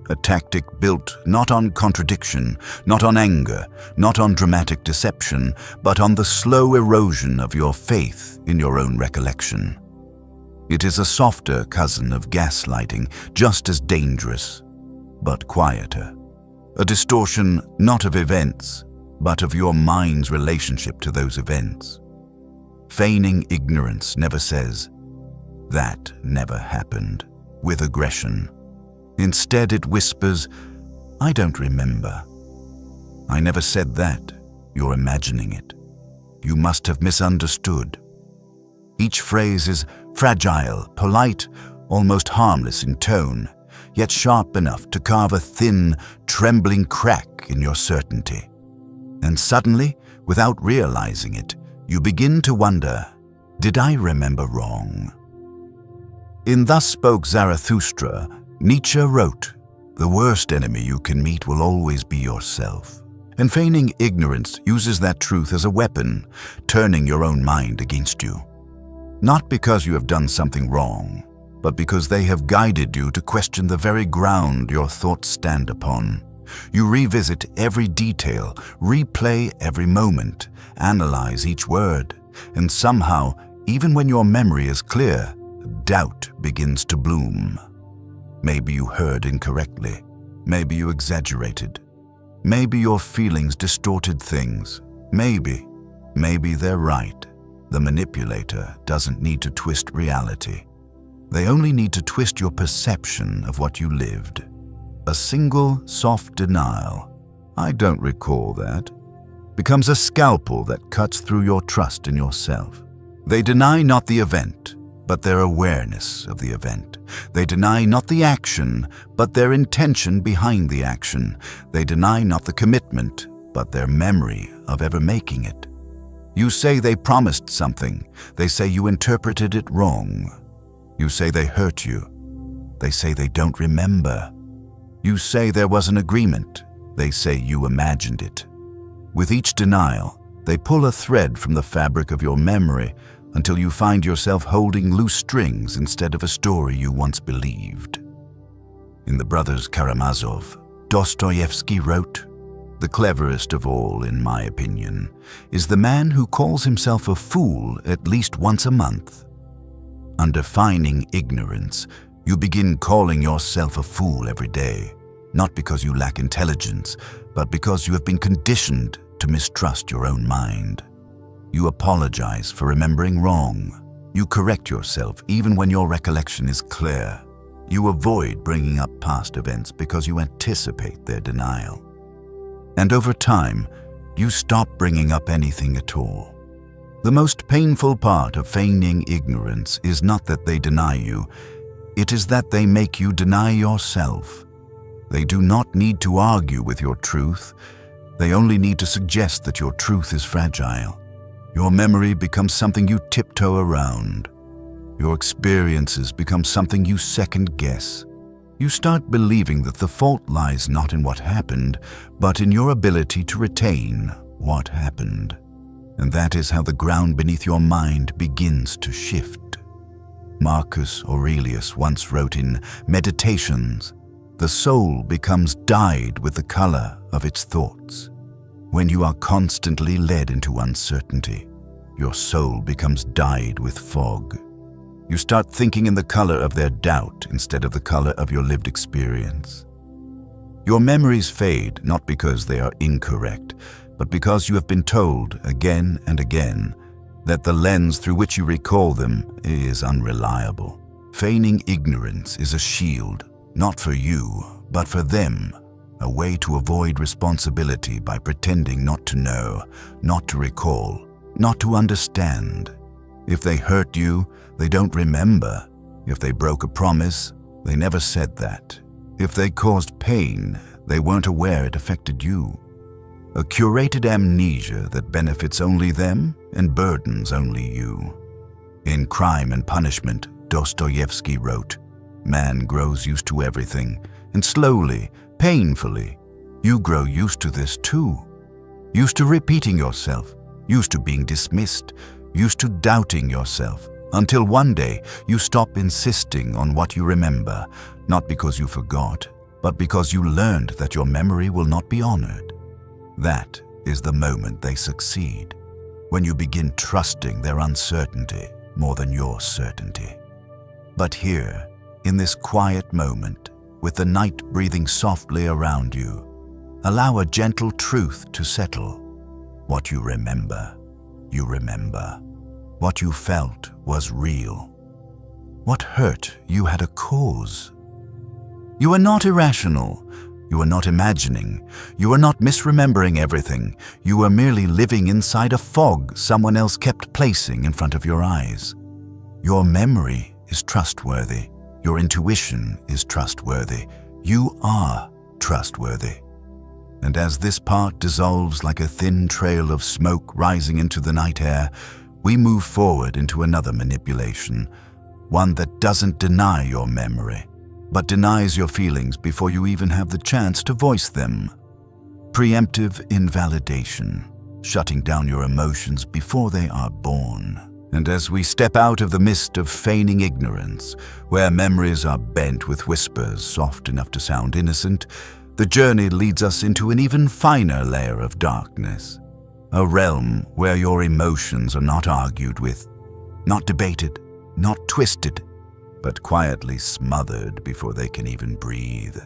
A tactic built not on contradiction, not on anger, not on dramatic deception, but on the slow erosion of your faith in your own recollection. It is a softer cousin of gaslighting, just as dangerous, but quieter. A distortion not of events, but of your mind's relationship to those events. Feigning ignorance never says, "That never happened," with aggression. Instead, it whispers, "I don't remember. I never said that. You're imagining it. You must have misunderstood." Each phrase is fragile, polite, almost harmless in tone, yet sharp enough to carve a thin, trembling crack in your certainty. And suddenly, without realizing it, you begin to wonder, did I remember wrong? In Thus Spoke Zarathustra, Nietzsche wrote, "The worst enemy you can meet will always be yourself." And feigning ignorance uses that truth as a weapon, turning your own mind against you. Not because you have done something wrong, but because they have guided you to question the very ground your thoughts stand upon. You revisit every detail, replay every moment, analyze each word, and somehow, even when your memory is clear, doubt begins to bloom. Maybe you heard incorrectly. Maybe you exaggerated. Maybe your feelings distorted things. Maybe they're right. The manipulator doesn't need to twist reality. They only need to twist your perception of what you lived. A single soft denial, "I don't recall that," becomes a scalpel that cuts through your trust in yourself. They deny not the event, but their awareness of the event. They deny not the action, but their intention behind the action. They deny not the commitment, but their memory of ever making it. You say they promised something. They say you interpreted it wrong. You say they hurt you. They say they don't remember. You say there was an agreement. They say you imagined it. With each denial, they pull a thread from the fabric of your memory until you find yourself holding loose strings instead of a story you once believed. In The Brothers Karamazov, Dostoevsky wrote, "The cleverest of all, in my opinion, is the man who calls himself a fool at least once a month." Under feigning ignorance, you begin calling yourself a fool every day, not because you lack intelligence, but because you have been conditioned to mistrust your own mind. You apologize for remembering wrong. You correct yourself even when your recollection is clear. You avoid bringing up past events because you anticipate their denial. And over time, you stop bringing up anything at all. The most painful part of feigning ignorance is not that they deny you, it is that they make you deny yourself. They do not need to argue with your truth. They only need to suggest that your truth is fragile. Your memory becomes something you tiptoe around. Your experiences become something you second-guess. You start believing that the fault lies not in what happened, but in your ability to retain what happened. And that is how the ground beneath your mind begins to shift. Marcus Aurelius once wrote in Meditations, "The soul becomes dyed with the color of its thoughts." When you are constantly led into uncertainty, your soul becomes dyed with fog. You start thinking in the color of their doubt instead of the color of your lived experience. Your memories fade not because they are incorrect, but because you have been told again and again that the lens through which you recall them is unreliable. Feigning ignorance is a shield, not for you, but for them, a way to avoid responsibility by pretending not to know, not to recall, not to understand. If they hurt you, they don't remember. If they broke a promise, they never said that. If they caused pain, they weren't aware it affected you. A curated amnesia that benefits only them and burdens only you. In Crime and Punishment, Dostoevsky wrote, "Man grows used to everything, and slowly, painfully, you grow used to this too. Used to repeating yourself, used to being dismissed, used to doubting yourself, until one day you stop insisting on what you remember, not because you forgot, but because you learned that your memory will not be honored. That is the moment they succeed, when you begin trusting their uncertainty more than your certainty. But here, in this quiet moment, with the night breathing softly around you, allow a gentle truth to settle. What you remember, you remember. What you felt was real. What hurt you had a cause. You are not irrational. You are not imagining. You are not misremembering everything. You are merely living inside a fog someone else kept placing in front of your eyes. Your memory is trustworthy. Your intuition is trustworthy. You are trustworthy. And as this part dissolves like a thin trail of smoke rising into the night air, we move forward into another manipulation, one that doesn't deny your memory, but denies your feelings before you even have the chance to voice them. Preemptive invalidation, shutting down your emotions before they are born. And as we step out of the mist of feigning ignorance, where memories are bent with whispers soft enough to sound innocent, the journey leads us into an even finer layer of darkness, a realm where your emotions are not argued with, not debated, not twisted, but quietly smothered before they can even breathe.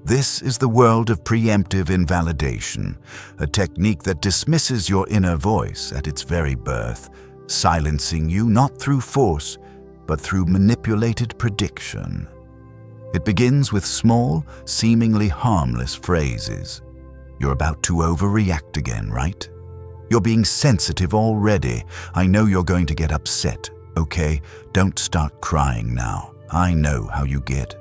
This is the world of preemptive invalidation, a technique that dismisses your inner voice at its very birth, silencing you not through force, but through manipulated prediction. It begins with small, seemingly harmless phrases. You're about to overreact again, right? You're being sensitive already. I know you're going to get upset. Okay, don't start crying now. I know how you get.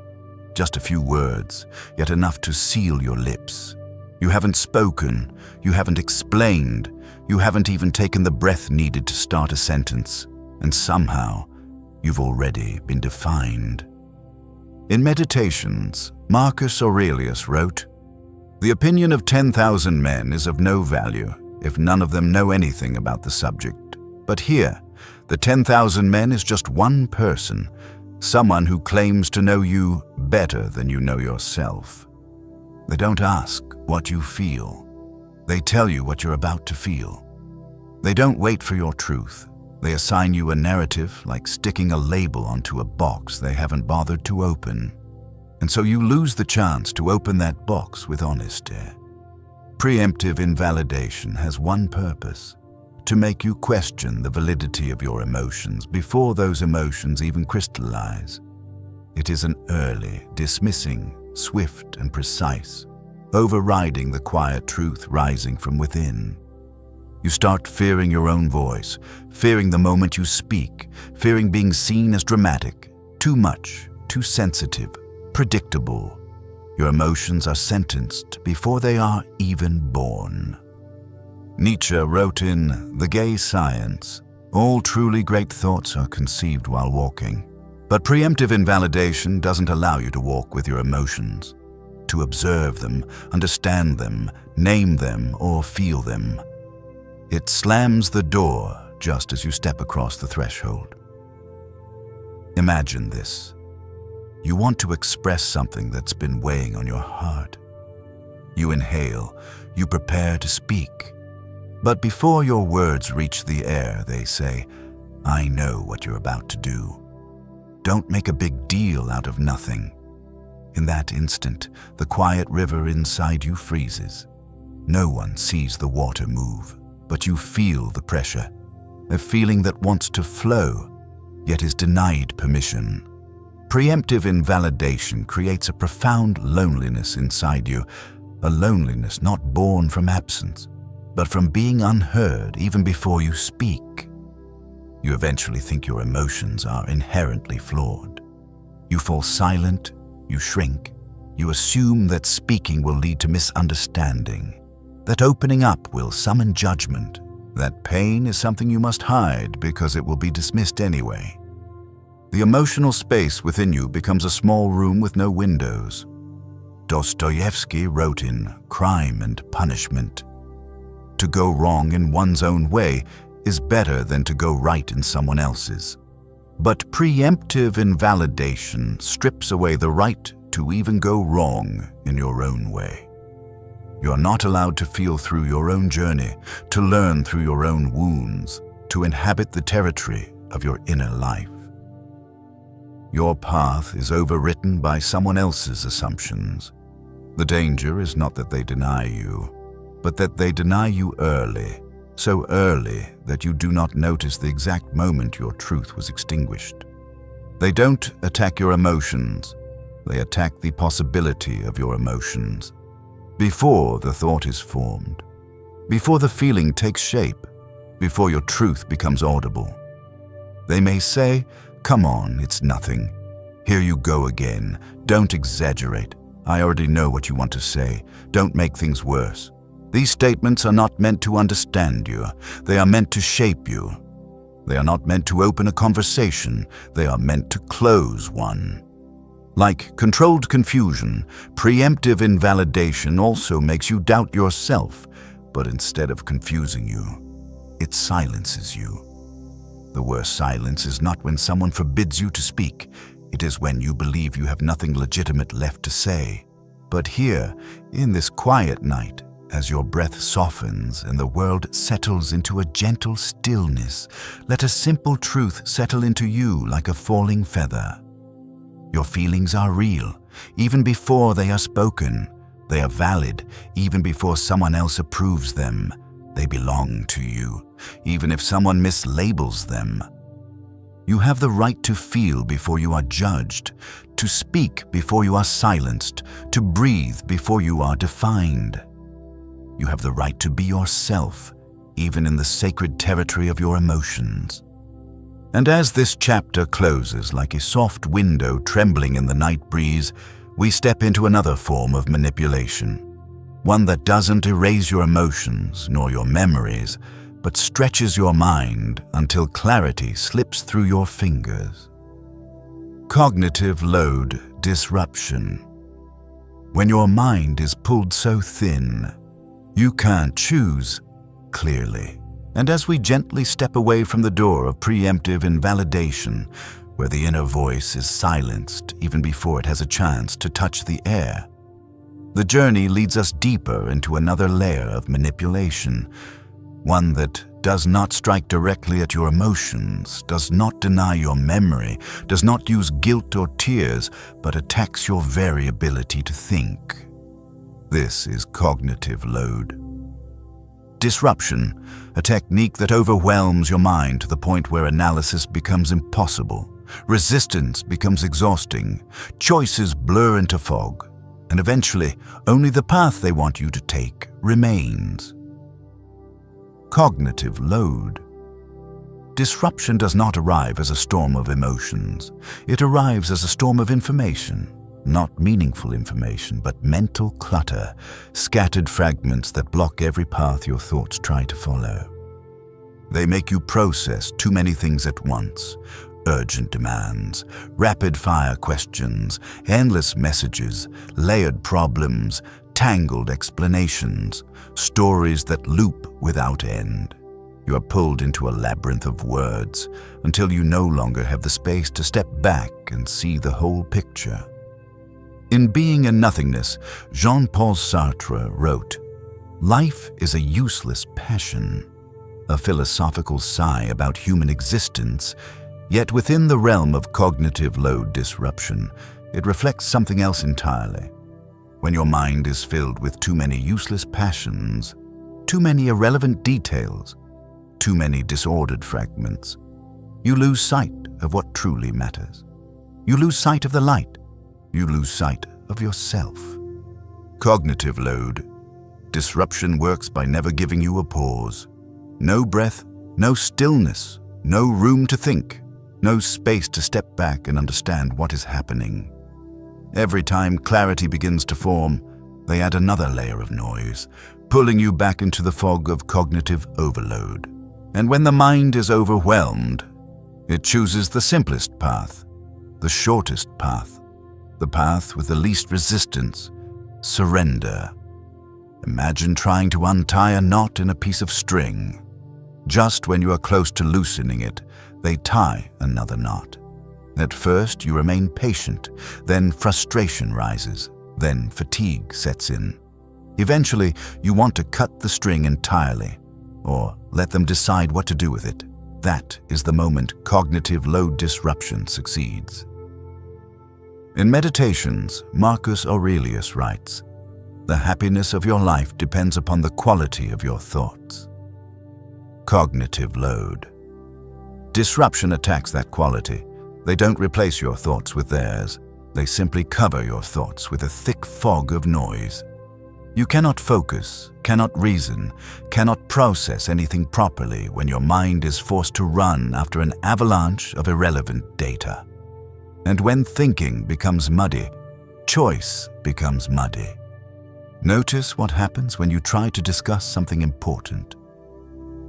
Just a few words, yet enough to seal your lips. You haven't spoken, you haven't explained, you haven't even taken the breath needed to start a sentence, and somehow you've already been defined. In Meditations, Marcus Aurelius wrote, "The opinion of 10,000 men is of no value if none of them know anything about the subject. But here, the 10,000 men is just one person, someone who claims to know you better than you know yourself. They don't ask what you feel. They tell you what you're about to feel. They don't wait for your truth. They assign you a narrative like sticking a label onto a box they haven't bothered to open. And so you lose the chance to open that box with honesty." Preemptive invalidation has one purpose: to make you question the validity of your emotions before those emotions even crystallize. It is an early, dismissing, swift and precise, overriding the quiet truth rising from within. You start fearing your own voice, fearing the moment you speak, fearing being seen as dramatic, too much, too sensitive, predictable. Your emotions are sentenced before they are even born. Nietzsche wrote in The Gay Science, "All truly great thoughts are conceived while walking." But preemptive invalidation doesn't allow you to walk with your emotions, to observe them, understand them, name them, or feel them. It slams the door just as you step across the threshold. Imagine this. You want to express something that's been weighing on your heart. You inhale, you prepare to speak. But before your words reach the air, they say, "I know what you're about to do." Don't make a big deal out of nothing. In that instant, the quiet river inside you freezes. No one sees the water move, but you feel the pressure, a feeling that wants to flow, yet is denied permission. Preemptive invalidation creates a profound loneliness inside you, a loneliness not born from absence, but from being unheard even before you speak. You eventually think your emotions are inherently flawed. You fall silent, you shrink, you assume that speaking will lead to misunderstanding, that opening up will summon judgment, that pain is something you must hide because it will be dismissed anyway. The emotional space within you becomes a small room with no windows. Dostoevsky wrote in Crime and Punishment, "To go wrong in one's own way is better than to go right in someone else's." But preemptive invalidation strips away the right to even go wrong in your own way. You're not allowed to feel through your own journey, to learn through your own wounds, to inhabit the territory of your inner life. Your path is overwritten by someone else's assumptions. The danger is not that they deny you, but that they deny you early, so early that you do not notice the exact moment your truth was extinguished. They don't attack your emotions, they attack the possibility of your emotions. Before the thought is formed, before the feeling takes shape, before your truth becomes audible. They may say, "Come on, it's nothing. Here you go again. Don't exaggerate. I already know what you want to say. Don't make things worse." These statements are not meant to understand you. They are meant to shape you. They are not meant to open a conversation. They are meant to close one. Like controlled confusion, preemptive invalidation also makes you doubt yourself, but instead of confusing you, it silences you. The worst silence is not when someone forbids you to speak. It is when you believe you have nothing legitimate left to say. But here, in this quiet night, as your breath softens and the world settles into a gentle stillness, let a simple truth settle into you like a falling feather. Your feelings are real, even before they are spoken. They are valid, even before someone else approves them. They belong to you, even if someone mislabels them. You have the right to feel before you are judged, to speak before you are silenced, to breathe before you are defined. You have the right to be yourself, even in the sacred territory of your emotions. And as this chapter closes like a soft window trembling in the night breeze, we step into another form of manipulation, one that doesn't erase your emotions nor your memories, but stretches your mind until clarity slips through your fingers. Cognitive load disruption. When your mind is pulled so thin, you can't choose clearly. And as we gently step away from the door of preemptive invalidation, where the inner voice is silenced even before it has a chance to touch the air, the journey leads us deeper into another layer of manipulation, one that does not strike directly at your emotions, does not deny your memory, does not use guilt or tears, but attacks your very ability to think. This is cognitive load. Disruption, a technique that overwhelms your mind to the point where analysis becomes impossible, resistance becomes exhausting, choices blur into fog, and eventually only the path they want you to take remains. Cognitive load. Disruption does not arrive as a storm of emotions. It arrives as a storm of information, not meaningful information, but mental clutter, scattered fragments that block every path your thoughts try to follow. They make you process too many things at once: urgent demands, rapid-fire questions, endless messages, layered problems, tangled explanations, stories that loop without end. You are pulled into a labyrinth of words until you no longer have the space to step back and see the whole picture. In Being and Nothingness, Jean-Paul Sartre wrote, "Life is a useless passion," a philosophical sigh about human existence. Yet within the realm of cognitive load disruption, it reflects something else entirely. When your mind is filled with too many useless passions, too many irrelevant details, too many disordered fragments, you lose sight of what truly matters. You lose sight of the light. You lose sight of yourself. Cognitive load. Disruption works by never giving you a pause. No breath, no stillness, no room to think, no space to step back and understand what is happening. Every time clarity begins to form, they add another layer of noise, pulling you back into the fog of cognitive overload. And when the mind is overwhelmed, it chooses the simplest path, the shortest path, the path with the least resistance: surrender. Imagine trying to untie a knot in a piece of string. Just when you are close to loosening it, they tie another knot. At first, you remain patient, then frustration rises, then fatigue sets in. Eventually, you want to cut the string entirely, or let them decide what to do with it. That is the moment cognitive load disruption succeeds. In Meditations, Marcus Aurelius writes, "The happiness of your life depends upon the quality of your thoughts." Cognitive load. Disruption attacks that quality. They don't replace your thoughts with theirs. They simply cover your thoughts with a thick fog of noise. You cannot focus, cannot reason, cannot process anything properly when your mind is forced to run after an avalanche of irrelevant data. And when thinking becomes muddy, choice becomes muddy. Notice what happens when you try to discuss something important.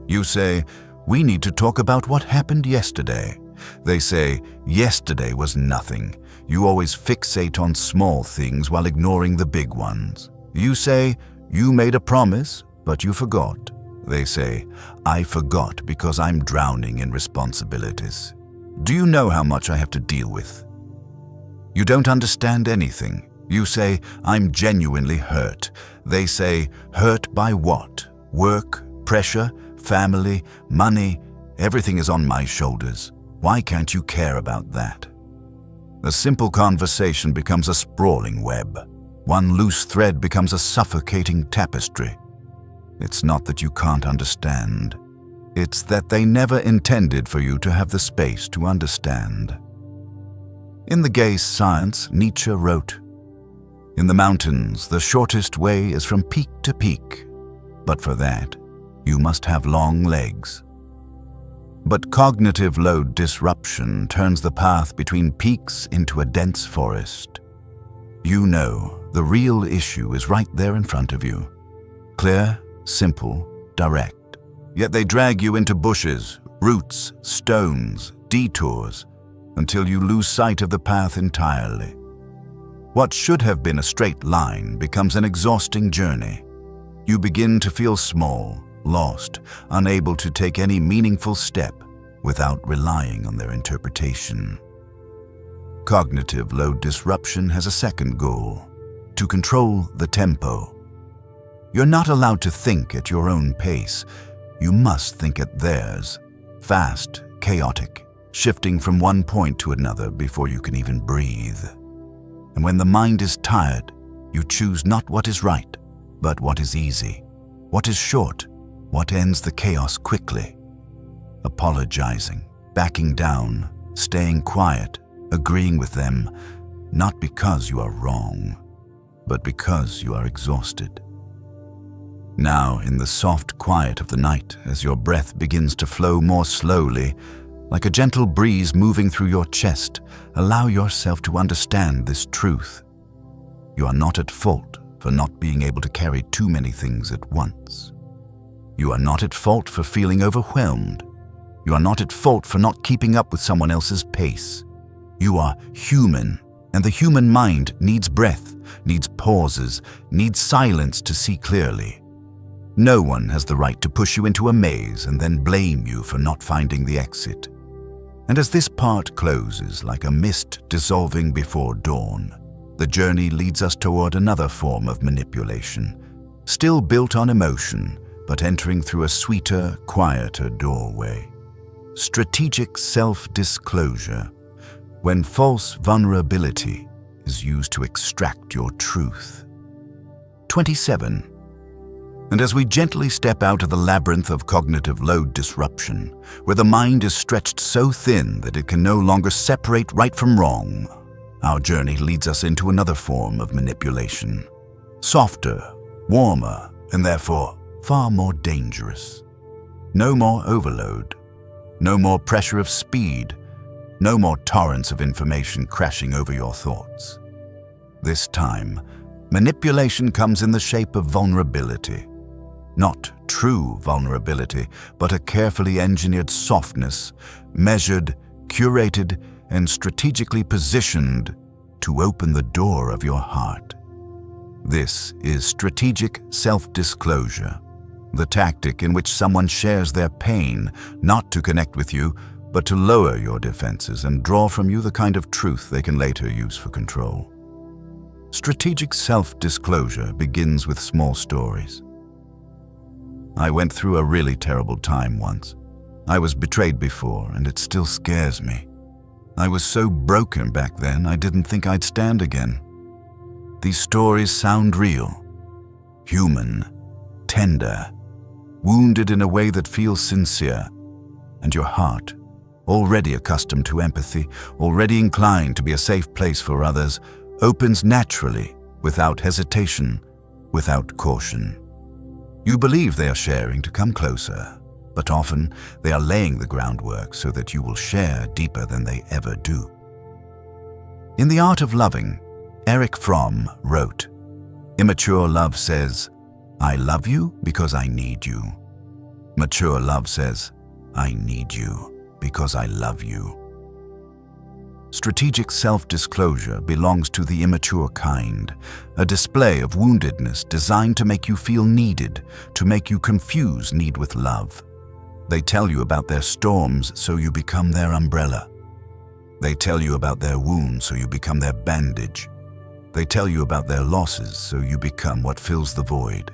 You say, "We need to talk about what happened yesterday." They say, "Yesterday was nothing. You always fixate on small things while ignoring the big ones." You say, "You made a promise, but you forgot." They say, "I forgot because I'm drowning in responsibilities. Do you know how much I have to deal with?" You don't understand anything. You say, "I'm genuinely hurt." They say, "Hurt by what? Work, pressure, family, money, everything is on my shoulders. Why can't you care about that?" A simple conversation becomes a sprawling web. One loose thread becomes a suffocating tapestry. It's not that you can't understand. It's that they never intended for you to have the space to understand. In The Gay Science, Nietzsche wrote, "In the mountains, the shortest way is from peak to peak, but for that, you must have long legs." But cognitive load disruption turns the path between peaks into a dense forest. You know, the real issue is right there in front of you. Clear, simple, direct. Yet they drag you into bushes, roots, stones, detours, until you lose sight of the path entirely. What should have been a straight line becomes an exhausting journey. You begin to feel small, lost, unable to take any meaningful step without relying on their interpretation. Cognitive load disruption has a second goal: to control the tempo. You're not allowed to think at your own pace. You must think at theirs, fast, chaotic, shifting from one point to another before you can even breathe. And when the mind is tired, you choose not what is right, but what is easy, what is short, what ends the chaos quickly. Apologizing, backing down, staying quiet, agreeing with them, not because you are wrong, but because you are exhausted. Now, in the soft quiet of the night, as your breath begins to flow more slowly, like a gentle breeze moving through your chest, allow yourself to understand this truth. You are not at fault for not being able to carry too many things at once. You are not at fault for feeling overwhelmed. You are not at fault for not keeping up with someone else's pace. You are human, and the human mind needs breath, needs pauses, needs silence to see clearly. No one has the right to push you into a maze and then blame you for not finding the exit. And as this part closes like a mist dissolving before dawn, the journey leads us toward another form of manipulation, still built on emotion, but entering through a sweeter, quieter doorway. Strategic self-disclosure, when false vulnerability is used to extract your truth. 27. And as we gently step out of the labyrinth of cognitive load disruption, where the mind is stretched so thin that it can no longer separate right from wrong, our journey leads us into another form of manipulation. Softer, warmer, and therefore far more dangerous. No more overload. No more pressure of speed. No more torrents of information crashing over your thoughts. This time, manipulation comes in the shape of vulnerability. Not true vulnerability, but a carefully engineered softness, measured, curated, and strategically positioned to open the door of your heart. This is strategic self-disclosure, the tactic in which someone shares their pain, not to connect with you, but to lower your defenses and draw from you the kind of truth they can later use for control. Strategic self-disclosure begins with small stories. I went through a really terrible time once. I was betrayed before, and it still scares me. I was so broken back then, I didn't think I'd stand again. These stories sound real, human, tender, wounded in a way that feels sincere, and your heart, already accustomed to empathy, already inclined to be a safe place for others, opens naturally, without hesitation, without caution. You believe they are sharing to come closer, but often they are laying the groundwork so that you will share deeper than they ever do. In The Art of Loving, Erich Fromm wrote, "Immature love says, 'I love you because I need you.' Mature love says, 'I need you because I love you.'" Strategic self-disclosure belongs to the immature kind, a display of woundedness designed to make you feel needed, to make you confuse need with love. They tell you about their storms so you become their umbrella. They tell you about their wounds so you become their bandage. They tell you about their losses, so you become what fills the void.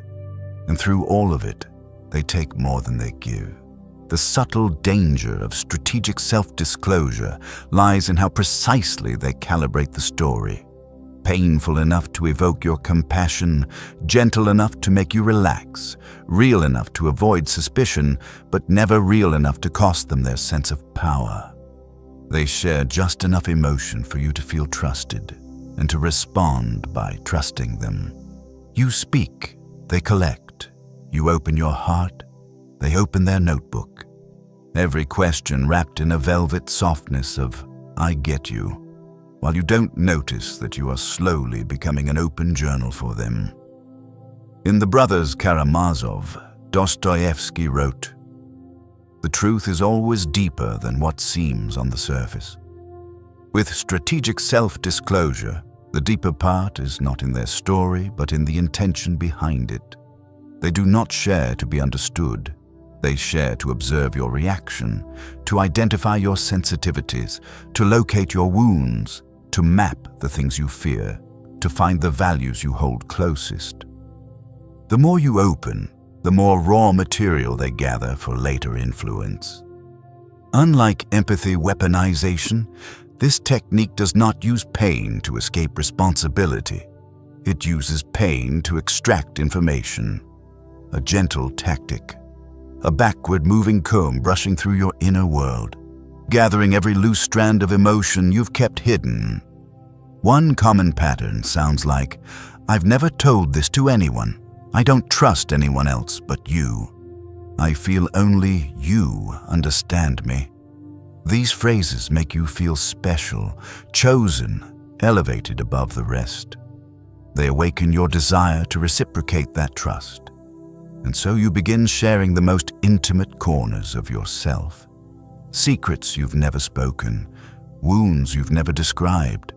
And through all of it, they take more than they give. The subtle danger of strategic self-disclosure lies in how precisely they calibrate the story. Painful enough to evoke your compassion, gentle enough to make you relax, real enough to avoid suspicion, but never real enough to cost them their sense of power. They share just enough emotion for you to feel trusted and to respond by trusting them. You speak, they collect. You open your heart, they open their notebook. Every question wrapped in a velvet softness of, "I get you," while you don't notice that you are slowly becoming an open journal for them. In The Brothers Karamazov, Dostoevsky wrote, "The truth is always deeper than what seems on the surface." With strategic self-disclosure, the deeper part is not in their story, but in the intention behind it. They do not share to be understood. They share to observe your reaction, to identify your sensitivities, to locate your wounds, to map the things you fear, to find the values you hold closest. The more you open, the more raw material they gather for later influence. Unlike empathy weaponization, this technique does not use pain to escape responsibility. It uses pain to extract information. A gentle tactic. A backward-moving comb brushing through your inner world, gathering every loose strand of emotion you've kept hidden. One common pattern sounds like, "I've never told this to anyone. I don't trust anyone else but you. I feel only you understand me." These phrases make you feel special, chosen, elevated above the rest. They awaken your desire to reciprocate that trust. And so you begin sharing the most intimate corners of yourself. Secrets you've never spoken, wounds you've never described.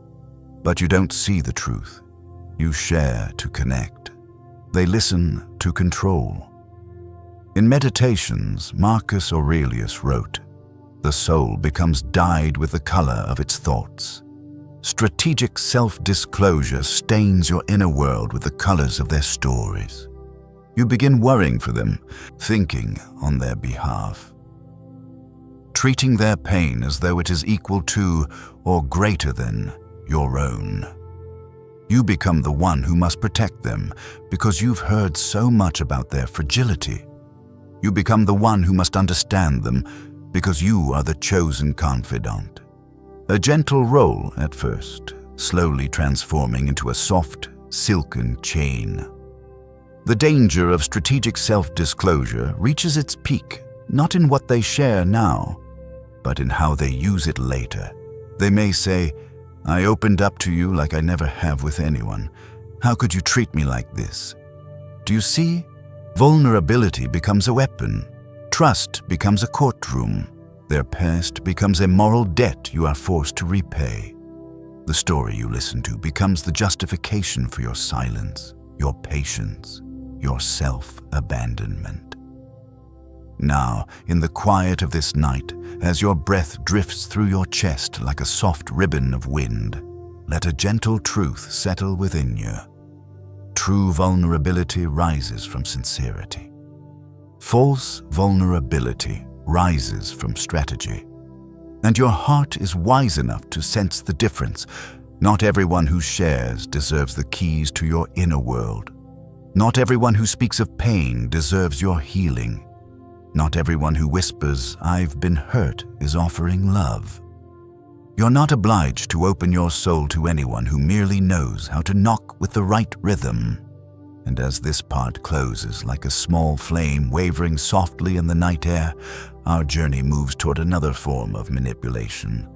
But you don't see the truth. You share to connect. They listen to control. In Meditations, Marcus Aurelius wrote, "The soul becomes dyed with the color of its thoughts." Strategic self-disclosure stains your inner world with the colors of their stories. You begin worrying for them, thinking on their behalf, treating their pain as though it is equal to or greater than your own. You become the one who must protect them because you've heard so much about their fragility. You become the one who must understand them because you are the chosen confidant. A gentle role at first, slowly transforming into a soft, silken chain. The danger of strategic self-disclosure reaches its peak not in what they share now, but in how they use it later. They may say, "I opened up to you like I never have with anyone. How could you treat me like this?" Do you see? Vulnerability becomes a weapon. Trust becomes a courtroom. Their past becomes a moral debt you are forced to repay. The story you listen to becomes the justification for your silence, your patience, your self-abandonment. Now, in the quiet of this night, as your breath drifts through your chest like a soft ribbon of wind, let a gentle truth settle within you. True vulnerability rises from sincerity. False vulnerability rises from strategy. And your heart is wise enough to sense the difference. Not everyone who shares deserves the keys to your inner world. Not everyone who speaks of pain deserves your healing. Not everyone who whispers, "I've been hurt," is offering love. You're not obliged to open your soul to anyone who merely knows how to knock with the right rhythm. And as this part closes like a small flame wavering softly in the night air, our journey moves toward another form of manipulation.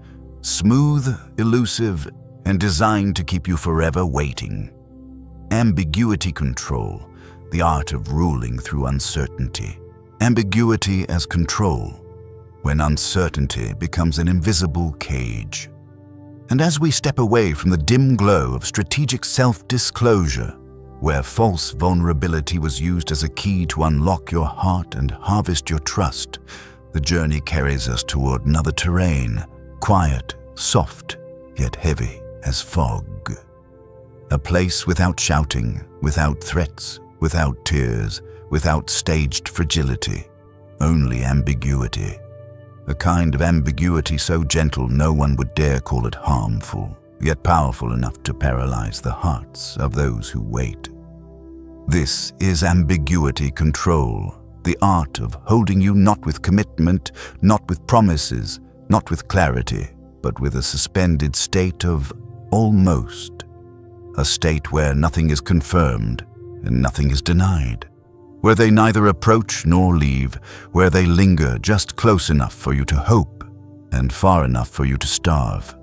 Smooth, elusive, and designed to keep you forever waiting. Ambiguity control, the art of ruling through uncertainty. Ambiguity as control, when uncertainty becomes an invisible cage. And as we step away from the dim glow of strategic self-disclosure, where false vulnerability was used as a key to unlock your heart and harvest your trust, the journey carries us toward another terrain, quiet, soft, yet heavy as fog. A place without shouting, without threats, without tears, without staged fragility, only ambiguity. A kind of ambiguity so gentle no one would dare call it harmful, yet powerful enough to paralyze the hearts of those who wait. This is ambiguity control, the art of holding you not with commitment, not with promises, not with clarity, but with a suspended state of almost. A state where nothing is confirmed and nothing is denied, where they neither approach nor leave, where they linger just close enough for you to hope and far enough for you to starve.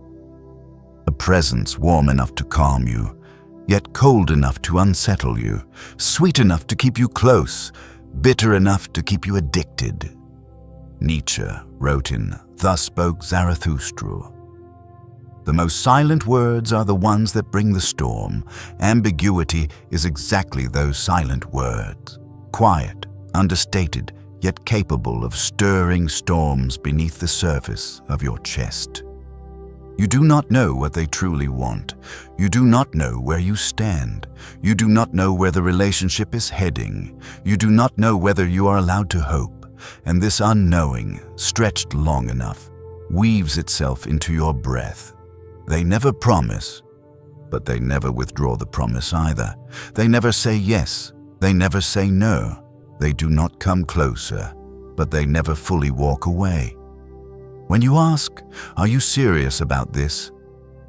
A presence warm enough to calm you, yet cold enough to unsettle you, sweet enough to keep you close, bitter enough to keep you addicted. Nietzsche wrote in Thus Spoke Zarathustra. The most silent words are the ones that bring the storm. Ambiguity is exactly those silent words. Quiet, understated, yet capable of stirring storms beneath the surface of your chest. You do not know what they truly want. You do not know where you stand. You do not know where the relationship is heading. You do not know whether you are allowed to hope. And this unknowing, stretched long enough, weaves itself into your breath. They never promise, but they never withdraw the promise either. They never say yes, they never say no. They do not come closer, but they never fully walk away. When you ask, "Are you serious about this?"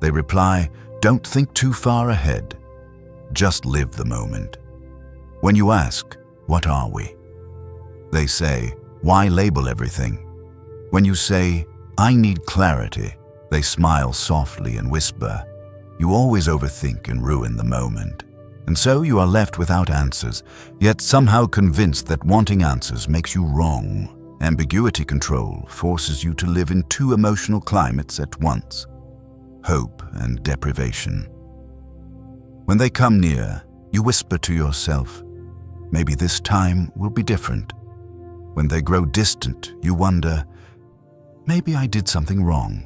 they reply, "Don't think too far ahead. Just live the moment." When you ask, "What are we?" they say, "Why label everything?" When you say, "I need clarity," they smile softly and whisper, "You always overthink and ruin the moment." And so you are left without answers, yet somehow convinced that wanting answers makes you wrong. Ambiguity control forces you to live in two emotional climates at once, hope and deprivation. When they come near, you whisper to yourself, "Maybe this time will be different." When they grow distant, you wonder, "Maybe I did something wrong."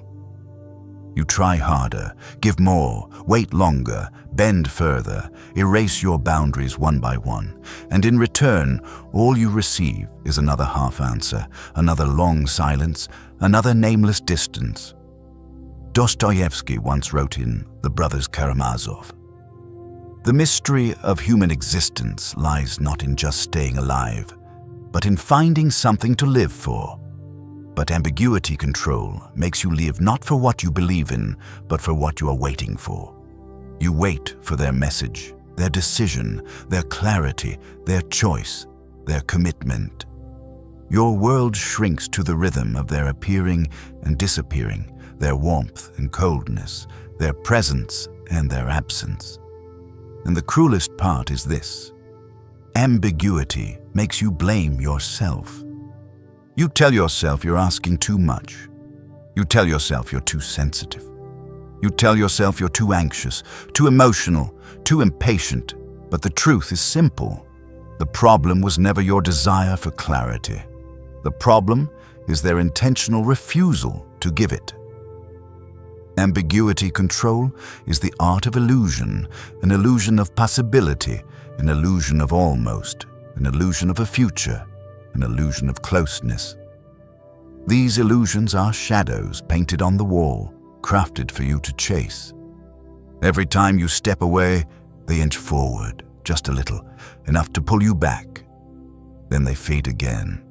You try harder, give more, wait longer, bend further, erase your boundaries one by one, and in return, all you receive is another half-answer, another long silence, another nameless distance. Dostoevsky once wrote in The Brothers Karamazov, "The mystery of human existence lies not in just staying alive, but in finding something to live for. But ambiguity control makes you live not for what you believe in, but for what you are waiting for. You wait for their message, their decision, their clarity, their choice, their commitment. Your world shrinks to the rhythm of their appearing and disappearing, their warmth and coldness, their presence and their absence. And the cruelest part is this: ambiguity makes you blame yourself. You tell yourself you're asking too much. You tell yourself you're too sensitive. You tell yourself you're too anxious, too emotional, too impatient. But the truth is simple. The problem was never your desire for clarity. The problem is their intentional refusal to give it. Ambiguity control is the art of illusion, an illusion of possibility, an illusion of almost, an illusion of a future, an illusion of closeness. These illusions are shadows painted on the wall, crafted for you to chase. Every time you step away, they inch forward, just a little, enough to pull you back. Then they fade again.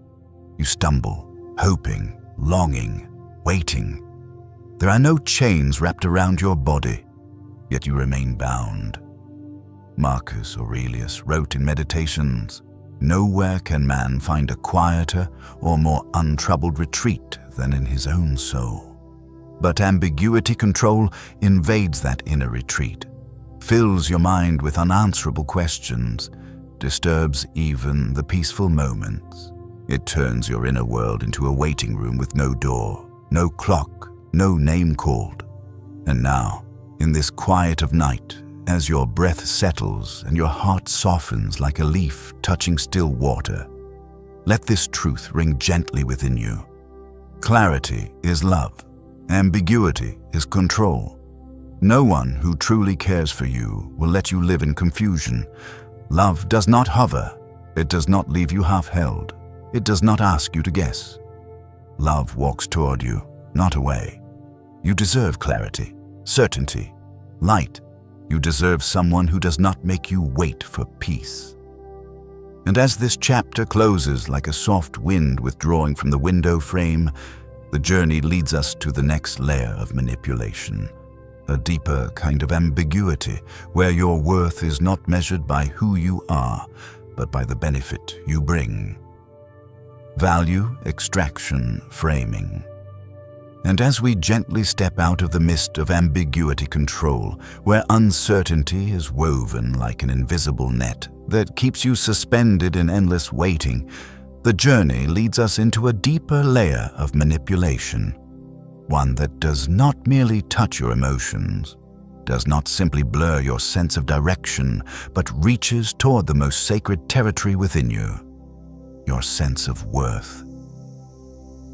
You stumble, hoping, longing, waiting. There are no chains wrapped around your body, yet you remain bound. Marcus Aurelius wrote in Meditations, "Nowhere can man find a quieter or more untroubled retreat than in his own soul." But ambiguity control invades that inner retreat, fills your mind with unanswerable questions, disturbs even the peaceful moments. It turns your inner world into a waiting room with no door, no clock, no name called. And now, in this quiet of night, as your breath settles and your heart softens like a leaf touching still water, let this truth ring gently within you. Clarity is love. Ambiguity is control. No one who truly cares for you will let you live in confusion. Love does not hover. It does not leave you half-held. It does not ask you to guess. Love walks toward you, not away. You deserve clarity, certainty, light. You deserve someone who does not make you wait for peace. And as this chapter closes like a soft wind withdrawing from the window frame, the journey leads us to the next layer of manipulation, a deeper kind of ambiguity where your worth is not measured by who you are, but by the benefit you bring. Value extraction framing. And as we gently step out of the mist of ambiguity control, where uncertainty is woven like an invisible net that keeps you suspended in endless waiting, the journey leads us into a deeper layer of manipulation, one that does not merely touch your emotions, does not simply blur your sense of direction, but reaches toward the most sacred territory within you, your sense of worth.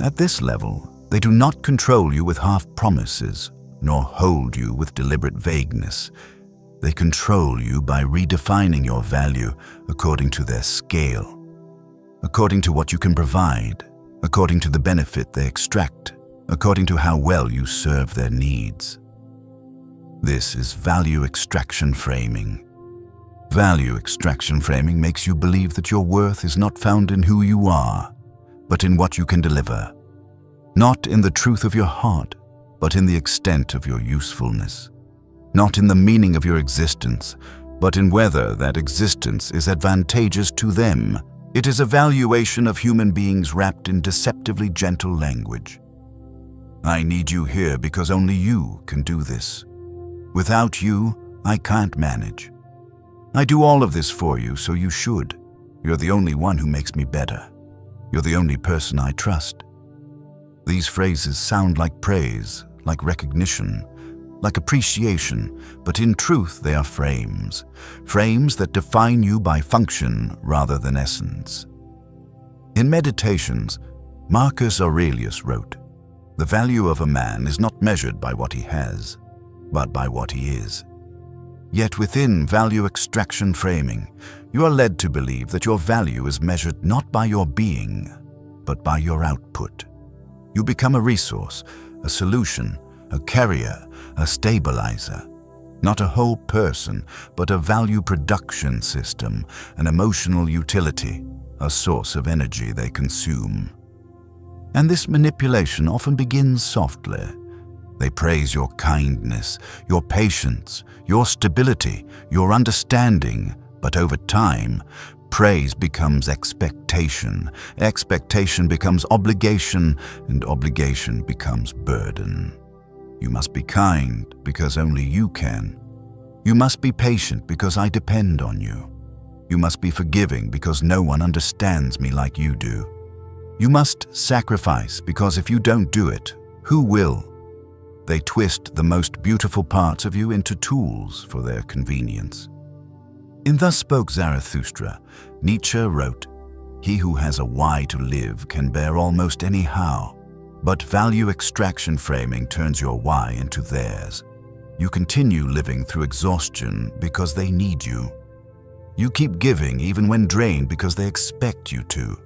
At this level, they do not control you with half-promises, nor hold you with deliberate vagueness. They control you by redefining your value according to their scale, according to what you can provide, according to the benefit they extract, according to how well you serve their needs. This is value extraction framing. Value extraction framing makes you believe that your worth is not found in who you are, but in what you can deliver. Not in the truth of your heart, but in the extent of your usefulness. Not in the meaning of your existence, but in whether that existence is advantageous to them. It is a valuation of human beings wrapped in deceptively gentle language. I need you here because only you can do this. Without you, I can't manage. I do all of this for you, so you should. You're the only one who makes me better. You're the only person I trust. These phrases sound like praise, like recognition, like appreciation, but in truth they are frames. Frames that define you by function rather than essence. In Meditations, Marcus Aurelius wrote, "The value of a man is not measured by what he has, but by what he is." Yet within value extraction framing, you are led to believe that your value is measured not by your being, but by your output. You become a resource, a solution, a carrier, a stabilizer. Not a whole person, but a value production system, an emotional utility, a source of energy they consume. And this manipulation often begins softly. They praise your kindness, your patience, your stability, your understanding, but over time, praise becomes expectation, expectation becomes obligation, and obligation becomes burden. You must be kind because only you can. You must be patient because I depend on you. You must be forgiving because no one understands me like you do. You must sacrifice because if you don't do it, who will? They twist the most beautiful parts of you into tools for their convenience. In Thus Spoke Zarathustra, Nietzsche wrote, "He who has a why to live can bear almost any how, but value extraction framing turns your why into theirs. You continue living through exhaustion because they need you. You keep giving even when drained because they expect you to.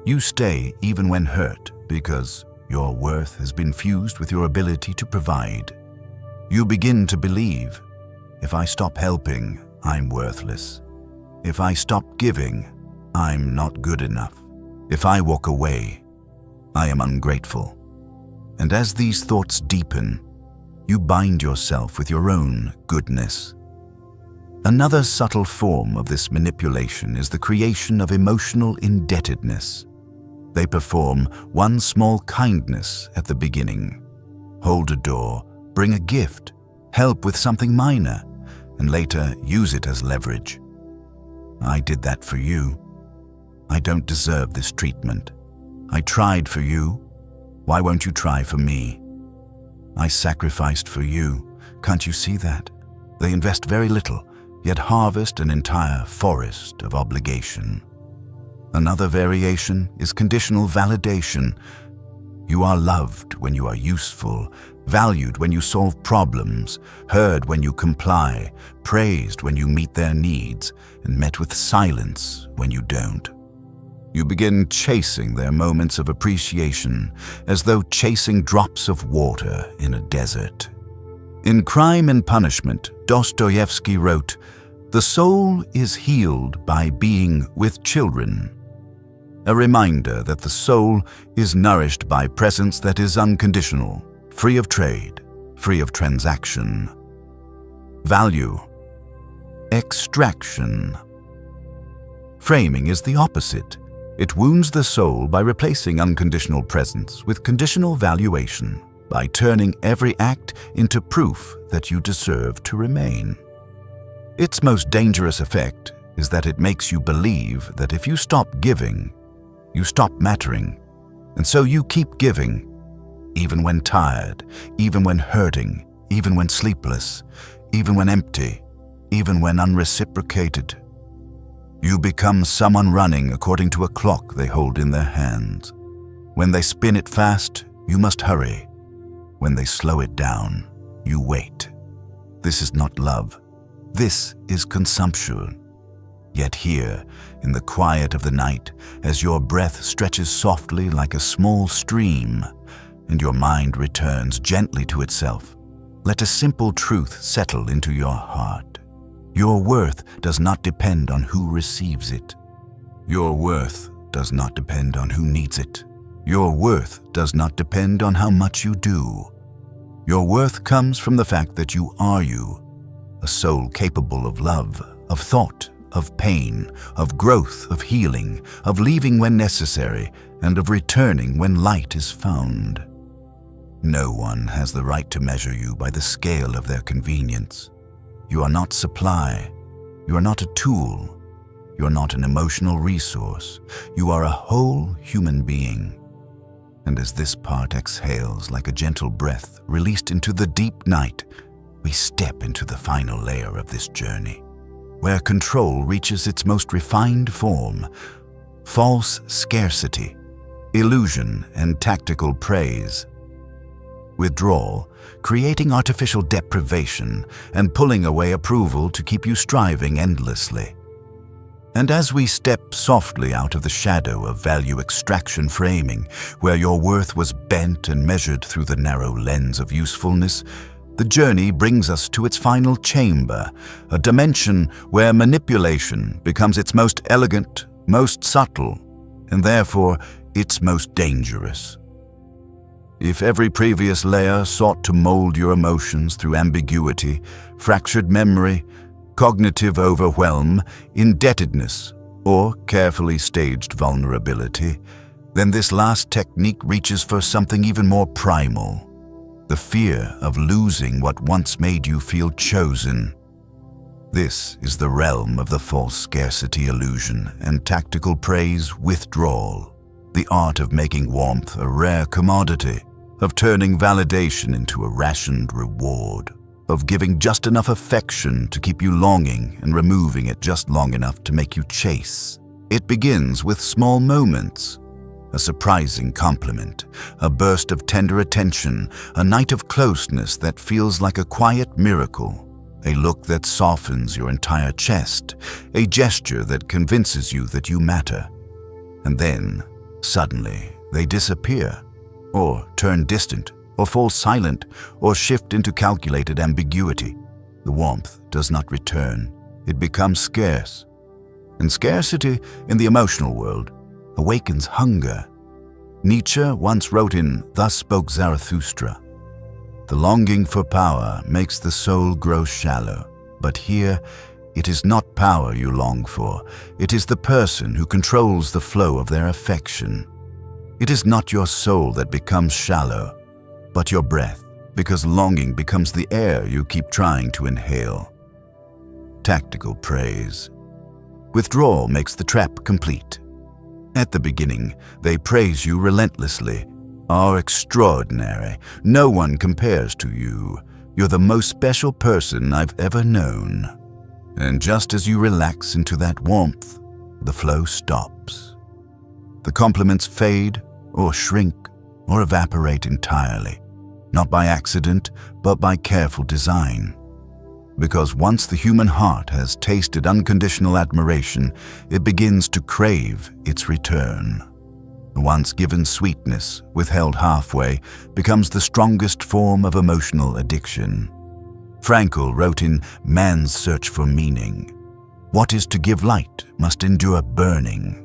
You stay even when hurt because your worth has been fused with your ability to provide. You begin to believe, if I stop helping, I'm worthless. If I stop giving, I'm not good enough. If I walk away, I am ungrateful." And as these thoughts deepen, you bind yourself with your own goodness. Another subtle form of this manipulation is the creation of emotional indebtedness. They perform one small kindness at the beginning. Hold a door, bring a gift, help with something minor, and later use it as leverage. I did that for you. I don't deserve this treatment. I tried for you. Why won't you try for me? I sacrificed for you. Can't you see that? They invest very little, yet harvest an entire forest of obligation. Another variation is conditional validation. You are loved when you are useful, valued when you solve problems, heard when you comply, praised when you meet their needs, and met with silence when you don't. You begin chasing their moments of appreciation as though chasing drops of water in a desert. In Crime and Punishment, Dostoevsky wrote, "The soul is healed by being with children." A reminder that the soul is nourished by presence that is unconditional, free of trade, free of transaction. Value. Extraction. Framing is the opposite. It wounds the soul by replacing unconditional presence with conditional valuation, by turning every act into proof that you deserve to remain. Its most dangerous effect is that it makes you believe that if you stop giving, you stop mattering, and so you keep giving, even when tired, even when hurting, even when sleepless, even when empty, even when unreciprocated. You become someone running according to a clock they hold in their hands. When they spin it fast, you must hurry. When they slow it down, you wait. This is not love. This is consumption. Yet here, in the quiet of the night, as your breath stretches softly like a small stream, and your mind returns gently to itself, let a simple truth settle into your heart. Your worth does not depend on who receives it. Your worth does not depend on who needs it. Your worth does not depend on how much you do. Your worth comes from the fact that you are you, a soul capable of love, of thought, of pain, of growth, of healing, of leaving when necessary, and of returning when light is found. No one has the right to measure you by the scale of their convenience. You are not supply. You are not a tool. You are not an emotional resource. You are a whole human being. And as this part exhales like a gentle breath released into the deep night, we step into the final layer of this journey, where control reaches its most refined form, false scarcity, illusion, and tactical praise. Withdrawal, creating artificial deprivation and pulling away approval to keep you striving endlessly. And as we step softly out of the shadow of value extraction framing, where your worth was bent and measured through the narrow lens of usefulness, the journey brings us to its final chamber, a dimension where manipulation becomes its most elegant, most subtle, and therefore its most dangerous. If every previous layer sought to mold your emotions through ambiguity, fractured memory, cognitive overwhelm, indebtedness, or carefully staged vulnerability, then this last technique reaches for something even more primal, the fear of losing what once made you feel chosen. This is the realm of the false scarcity illusion and tactical praise withdrawal, the art of making warmth a rare commodity, of turning validation into a rationed reward, of giving just enough affection to keep you longing and removing it just long enough to make you chase. It begins with small moments, a surprising compliment, a burst of tender attention, a night of closeness that feels like a quiet miracle, a look that softens your entire chest, a gesture that convinces you that you matter. And then, suddenly, they disappear, or turn distant, or fall silent, or shift into calculated ambiguity. The warmth does not return. It becomes scarce. And scarcity in the emotional world awakens hunger. Nietzsche once wrote in Thus Spoke Zarathustra, "The longing for power makes the soul grow shallow, but here it is not power you long for, it is the person who controls the flow of their affection. It is not your soul that becomes shallow, but your breath, because longing becomes the air you keep trying to inhale." Tactical praise. Withdrawal makes the trap complete. At the beginning, they praise you relentlessly. "Are extraordinary. No one compares to you. You're the most special person I've ever known." And just as you relax into that warmth, the flow stops. The compliments fade, or shrink, or evaporate entirely. not by accident, but by careful design. Because once the human heart has tasted unconditional admiration, it begins to crave its return. The once given sweetness, withheld halfway, becomes the strongest form of emotional addiction. Frankl wrote in Man's Search for Meaning, "What is to give light must endure burning."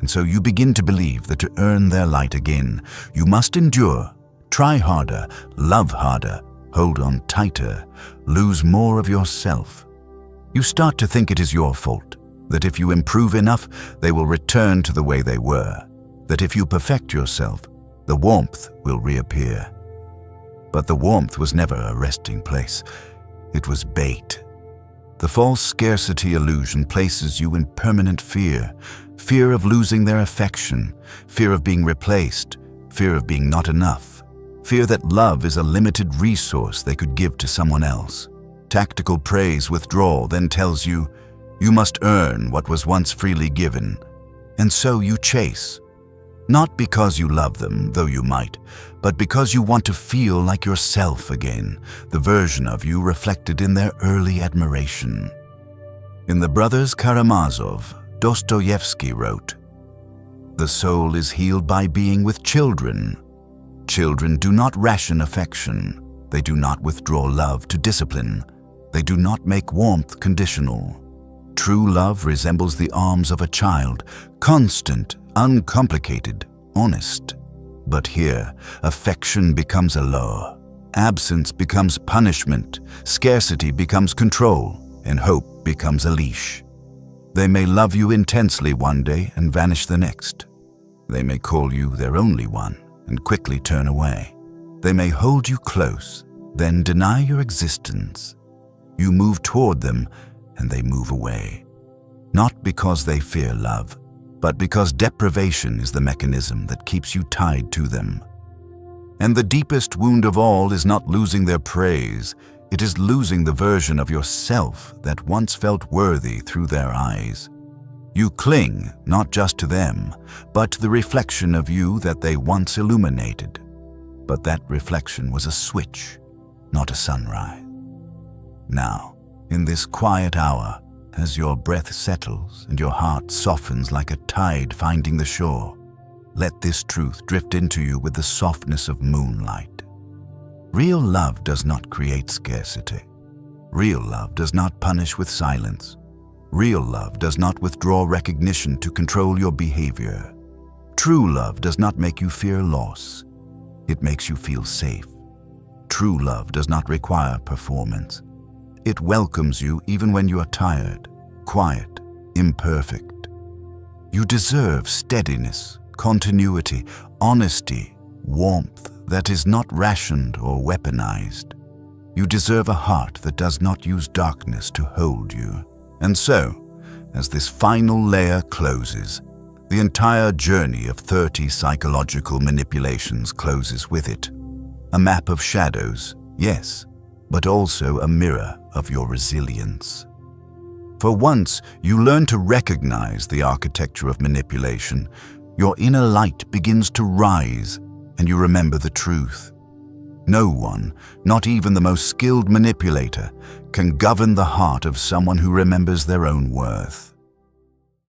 And so you begin to believe that to earn their light again, you must endure, try harder, love harder, hold on tighter, lose more of yourself. You start to think it is your fault, that if you improve enough, they will return to the way they were, that if you perfect yourself, the warmth will reappear. But the warmth was never a resting place. It was bait. The false scarcity illusion places you in permanent fear, fear of losing their affection, fear of being replaced, fear of being not enough, fear that love is a limited resource they could give to someone else. Tactical praise withdrawal then tells you, you must earn what was once freely given, and so you chase. Not because you love them, though you might, but because you want to feel like yourself again, the version of you reflected in their early admiration. In The Brothers Karamazov, Dostoevsky wrote, "The soul is healed by being with children. Children do not ration affection. They do not withdraw love to discipline. They do not make warmth conditional. True love resembles the arms of a child, constant, uncomplicated, honest. But here, affection becomes a law. Absence becomes punishment, scarcity becomes control, and hope becomes a leash. They may love you intensely one day and vanish the next. They may call you their only one and quickly turn away. They may hold you close, then deny your existence. You move toward them and they move away. Not because they fear love, but because deprivation is the mechanism that keeps you tied to them. And the deepest wound of all is not losing their praise, it is losing the version of yourself that once felt worthy through their eyes. You cling not just to them, but to the reflection of you that they once illuminated. But that reflection was a switch, not a sunrise. Now, in this quiet hour, as your breath settles and your heart softens like a tide finding the shore, let this truth drift into you with the softness of moonlight. Real love does not create scarcity. Real love does not punish with silence. Real love does not withdraw recognition to control your behavior. True love does not make you fear loss. It makes you feel safe. True love does not require performance. It welcomes you even when you are tired, quiet, imperfect. You deserve steadiness, continuity, honesty, warmth that is not rationed or weaponized. You deserve a heart that does not use darkness to hold you. And so, as this final layer closes, the entire journey of 30 psychological manipulations closes with it. A map of shadows, yes, but also a mirror of your resilience. For once you learn to recognize the architecture of manipulation, your inner light begins to rise and you remember the truth. No one, not even the most skilled manipulator, can govern the heart of someone who remembers their own worth.